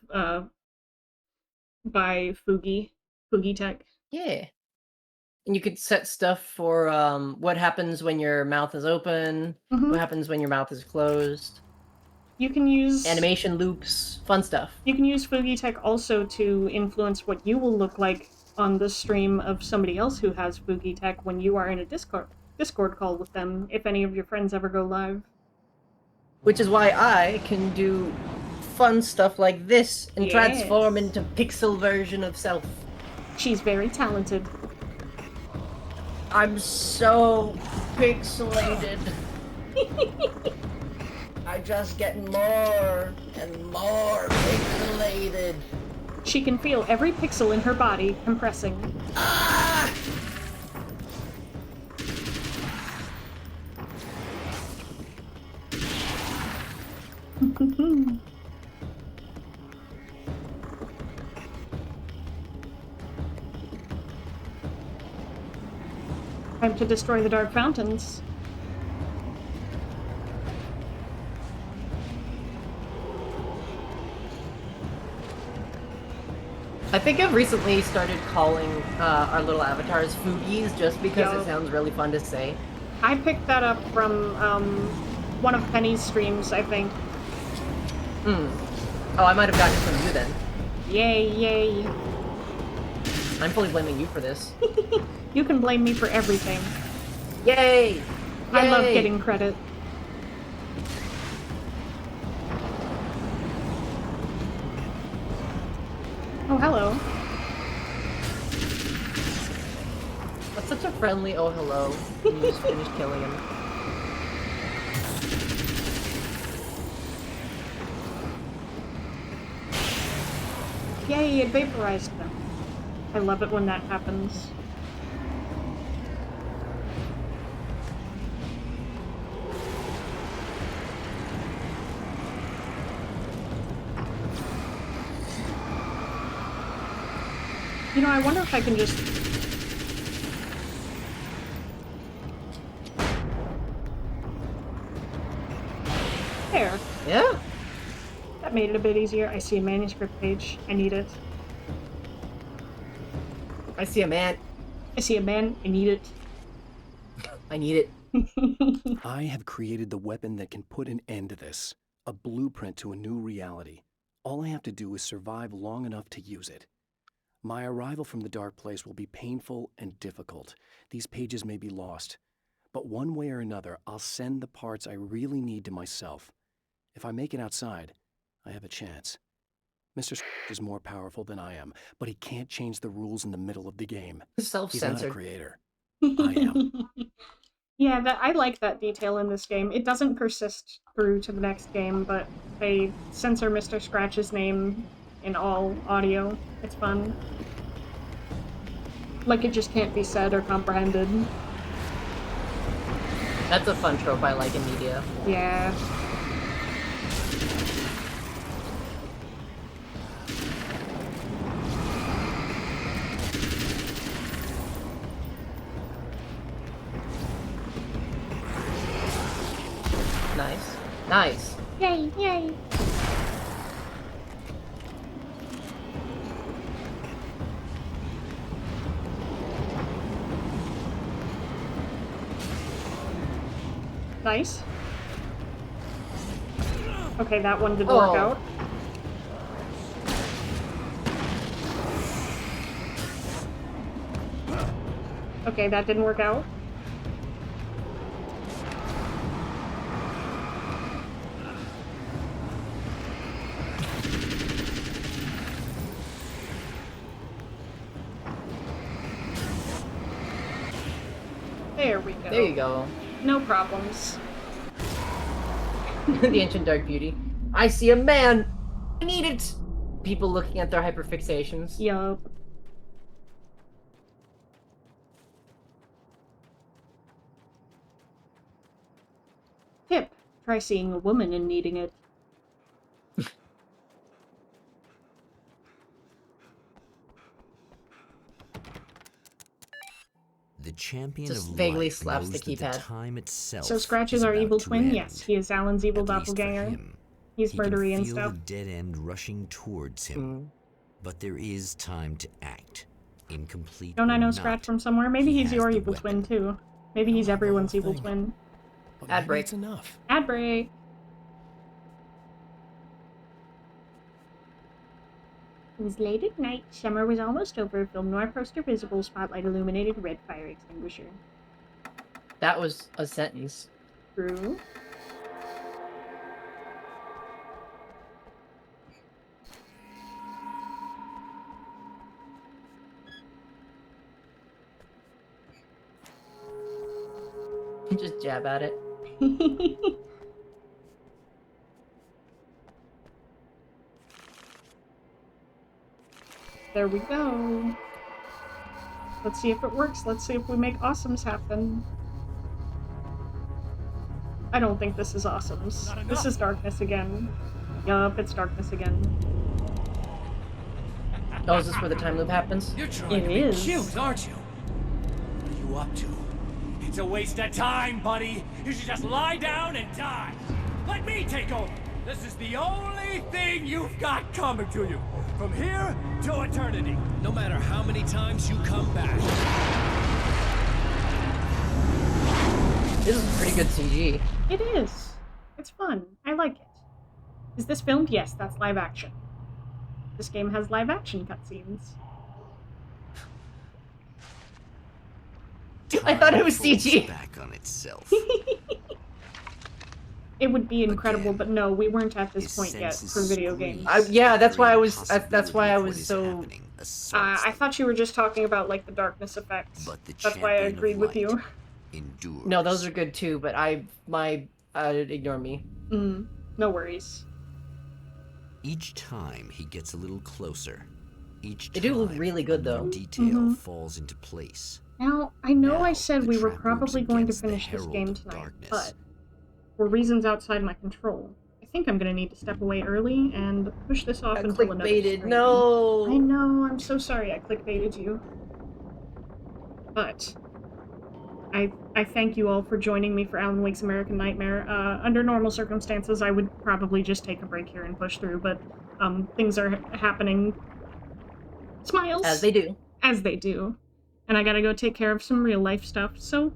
Speaker 1: by Fugi Tech.
Speaker 7: Yeah. And you could set stuff for what happens when your mouth is open, what happens when your mouth is closed.
Speaker 1: You can use
Speaker 7: animation loops, fun stuff.
Speaker 1: You can use Fugi Tech also to influence what you will look like on the stream of somebody else who has Fugi Tech when you are in a Discord call with them, if any of your friends ever go live.
Speaker 7: Which is why I can do fun stuff like this and transform into pixel version of self.
Speaker 1: She's very talented.
Speaker 7: I'm so pixelated. I just get more and more pixelated.
Speaker 1: She can feel every pixel in her body compressing.
Speaker 7: Ah!
Speaker 1: Time to destroy the dark fountains.
Speaker 7: I think I've recently started calling our little avatars Fugis just because it sounds really fun to say.
Speaker 1: I picked that up from one of Penny's streams, I think.
Speaker 7: Oh, I might have gotten it from you then.
Speaker 1: Yay.
Speaker 7: I'm fully blaming you for this.
Speaker 1: You can blame me for everything.
Speaker 7: Yay!
Speaker 1: I love getting credit. Oh, hello.
Speaker 7: That's such a friendly oh hello. You just finished killing him.
Speaker 1: Yay, it vaporized them. I love it when that happens. You know, I wonder if I can just... There.
Speaker 7: Yeah.
Speaker 1: That made it a bit easier. I see a manuscript page. I need it.
Speaker 7: I see a man.
Speaker 1: I see a man. I need it.
Speaker 7: I need it.
Speaker 8: I have created the weapon that can put an end to this. A blueprint to a new reality. All I have to do is survive long enough to use it. My arrival from the dark place will be painful and difficult. These pages may be lost. But one way or another, I'll send the parts I really need to myself. If I make it outside, I have a chance. Mr. is more powerful than I am, but he can't change the rules in the middle of the game.
Speaker 7: Self-censored.
Speaker 8: He's not a creator. I am.
Speaker 1: Yeah, I like that detail in this game. It doesn't persist through to the next game, but they censor Mr. Scratch's name in all audio. It's fun. Like it just can't be said or comprehended.
Speaker 7: That's a fun trope I like in media.
Speaker 1: Yeah.
Speaker 7: Nice. Nice.
Speaker 1: Yay. Nice. Okay, that one didn't work out. Okay, that didn't work out. There we go.
Speaker 7: There you go.
Speaker 1: No problems.
Speaker 7: The ancient dark beauty. I see a man. I need it. People looking at their hyperfixations.
Speaker 1: Yup. Tip: try seeing a woman and needing it.
Speaker 2: The champion
Speaker 7: Just
Speaker 2: of
Speaker 7: vaguely
Speaker 2: life
Speaker 7: slaps
Speaker 2: knows
Speaker 7: the
Speaker 2: that
Speaker 7: keypad.
Speaker 2: the time itself
Speaker 1: So Scratch is
Speaker 2: is
Speaker 1: our
Speaker 2: about
Speaker 1: evil
Speaker 2: to
Speaker 1: twin?
Speaker 2: end.
Speaker 1: Yes, he is Alan's evil
Speaker 2: At least for
Speaker 1: doppelganger.
Speaker 2: him.
Speaker 1: He's
Speaker 2: He can
Speaker 1: murdery and
Speaker 2: feel
Speaker 1: stuff.
Speaker 2: the dead end rushing towards him. But there is time to act. Incomplete
Speaker 1: Don't I
Speaker 2: or
Speaker 1: know
Speaker 2: not,
Speaker 1: Scratch from somewhere? Maybe
Speaker 2: he
Speaker 1: he's
Speaker 2: has
Speaker 1: your
Speaker 2: the
Speaker 1: evil
Speaker 2: weapon.
Speaker 1: twin too. Maybe he's everyone's evil twin.
Speaker 8: But
Speaker 7: Ad
Speaker 8: maybe
Speaker 7: break.
Speaker 8: it's enough.
Speaker 1: Ad break. It was late at night. Summer was almost over. Film noir poster visible. Spotlight illuminated. Red fire extinguisher.
Speaker 7: That was a sentence.
Speaker 1: True.
Speaker 7: Just jab at it.
Speaker 1: There we go. Let's see if it works. Let's see if we make awesomes happen. I don't think this is awesomes. This is darkness again. Yup, it's darkness again.
Speaker 7: Oh, is this where the time loop happens?
Speaker 4: You're trying
Speaker 1: It
Speaker 4: to be
Speaker 1: is.
Speaker 4: cute, aren't you? What are you up to? It's a waste of time, buddy. You should just lie down and die. Let me take over. This is the only thing you've got coming to you. From here to eternity. No matter how many times you come back.
Speaker 7: This is pretty good CG.
Speaker 1: It is. It's fun. I like it. Is this filmed? Yes, that's live action. This game has live action cutscenes.
Speaker 7: I thought it was CG.
Speaker 2: Back on itself.
Speaker 1: It would be incredible, but no, we weren't at this point yet for video games.
Speaker 7: Yeah, that's why I was. That's why I was so.
Speaker 1: I thought you were just talking about like the darkness effect. That's why I agreed with you.
Speaker 7: No, those are good too, but ignore me.
Speaker 1: No worries.
Speaker 2: Each time he gets a little closer. Each
Speaker 7: They do look
Speaker 2: time,
Speaker 7: really good, though.
Speaker 2: more detail falls into place.
Speaker 1: Now, I know I
Speaker 2: Now,
Speaker 1: said
Speaker 2: the
Speaker 1: we were
Speaker 2: trap works
Speaker 1: probably going to
Speaker 2: against the
Speaker 1: finish this
Speaker 2: herald
Speaker 1: game
Speaker 2: of
Speaker 1: tonight,
Speaker 2: darkness.
Speaker 1: but for reasons outside my control, I think I'm going to need to step away early and push this off until another
Speaker 7: Clickbaited.
Speaker 1: stream.
Speaker 7: No.
Speaker 1: I know, I'm so sorry I clickbaited you. But I thank you all for joining me for Alan Wake's American Nightmare. Under normal circumstances, I would probably just take a break here and push through, but things are happening. Smiles!
Speaker 7: As they do.
Speaker 1: As they do. And I gotta go take care of some real life stuff, so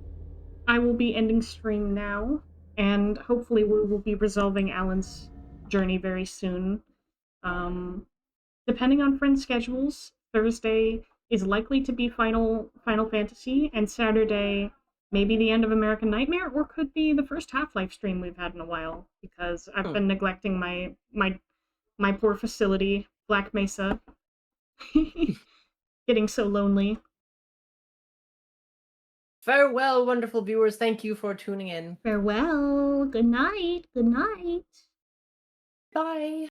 Speaker 1: I will be ending stream now, and hopefully we will be resolving Alan's journey very soon. Depending on friends' schedules, Thursday is likely to be Final Fantasy, and Saturday maybe the end of American Nightmare, or could be the first Half-Life stream we've had in a while, because I've been neglecting my poor facility, Black Mesa. Getting so lonely.
Speaker 7: Farewell, wonderful viewers. Thank you for tuning in.
Speaker 1: Farewell. Good night. Good night.
Speaker 7: Bye.